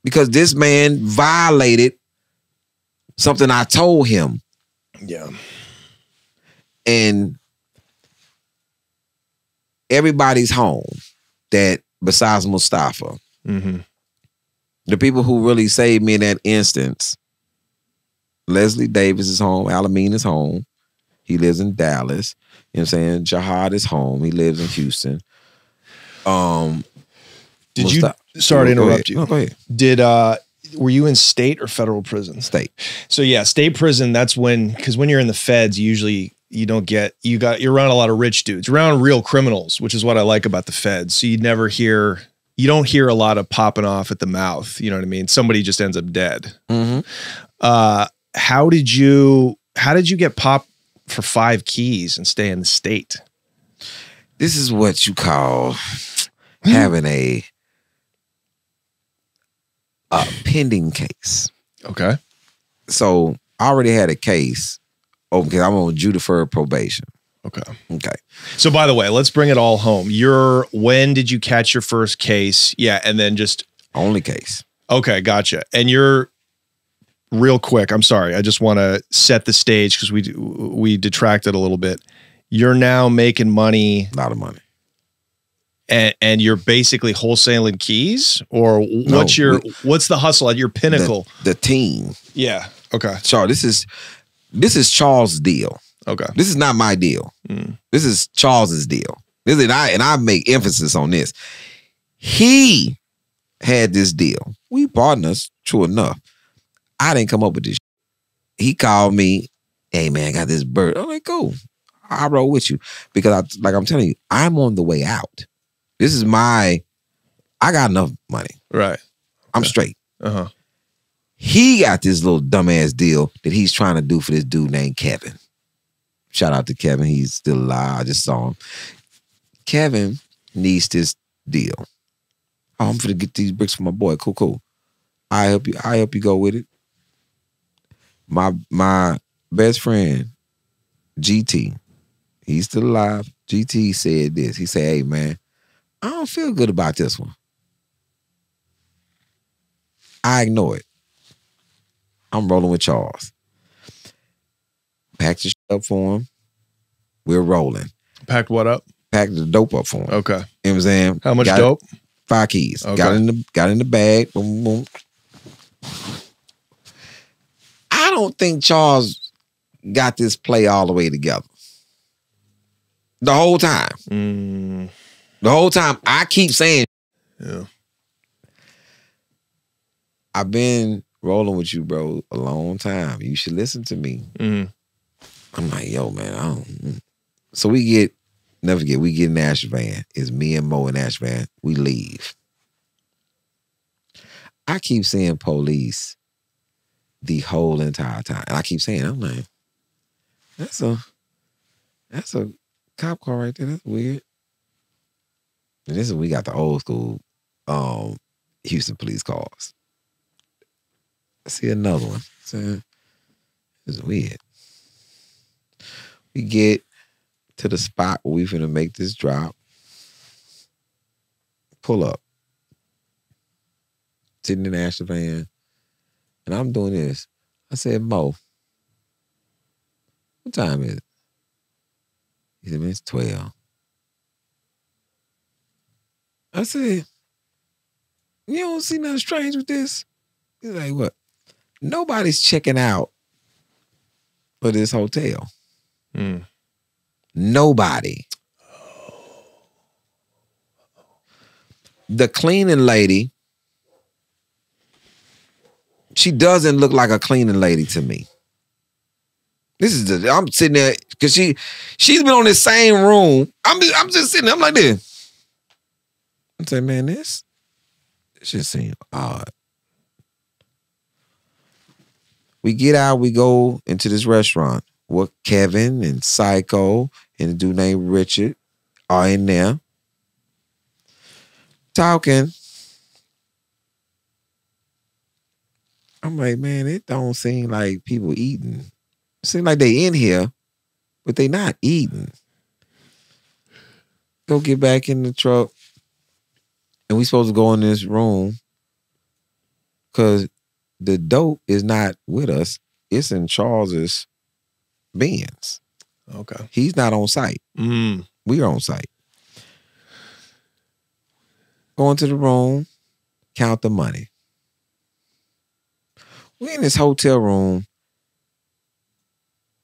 Because this man violated something I told him. Yeah. And everybody's home that besides Mustafa. The people who really saved me in that instance, Leslie Davis is home, Alameen is home. He lives in Dallas. You know what I'm saying? Jihad is home. He lives in Houston. Did you, sorry to interrupt you. No, go ahead. Were you in state or federal prison? State. So yeah, state prison, that's because when you're in the feds, usually you're around a lot of rich dudes, around real criminals, which is what I like about the feds. So you don't hear a lot of popping off at the mouth. You know what I mean? Somebody just ends up dead. How did you get popped for 5 keys and stay in the state? This is what you call having a pending case. Okay. So I already had a case because I'm on due deferred probation. Okay. So by the way, let's bring it all home. When did you catch your first case? Yeah, and then just only case. Okay, gotcha. And you're real quick. I'm sorry. I just want to set the stage because we detracted a little bit. You're now making money. A lot of money. And you're basically wholesaling keys, or what's the hustle at your pinnacle? The team. Yeah. Okay. So this is Charles' deal. Okay. This is not my deal. This is Charles's deal. And I make emphasis on this. He had this deal. We partners, true enough. I didn't come up with this. He called me, hey man, I got this bird. I'm like, cool. I'll roll with you. Because I'm telling you, I'm on the way out. This is I got enough money. Right. I'm straight. Uh-huh. He got this little dumbass deal that he's trying to do for this dude named Kevin. Shout out to Kevin. He's still alive. I just saw him. Kevin needs this deal. Oh, I'm gonna get these bricks for my boy. Cool. I help you go with it. My best friend, GT, he's still alive. GT said this. He said, hey man, I don't feel good about this one. I ignore it. I'm rolling with Charles. Packed the shit up for him. We're rolling. Packed what up? Packed the dope up for him. Okay. You know what I'm saying? How much dope? 5 keys. Okay. Got in the bag. Boom, boom. I don't think Charles got this play all the way together. The whole time. The whole time I keep saying, yeah, I've been rolling with you, bro, a long time. You should listen to me. I'm like, yo, man, I don't. So we get, never forget, we get in Ash van. It's me and Mo in Ash van. We leave. I keep seeing police the whole entire time. And I keep saying, I'm like, that's a cop car right there. That's weird. And this is when we got the old school Houston police cars. I see another one. So, it's weird. We get to the spot where we finna make this drop. Pull up. Sitting in the Asher van. And I'm doing this. I said, Mo, what time is it? He said, man, it's 12. I said, you don't see nothing strange with this? He's like, what? Nobody's checking out for this hotel. Nobody. The cleaning lady, she doesn't look like a cleaning lady to me. I'm sitting there because she's been on this same room. I'm just sitting there. I'm like this. I'm saying, man, this just seems odd. We get out, we go into this restaurant. What Kevin and Psycho and a dude named Richard are in there talking. I'm like, man, it don't seem like people eating. It seems like they in here, but they not eating. Go get back in the truck. And we supposed to go in this room because the dope is not with us. It's in Charles's Benz. Okay. He's not on site. We are on site. Go into the room, count the money. We in this hotel room.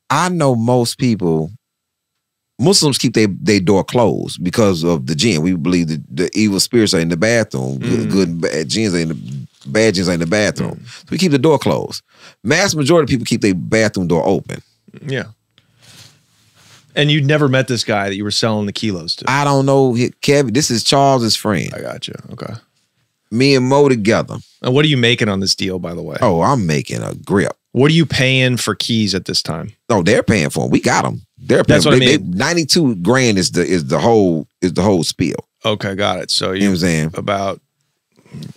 I know most people, Muslims keep their door closed because of the jinn. We believe that the evil spirits are in the bathroom. Good and bad jinns are in the bad jinns are in the bathroom. So we keep the door closed. Mass majority of people keep their bathroom door open. Yeah. And you'd never met this guy that you were selling the kilos to? I don't know. Kevin, this is Charles's friend. I got you. Okay. Me and Mo together. And what are you making on this deal, by the way? Oh, I'm making a grip. What are you paying for keys at this time? No, they're paying for them. We got them. They're paying. That's what I mean. 92 grand is the whole spiel. Okay, got it. So you know what I'm saying? About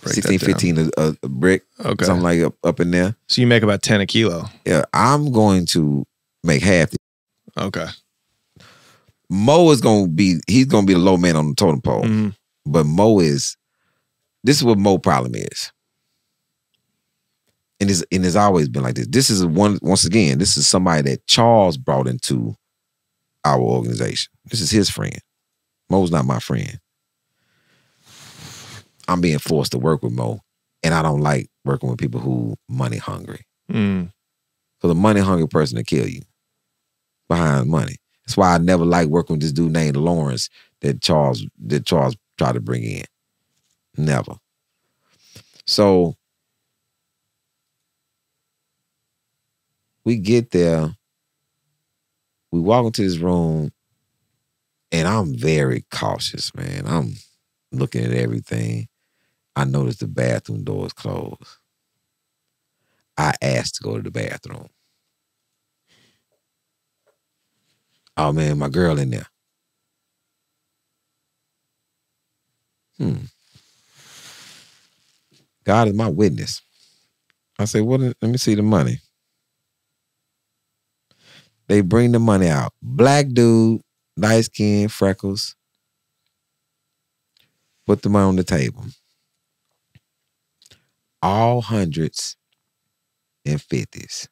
16, 15 a brick. Okay. Something like up in there. So you make about 10 a kilo. Yeah, I'm going to make half. Okay. Mo is he's gonna be the low man on the totem pole. But this is what Mo problem is. And it's always been like this. This is once again, this is somebody that Charles brought into our organization. This is his friend. Mo's not my friend. I'm being forced to work with Mo. And I don't like working with people who money hungry. So the money hungry person will kill you behind money. That's why I never liked working with this dude named Lawrence that Charles tried to bring in. Never. So we get there, we walk into this room, and I'm very cautious, man. I'm looking at everything. I noticed the bathroom door is closed. I asked to go to the bathroom. Oh man, my girl in there. God is my witness. I say, well, let me see the money. They bring the money out. Black dude, light skin, freckles. Put the money on the table. All hundreds and fifties.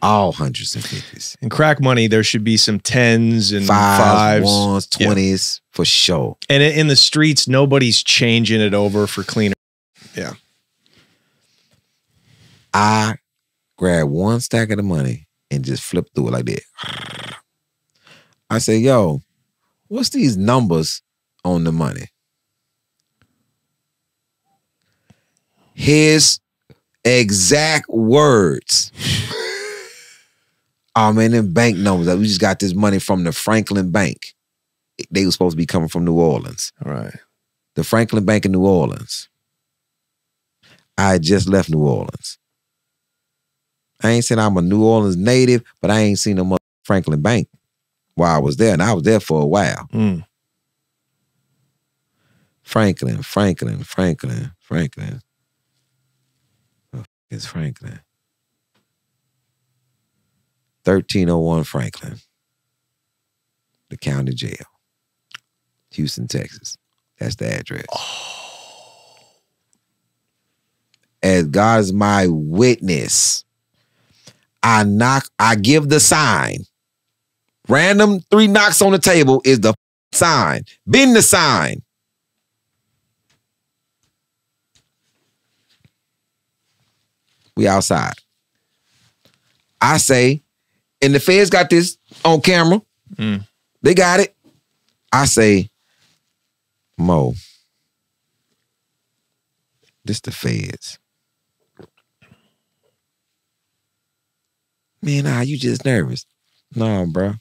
All hundreds and fifties. In crack money, there should be some tens and fives, fives. ones, 20s, for sure. And in the streets, nobody's changing it over for cleaner. Yeah. I grabbed one stack of the money and just flipped through it like that. I say, yo, what's these numbers on the money? His exact words. Oh man, them bank numbers. We just got this money from the Franklin Bank. They were supposed to be coming from New Orleans. All right. The Franklin Bank in New Orleans. I had just left New Orleans. I ain't saying I'm a New Orleans native, but I ain't seen no Franklin Bank while I was there, and I was there for a while. Franklin. Oh, it's Franklin. 1301 Franklin. The county jail. Houston, Texas. That's the address. As God is my witness, I give the sign. Random 3 knocks on the table is the sign. Bend the sign. We outside. I say, and the feds got this on camera. They got it. I say, Mo, this the feds. Man, you just nervous. Nah, bro.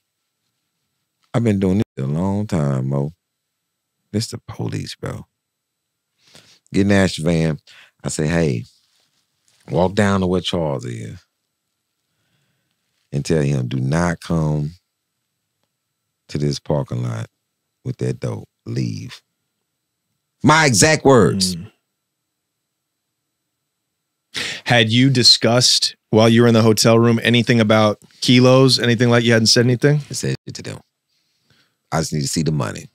I've been doing this a long time, Mo. This the police, bro. Get in the Ash van. I say, hey, walk down to where Charles is and tell him, do not come to this parking lot with that dope. Leave. My exact words. Had you discussed while you were in the hotel room anything about kilos, anything like you hadn't said anything? I said it to them. I just need to see the money.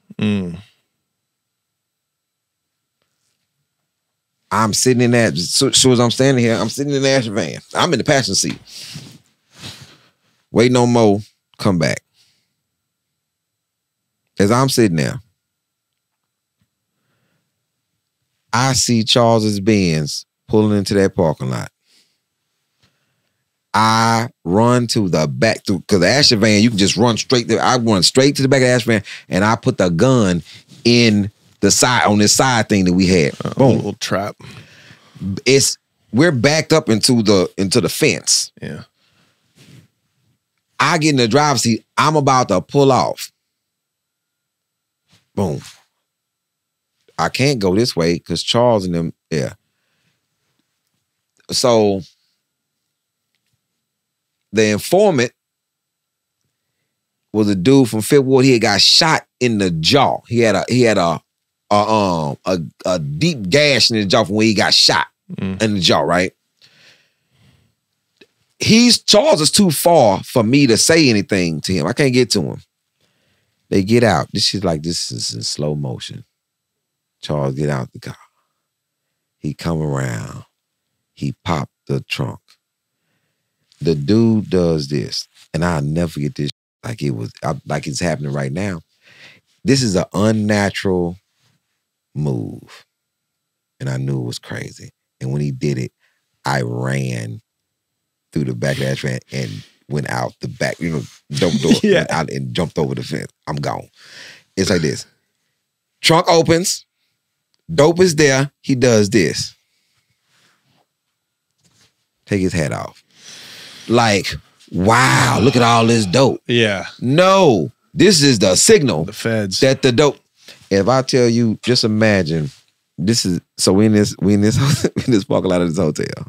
I'm sitting in that, so as I'm standing here, I'm sitting in the Ash van. I'm in the passenger seat. Waiting on Mo, come back. As I'm sitting there, I see Charles's Benz pulling into that parking lot. I run to the back, because the Ash van, you can just run straight there. I run straight to the back of the Ash van, and I put the gun in the side, on this side thing that we had. Boom. A little trap. We're backed up into the fence. Yeah. I get in the driver's seat. I'm about to pull off. Boom. I can't go this way because Charles and them, yeah. So the informant was a dude from Fifth Ward. He had got shot in the jaw. He had a deep gash in his jaw from where he got shot in the jaw, right? Charles is too far for me to say anything to him. I can't get to him. They get out. This is in slow motion. Charles get out the car. He come around. He popped the trunk. The dude does this, and I'll never forget this. Like it's happening right now. This is an unnatural move, and I knew it was crazy. And when he did it, I ran through the back of that van and went out the back, double door, went out and jumped over the fence. I'm gone. It's like this. Trunk opens. Dope is there. He does this. Take his hat off. Like, wow, look at all this dope. Yeah. No, this is the signal. The feds. That the dope. If I tell you, just imagine, this is, so we in this in this parking lot of this hotel.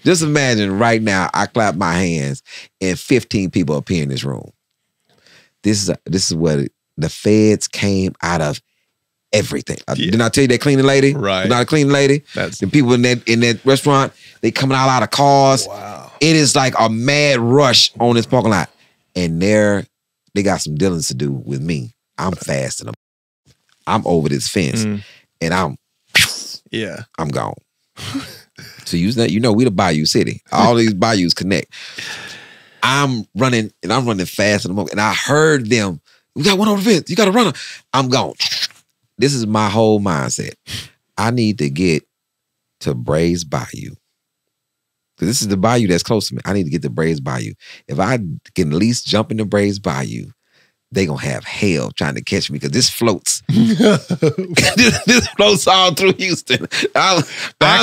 Just imagine right now, I clap my hands and 15 people appear in this room. This is what the feds came out of everything. Didn't I tell you that cleaning lady? Right. Not a cleaning lady. That's the people in that restaurant. They coming out of cars. Wow. It is like a mad rush on this parking lot, and they got some dealings to do with me. I'm fasting them. I'm over this fence, and I'm gone. So we the Bayou City. All these bayous connect. I'm running fast in the moment, and I heard them. We got one over the fence. You got to run. I'm gone. This is my whole mindset. I need to get to Brays Bayou. This is the bayou that's close to me. I need to get to Brays Bayou. If I can at least jump into Brays Bayou, they gonna have hell trying to catch me because this floats. this floats all through Houston. I'm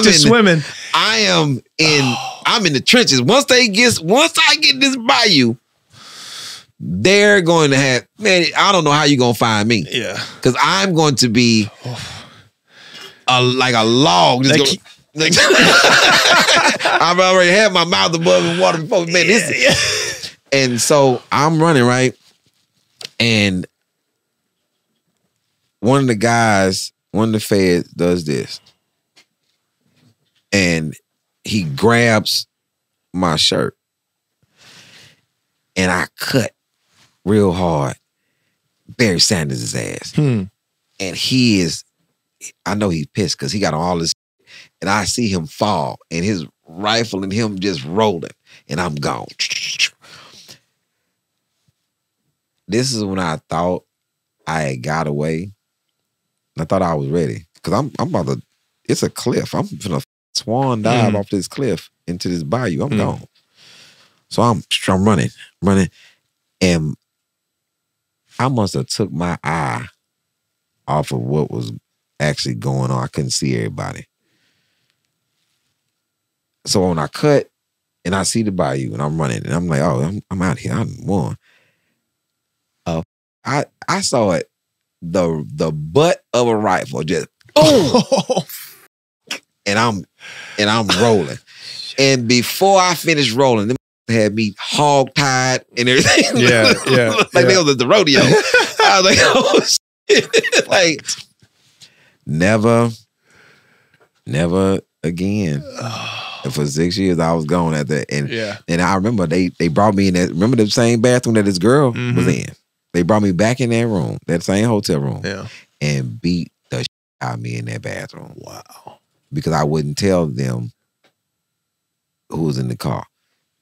swimming. I'm in the trenches. Once I get this bayou, they're going to have, man, I don't know how you're gonna find me. Yeah. Because I'm going to be like a log. Just I've already had my mouth above the water before. Man, and so I'm running, right? And one of the feds does this. And he grabs my shirt. And I cut real hard Barry Sanders' ass. And I know he's pissed because he got all this, and I see him fall and his rifle and him just rolling, and I'm gone. This is when I thought I had got away. I thought I was ready because I'm about to, it's a cliff. I'm gonna swan dive off this cliff into this bayou. I'm gone. So I'm running, and I must have took my eye off of what was actually going on. I couldn't see everybody. So when I cut and I see the bayou and I'm running and I'm like, oh, I'm out here. I'm won. I saw it, the butt of a rifle just boom, and I'm rolling. And before I finished rolling, them had me hog tied and everything. Yeah. Like they was at the rodeo. I was like, oh shit. Like, never again. And for 6 years, I was gone at that. And I remember they brought me in that, remember the same bathroom that this girl was in? They brought me back in that room, that same hotel room, and beat the shit out of me in that bathroom. Wow. Because I wouldn't tell them who was in the car.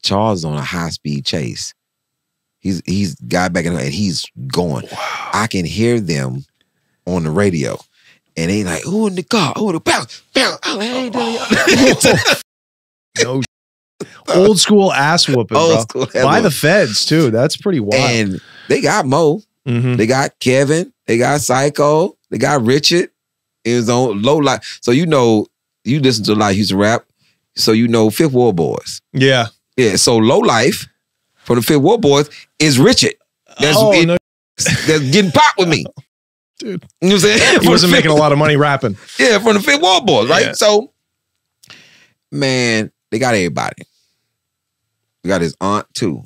Charles is on a high-speed chase. He's got back in and he's going. Wow. I can hear them on the radio. And they like, who in the car? Who in the bounce? I'm like, hey, no. Old school ass whooping, bro. By the feds, too. That's pretty wild. And they got Mo. They got Kevin. They got Psycho. They got Richard. It was on Low Life. So you listen to a lot of Houston rap. So you know Fifth Ward Boys. Yeah. Yeah. So Low Life from the Fifth Ward Boys is Richard. That's getting popped with me. Dude. You know what I'm saying? He wasn't making a lot of money rapping. Yeah, from the Fifth Ward Boys, right? Yeah. So, man, they got everybody. We got his aunt, too.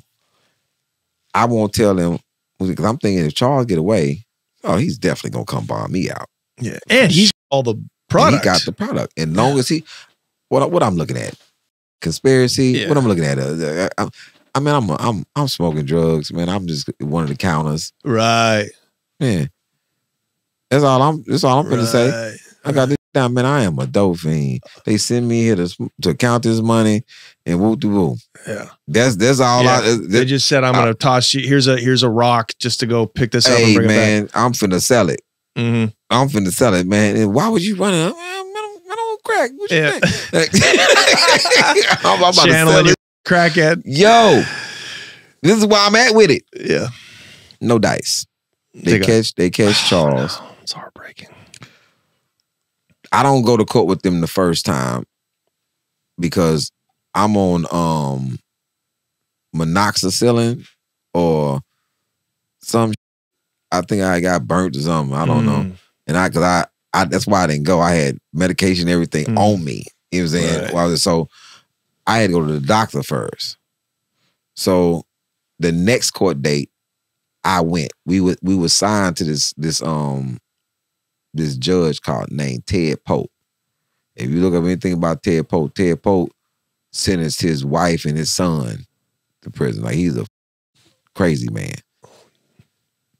I won't tell him, because I'm thinking if Charles get away, he's definitely going to come bomb me out. Yeah. And he's all the product. He got the product. And long as he, what I'm looking at, conspiracy, what I'm looking at, I'm smoking drugs, man. I'm just one of the counters. Right. Yeah. That's all I'm gonna say. I got this down, man. I am a dope fiend. They send me here to count this money and whoop de whoop. Yeah. That's all they just said I'm gonna toss you. Here's a rock just to go pick this up and bring it back. I'm finna sell it. I'm finna sell it, man. And why would you run it? I don't crack. What you think? I'm about channeling to your crackhead. Yo, this is where I'm at with it. Yeah. No dice. They catch Charles. It's heartbreaking. I don't go to court with them the first time because I'm on monoxicillin or some. I think I got burnt or something. I don't know. And cause I that's why I didn't go. I had medication and everything on me. You know what I'm saying? Right. So I had to go to the doctor first. So the next court date, I went. We were signed to this judge named Ted Pope. If you look up anything about Ted Pope sentenced his wife and his son to prison. Like, he's a crazy man.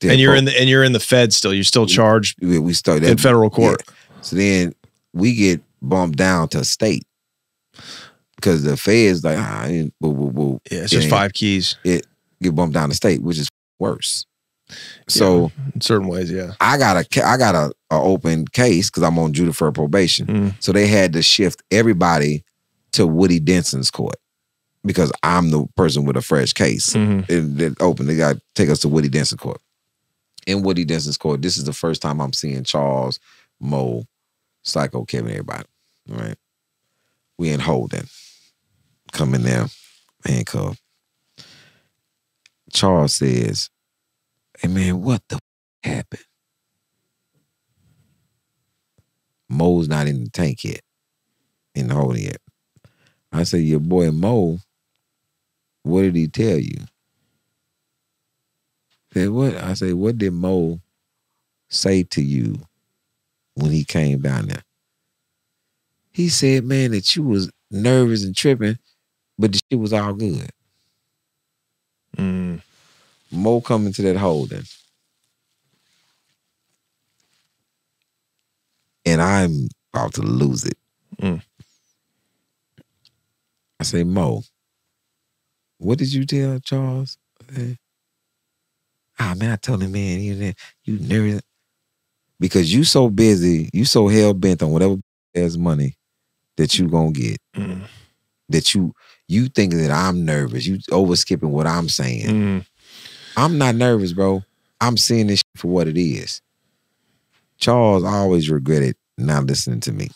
And you're in the Fed still. You're still charged. We started in federal court. Yeah. So then we get bumped down to state because the Fed's like, it's just 5 keys. It get bumped down to state, which is worse. So in certain ways, yeah. I got a open case because I'm on due deferred probation. So they had to shift everybody to Woody Denson's court because I'm the person with a fresh case. It open. They got to take us to Woody Denson court. In Woody Denson's court, this is the first time I'm seeing Charles, Mo, Psycho, Kevin, everybody. All right. We in holding. Come in there, handcuffed. Charles says, "Hey man, what the happened?" Mo's not in the tank yet, in the holding yet. I said, "Your boy Mo, what did he tell you?" Said, "What?" I said, "What did Mo say to you when he came down there?" He said, "Man, that you was nervous and tripping, but the shit was all good." Mo coming to that holding. And I'm about to lose it. I say, "Mo, what did you tell Charles?" Man, I told him, "Man, you nervous." Because you so busy, you so hell-bent on whatever has money that you gonna get. That you think that I'm nervous. You over-skipping what I'm saying. I'm not nervous, bro. I'm seeing this shit for what it is. Charles always regretted not listening to me.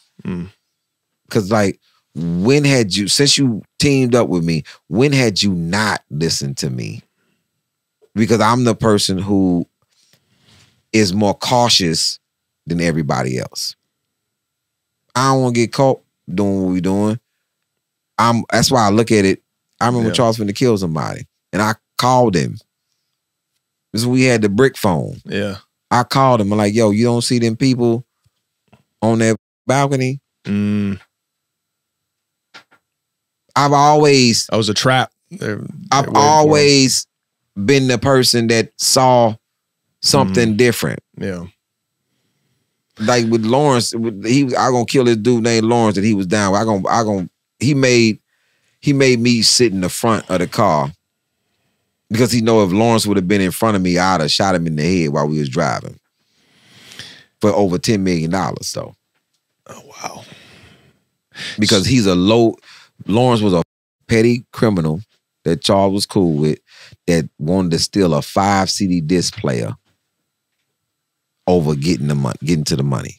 Because, like, since you teamed up with me, when had you not listened to me? Because I'm the person who is more cautious than everybody else. I don't want to get caught doing what we're doing. That's why I look at it. I remember Charles finna kill somebody, and I called him. This is when we had the brick phone. Yeah. I called him. I'm like, "Yo, you don't see them people on that balcony?" I've always... That was a trap. I've always been the person that saw something different. Yeah. Like with Lawrence, I gonna kill this dude named Lawrence that he was down with. He made me sit in the front of the car because he know if Lawrence would have been in front of me, I'd have shot him in the head while we was driving for over $10 million though. Oh, wow. Because Lawrence was a petty criminal that Charles was cool with that wanted to steal a 5 CD disc player over getting to the money.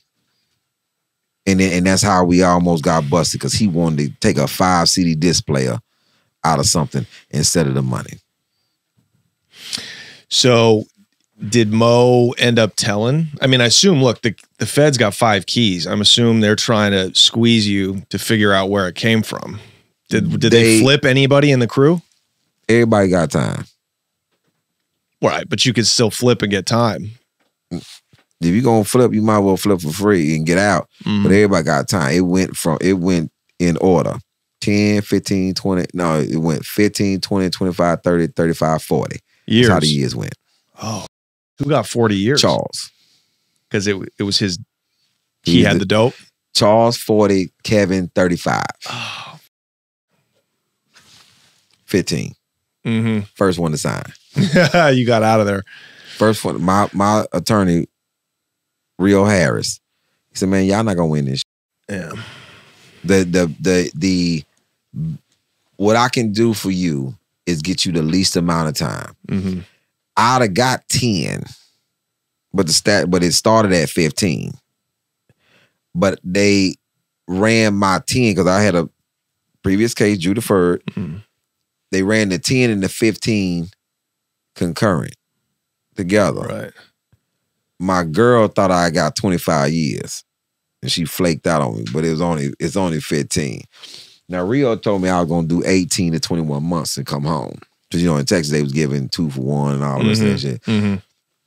And that's how we almost got busted, because he wanted to take a 5 CD disc player out of something instead of the money. So did Mo end up telling? I mean, I assume, look, the Fed's got 5 keys. I'm assuming they're trying to squeeze you to figure out where it came from. Did they flip anybody in the crew? Everybody got time. Right, but you could still flip and get time. If you're going to flip, you might as well flip for free and get out. But everybody got time. It went in order. 10, 15, 20. No, it went 15, 20, 25, 30, 35, 40. Years. That's how the years went. Oh, who got 40 years? Charles. Because it was his, he had the dope? Charles, 40, Kevin, 35. Oh. 15. First one to sign. You got out of there. First one, my attorney, Rio Harris, he said, "Man, y'all not gonna win this." Yeah. The what I can do for you is get you the least amount of time. I'd have got 10, but it started at 15. But they ran my 10 because I had a previous case, due deferred. They ran the 10 and the 15 concurrent together. Right. my girl thought I got 25 years. And she flaked out on me, but it's only 15. Now, Rio told me I was going to do 18 to 21 months and come home. Because, in Texas, they was giving 2 for 1 and all this and shit.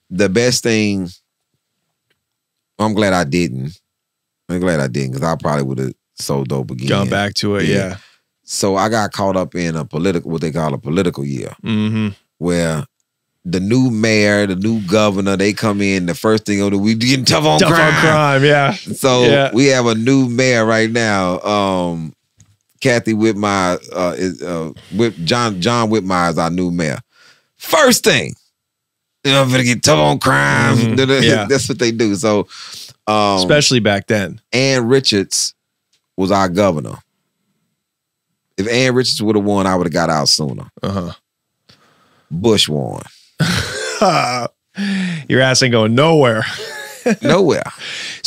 The best thing, I'm glad I didn't. Because I probably would have sold dope again. Gone back to it, yeah. So I got caught up in what they call a political year. Where the new mayor, the new governor, they come in, the first thing we getting tough on crime. Yeah. So we have a new mayor right now. Kathy Whitmire, John Whitmire is our new mayor. First thing, I'm gonna get tough on crime. That's what they do. So, especially back then. Ann Richards was our governor. If Ann Richards would have won, I would have got out sooner. Bush won. Your ass ain't going nowhere. Nowhere.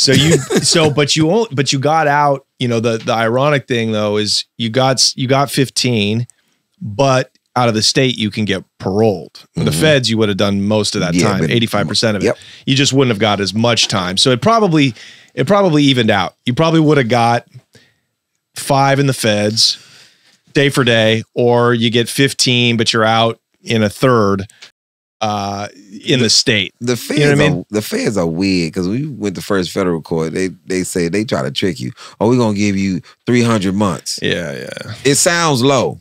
But you got out. The ironic thing though is you got 15, but out of the state you can get paroled. The feds you would have done most of that time, 85% of it. You just wouldn't have got as much time. So it probably evened out. You probably would have got 5 in the feds, day for day, or you get 15, but you're out in a third. In the state, the feds, the feds are weird because we went to first federal court. They say they try to trick you. Oh, we're gonna give you 300 months. Yeah. It sounds low.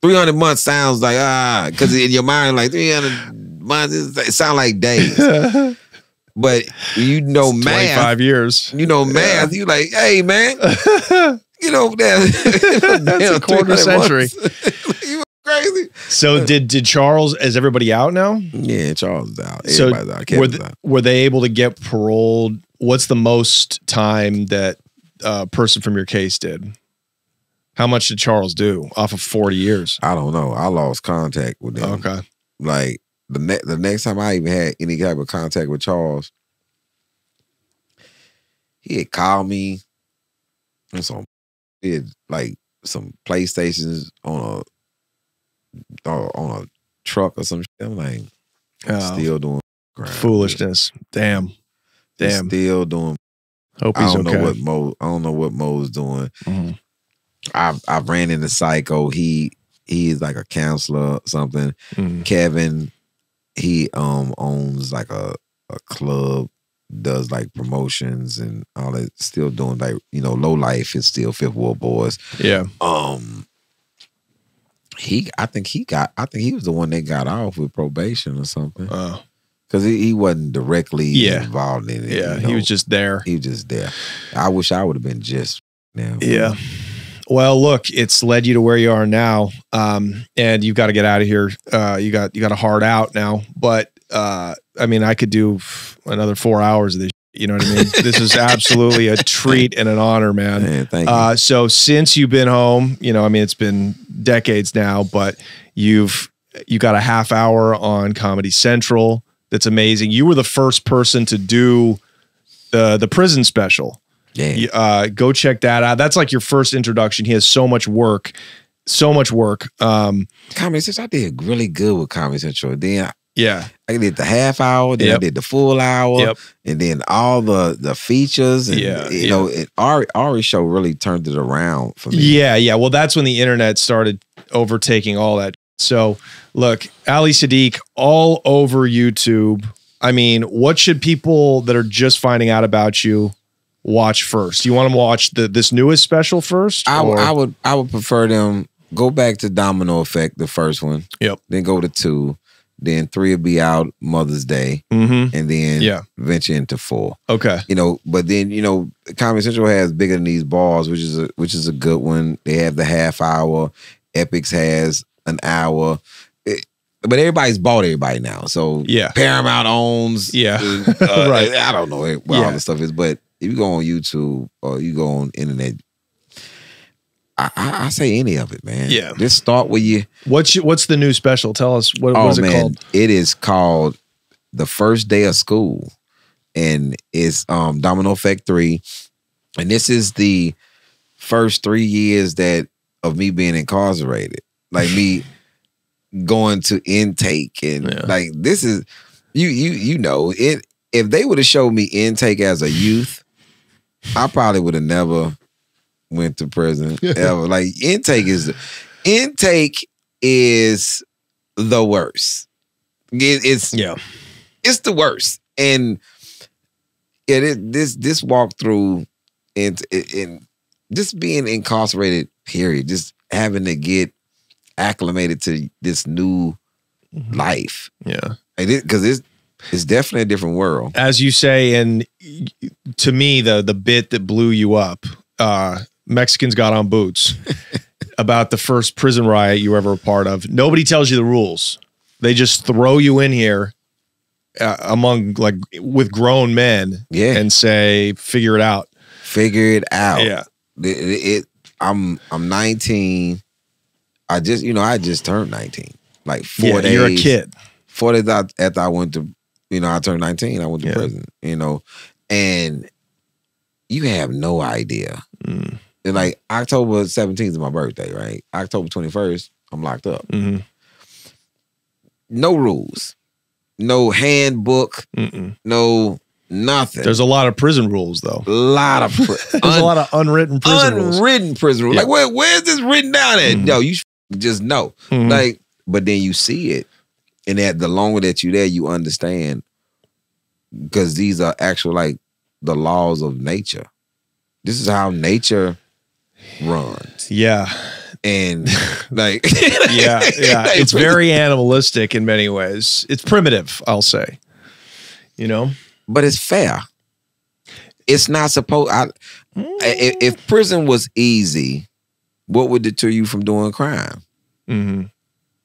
300 months sounds like because in your mind like 300 months it sounds like days. But math. 25 years. Math. You like, hey man, that's a quarter century. Crazy. So did Charles, is everybody out now? Yeah, Charles is out. Everybody's out. Kevin's out. Were they able to get paroled? What's the most time that a person from your case did? How much did Charles do off of 40 years? I don't know. I lost contact with them. Okay. Like the next time I even had any type of contact with Charles, he had called me and he had like some PlayStations on a truck or some shit. I'm like, still doing crime. Foolishness. Damn. Still doing. Hope he's okay. I don't know what Mo's doing. I ran into Psycho. He is like a counselor or something. Kevin, he owns like a club, does like promotions and all that. Still doing like Low Life is still Fifth Ward Boys. Yeah. I think he was the one that got off with probation or something. Because he wasn't directly involved in it. Yeah, he was just there. He was just there. I wish I would have been just now. Yeah. Well, look, it's led you to where you are now, and you've got to get out of here. You got a hard out now, but I could do another 4 hours of this. You know what I mean? This is absolutely a treat and an honor, man. Thank you. So since you've been home, it's been decades now, but you got a half hour on Comedy Central. That's amazing. You were the first person to do the prison special. Yeah. Go check that out. That's like your first introduction. He has so much work. Comedy Central, I did really good with Comedy Central. Then I did the half hour, then I did the full hour, and then all the features. And, Ari's show really turned it around for me. Yeah. Well, that's when the internet started overtaking all that. So, look, Ali Siddiq all over YouTube. I mean, what should people that are just finding out about you watch first? Do you want them to watch this newest special first? I would prefer them go back to Domino Effect, the first one. Yep. Then go to 2. Then 3 will be out Mother's Day. And then venture into 4. Okay. But then, Comedy Central has Bigger Than These Balls, which is a good one. They have the half hour. Epics has an hour. But everybody's bought everybody now. So Paramount owns. Right. I don't know what all the stuff is. But if you go on YouTube or you go on internet, I say any of it, man. Yeah. Just start with you. What's the new special? Tell us what is it called? It is called The First Day of School. And it's Domino Effect 3. And this is the first 3 years of me being incarcerated. Like me going to intake and like this is it if they would have showed me intake as a youth, I probably would have never went to prison ever. Like intake is the worst. It's the worst. And this walkthrough and just being incarcerated, period, just having to get acclimated to this new life. Yeah. Because it's definitely a different world. As you say, and to me, the bit that blew you up, Mexicans Got on Boots, about the first prison riot you were ever a part of. Nobody tells you the rules. They just throw you in here among with grown men and say, figure it out. Figure it out. Yeah. I'm 19. I just turned 19. Like 4 days. You're a kid. 4 days after I went to, I turned 19, I went to prison, and you have no idea. And like October 17th is my birthday, right? October 21st, I'm locked up. No rules. No handbook. No nothing. There's a lot of prison rules, though. A lot of There's a lot of unwritten prison rules. Unwritten prison rules. Like, where's this written down at? No, you just know. Like, but then you see it. And the longer that you're there, you understand. Because these are actual, like, the laws of nature. This is how nature runs. Yeah. And like yeah. It's very animalistic in many ways. It's primitive, I'll say. But it's fair. It's not supposed. If prison was easy, what would deter you from doing crime?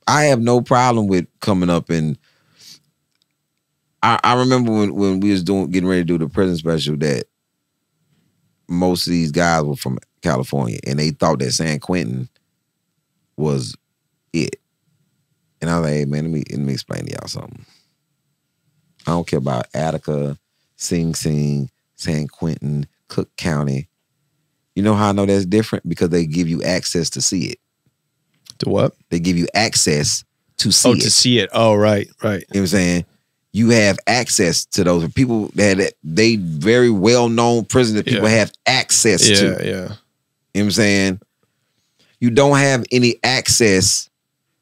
I have no problem with coming up and. I remember when we was getting ready to do the prison special that most of these guys were from California and they thought that San Quentin was it. And I was like, hey man, let me explain to y'all something. I don't care about Attica, Sing Sing, San Quentin, Cook County. You know how I know that's different? Because they give you access to see it. To what? They give you access to see it. Oh, to see it. Oh, right. You know what I'm saying? You have access to those people that they very well-known prison that people have access to. Yeah. You know what I'm saying? You don't have any access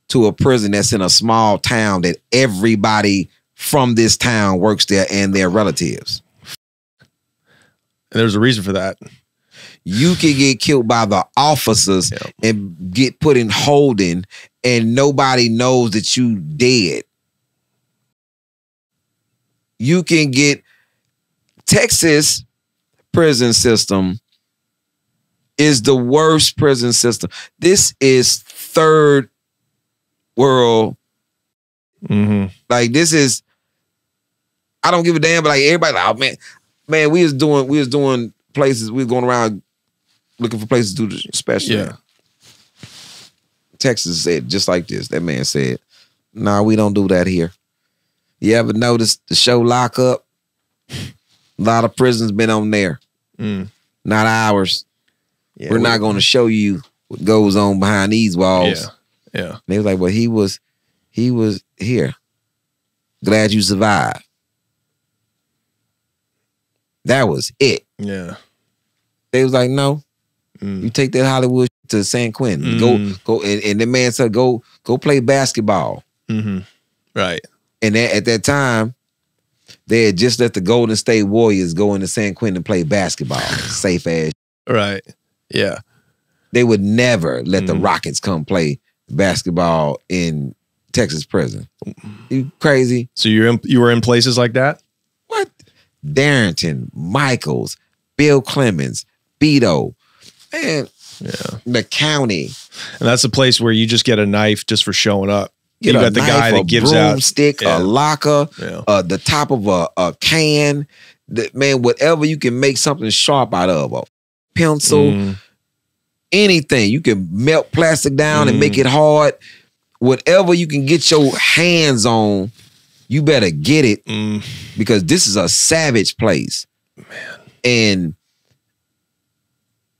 to a prison that's in a small town that everybody from this town works there and their relatives. And there's a reason for that. You can get killed by the officers and get put in holding and nobody knows that you dead. You can get Texas prison system is the worst prison system. This is third world. Like this is, I don't give a damn, but like everybody like, oh man, we was doing places, we was going around looking for places to do the special. Yeah. Texas said just like this. That man said, nah, we don't do that here. You ever notice the show Lock Up? A lot of prisons been on there. Not ours. We're not going to show you what goes on behind these walls. Yeah. And they was like, well, he was here. Glad you survived. That was it. Yeah. They was like, no. You take that Hollywood to San Quentin. Go and the man said, go play basketball. Right. And at that time, they had just let the Golden State Warriors go into San Quentin and play basketball. Safe ass. Right. Yeah. They would never let the Rockets come play basketball in Texas prison. You crazy? So you were in places like that? What? Darrington, Michaels, Bill Clemens, Beto, man. Yeah. The county. And that's a place where you just get a knife just for showing up. You got the guy that gives out a stick, a locker, the top of a can, man, whatever you can make something sharp out of, a pencil, anything. You can melt plastic down and make it hard. Whatever you can get your hands on, you better get it because this is a savage place. And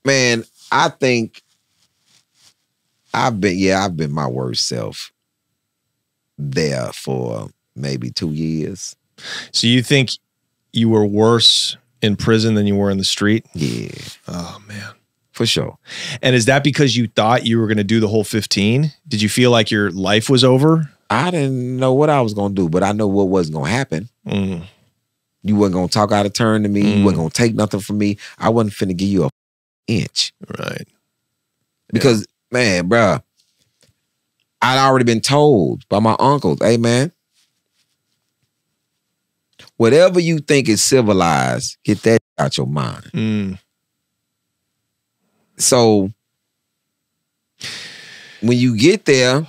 man, I think I've been my worst self there for maybe 2 years. So you think you were worse in prison than you were in the street? Yeah. Oh, man. For sure. And is that because you thought you were going to do the whole 15? Did you feel like your life was over? I didn't know what I was going to do, but I know what wasn't going to happen. Mm. You wasn't going to talk out of turn to me. You wasn't going to take nothing from me. I wasn't finna give you a inch. Right. Because, man, bruh, I'd already been told by my uncles, hey, man, whatever you think is civilized, get that out your mind. Mm. So when you get there,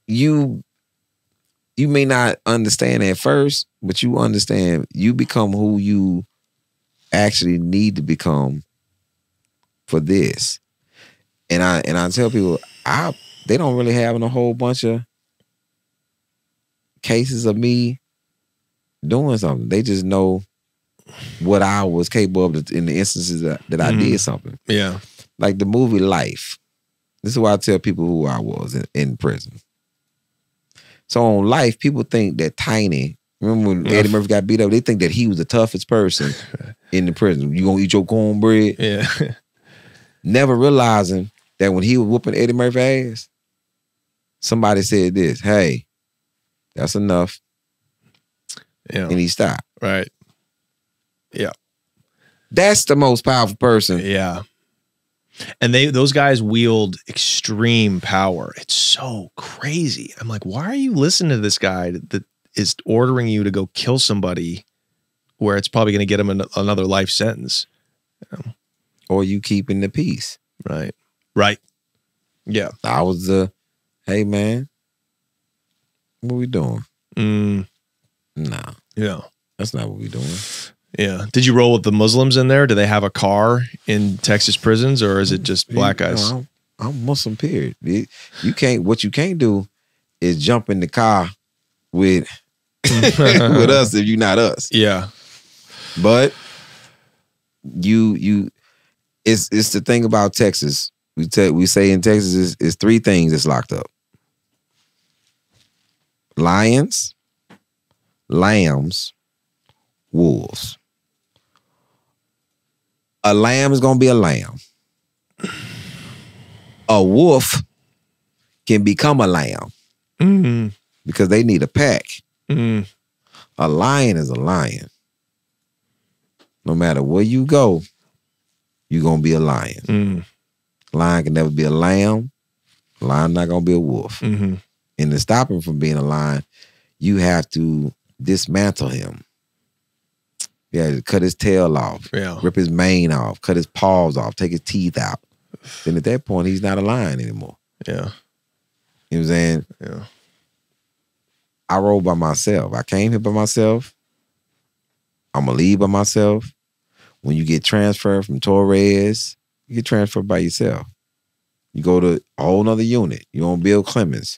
you may not understand at first, but you understand you become who you actually need to become for this. And I tell people, they don't really have a whole bunch of cases of me doing something. They just know what I was capable of in the instances that I did something. Yeah. Like the movie Life. This is why I tell people who I was in prison. So on Life, people think that Tiny, remember when Eddie Murphy got beat up, they think that he was the toughest person in the prison. You gonna eat your cornbread? Yeah. Never realizing that when he was whooping Eddie Murphy's ass, somebody said this, hey, that's enough. Yeah. And he stopped. Right. Yeah. That's the most powerful person. Yeah. And those guys wield extreme power. It's so crazy. I'm like, why are you listening to this guy that is ordering you to go kill somebody where it's probably going to get him another life sentence? Or you keeping the peace. Right. Right. Yeah. I was hey man, what we doing? Nah. Yeah. That's not what we doing. Yeah. Did you roll with the Muslims in there? Do they have a car in Texas prisons, or is it just black guys? No, I'm Muslim, period. What you can't do is jump in the car with with us if you're not us. Yeah. But it's the thing about Texas. We say in Texas is three things that's locked up. Lions, lambs, wolves. A lamb is gonna be a lamb. A wolf can become a lamb because they need a pack. A lion is a lion. No matter where you go, you're gonna be a lion. Lion can never be a lamb. Lion not gonna be a wolf. And to stop him from being a lion, you have to dismantle him. Yeah, cut his tail off, rip his mane off, cut his paws off, take his teeth out. Then at that point, he's not a lion anymore. Yeah. You know what I'm saying? Yeah. I rode by myself. I came here by myself. I'm going to leave by myself. When you get transferred from Torres, you get transferred by yourself. You go to a whole nother unit. You on Bill Clemens.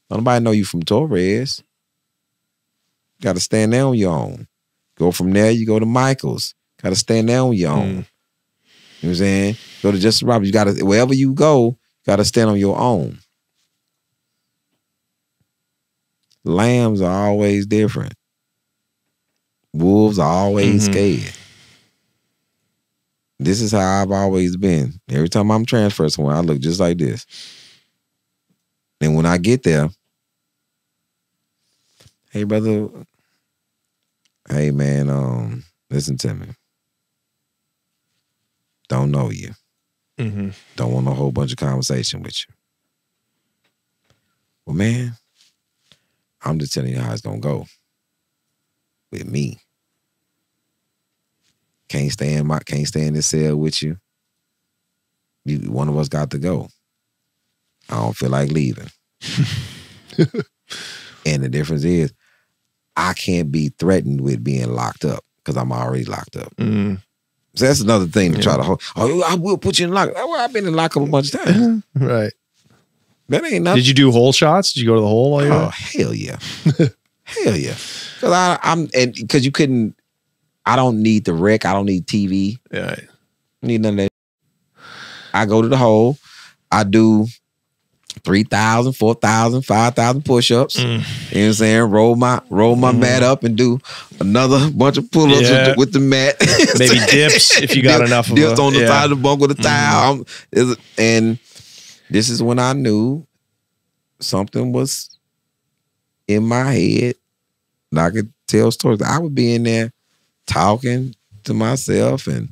Nobody know you from Torres. You got to stand there on your own. Go from there, you go to Michael's. Got to stand there on your own. You know what I'm saying? Go to Justice Roberts. You got to, wherever you go, got to stand on your own. Lambs are always different. Wolves are always scared. This is how I've always been. Every time I'm transferred somewhere, I look just like this. And when I get there, hey, brother, hey, man, listen to me. Don't know you. Don't want a whole bunch of conversation with you. Well, man, I'm just telling you how it's going to go with me. Can't stay in this cell with you. One of us got to go. I don't feel like leaving. And the difference is, I can't be threatened with being locked up because I'm already locked up. So that's another thing to try to hold. Oh, I will put you in lock. Well, I've been in lockup a bunch of times. Right. That ain't nothing. Did you do hole shots? Did you go to the hole while you were? Oh, hell yeah. Hell yeah. Because you couldn't, I don't need the rec. I don't need TV. Yeah. I need none of that. I go to the hole. I do 3,000, 4,000, 5,000 push-ups. You know what I'm saying? Roll my mat up and do another bunch of pull-ups with the mat. Maybe dips if you got enough of dips on the side of the bunk with a towel. And this is when I knew something was in my head. And I could tell stories. I would be in there talking to myself, and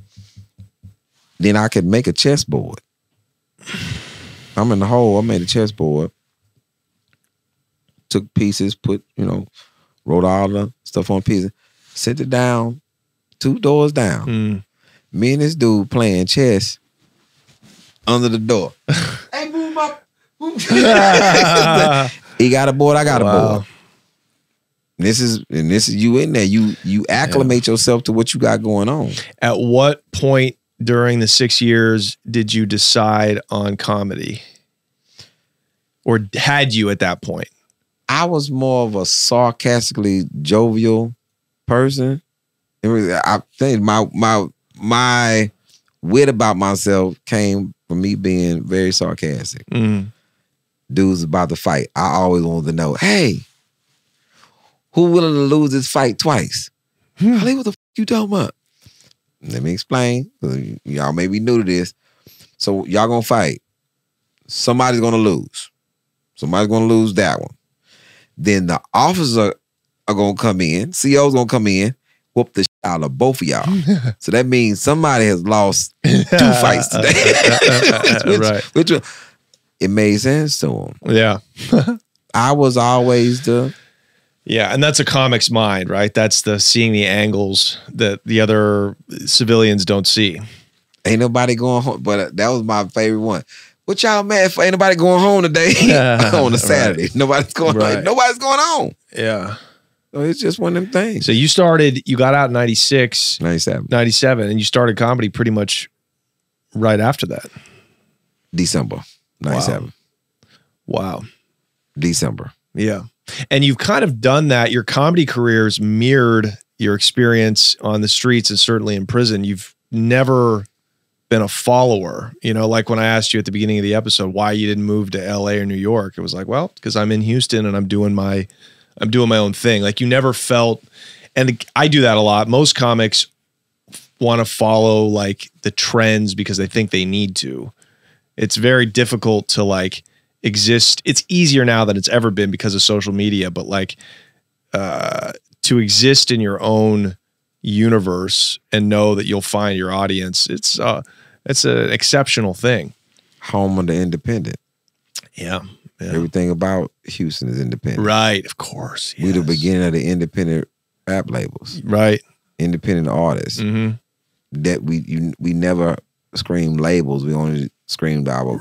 then I could make a chessboard. I'm in the hole. I made a chessboard. Took pieces, wrote all the stuff on pieces, sent it down, 2 doors down. Me and this dude playing chess under the door. Hey, move up. He got a board, I got a board. And this is you in there. You acclimate yourself to what you got going on. At what point during the 6 years did you decide on comedy? Or had you at that point? I was more of a sarcastically jovial person. I think my wit about myself came from me being very sarcastic. Dudes about to fight. I always wanted to know, hey, who willing to lose this fight twice? Holly, what the f you talking about? Let me explain. Y'all may be new to this. So y'all gonna fight. Somebody's gonna lose. Somebody's gonna lose that one. Then the officers are gonna come in. CO's gonna come in, whoop the shit out of both of y'all. So that means somebody has lost 2 fights today. which it made sense to them. Yeah. I was always the... Yeah, and that's a comic's mind, right? That's the seeing the angles that the other civilians don't see. Ain't nobody going home, but that was my favorite one. What y'all mad for? Ain't nobody going home today on a Saturday. Right. Nobody's going home. Yeah. So it's just one of them things. So you got out in 96. 97, and you started comedy pretty much right after that. December 97. Wow. December. Yeah. And you've kind of done that. Your comedy career's mirrored your experience on the streets and certainly in prison. You've never been a follower, like when I asked you at the beginning of the episode why you didn't move to LA or New York. It was like, well, because I'm in Houston and I'm doing my own thing. Like you never felt, and I do that a lot. Most comics want to follow like the trends because they think they need to. It's very difficult to like exist. It's easier now than it's ever been because of social media, but like to exist in your own universe and know that you'll find your audience, it's an exceptional thing. Home of the independent. Yeah. Everything about Houston is independent. Right, of course. Yes. We're the beginning of the independent rap labels. Right. Independent artists. That we never screamed labels. We only screamed our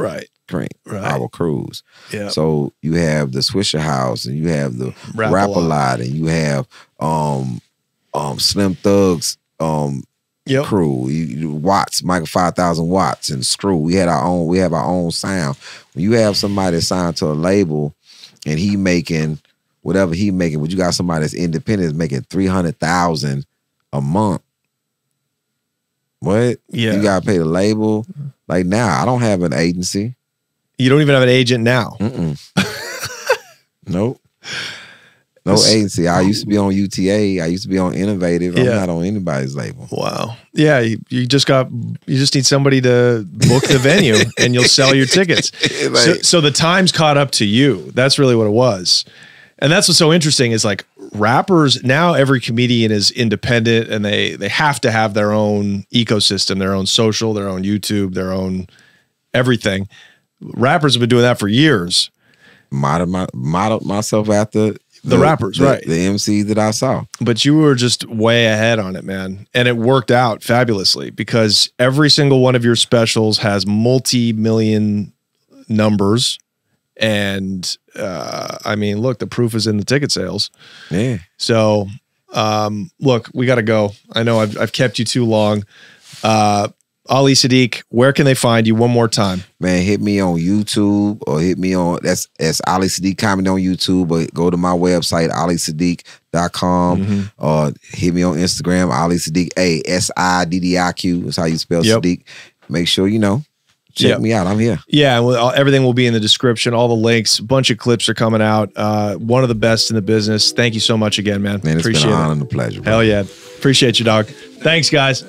our crews. Yeah. So you have the Swisher House, and you have the Rap-A-Lot, and you have Slim Thug's crew. Watts, Michael 5000 Watts, and Screw. We have our own sound. When you have somebody that's signed to a label and he making whatever he making, but you got somebody that's independent is making $300,000 a month. What? Yeah. You gotta pay the label. Like now, I don't have an agency. You don't even have an agent now. Nope. No agency. I used to be on UTA. I used to be on Innovative. I'm not on anybody's label. Wow. Yeah, you just need somebody to book the venue and you'll sell your tickets. So the time's caught up to you. That's really what it was. And that's what's so interesting is like rappers, now every comedian is independent and they have to have their own ecosystem, their own social, their own YouTube, their own everything. Rappers have been doing that for years. Modeled myself after the rappers, right? The MCs that I saw. But you were just way ahead on it, man. And it worked out fabulously because every single one of your specials has multi-million numbers. And I mean, look, the proof is in the ticket sales. Yeah. So look, we got to go. I know I've kept you too long. Ali Siddiq, where can they find you one more time? Man, hit me on YouTube or hit me on, that's Ali Siddiq Comedy on YouTube, but go to my website, alisiddiq.com, or hit me on Instagram, Ali Siddiq, Siddiq. That's how you spell Siddiq. Make sure, check me out. I'm here. Yeah, everything will be in the description. All the links. A bunch of clips are coming out. One of the best in the business. Thank you so much again, man. Man, it's been an honor and a pleasure, bro. Hell yeah. Appreciate you, dog. Thanks, guys.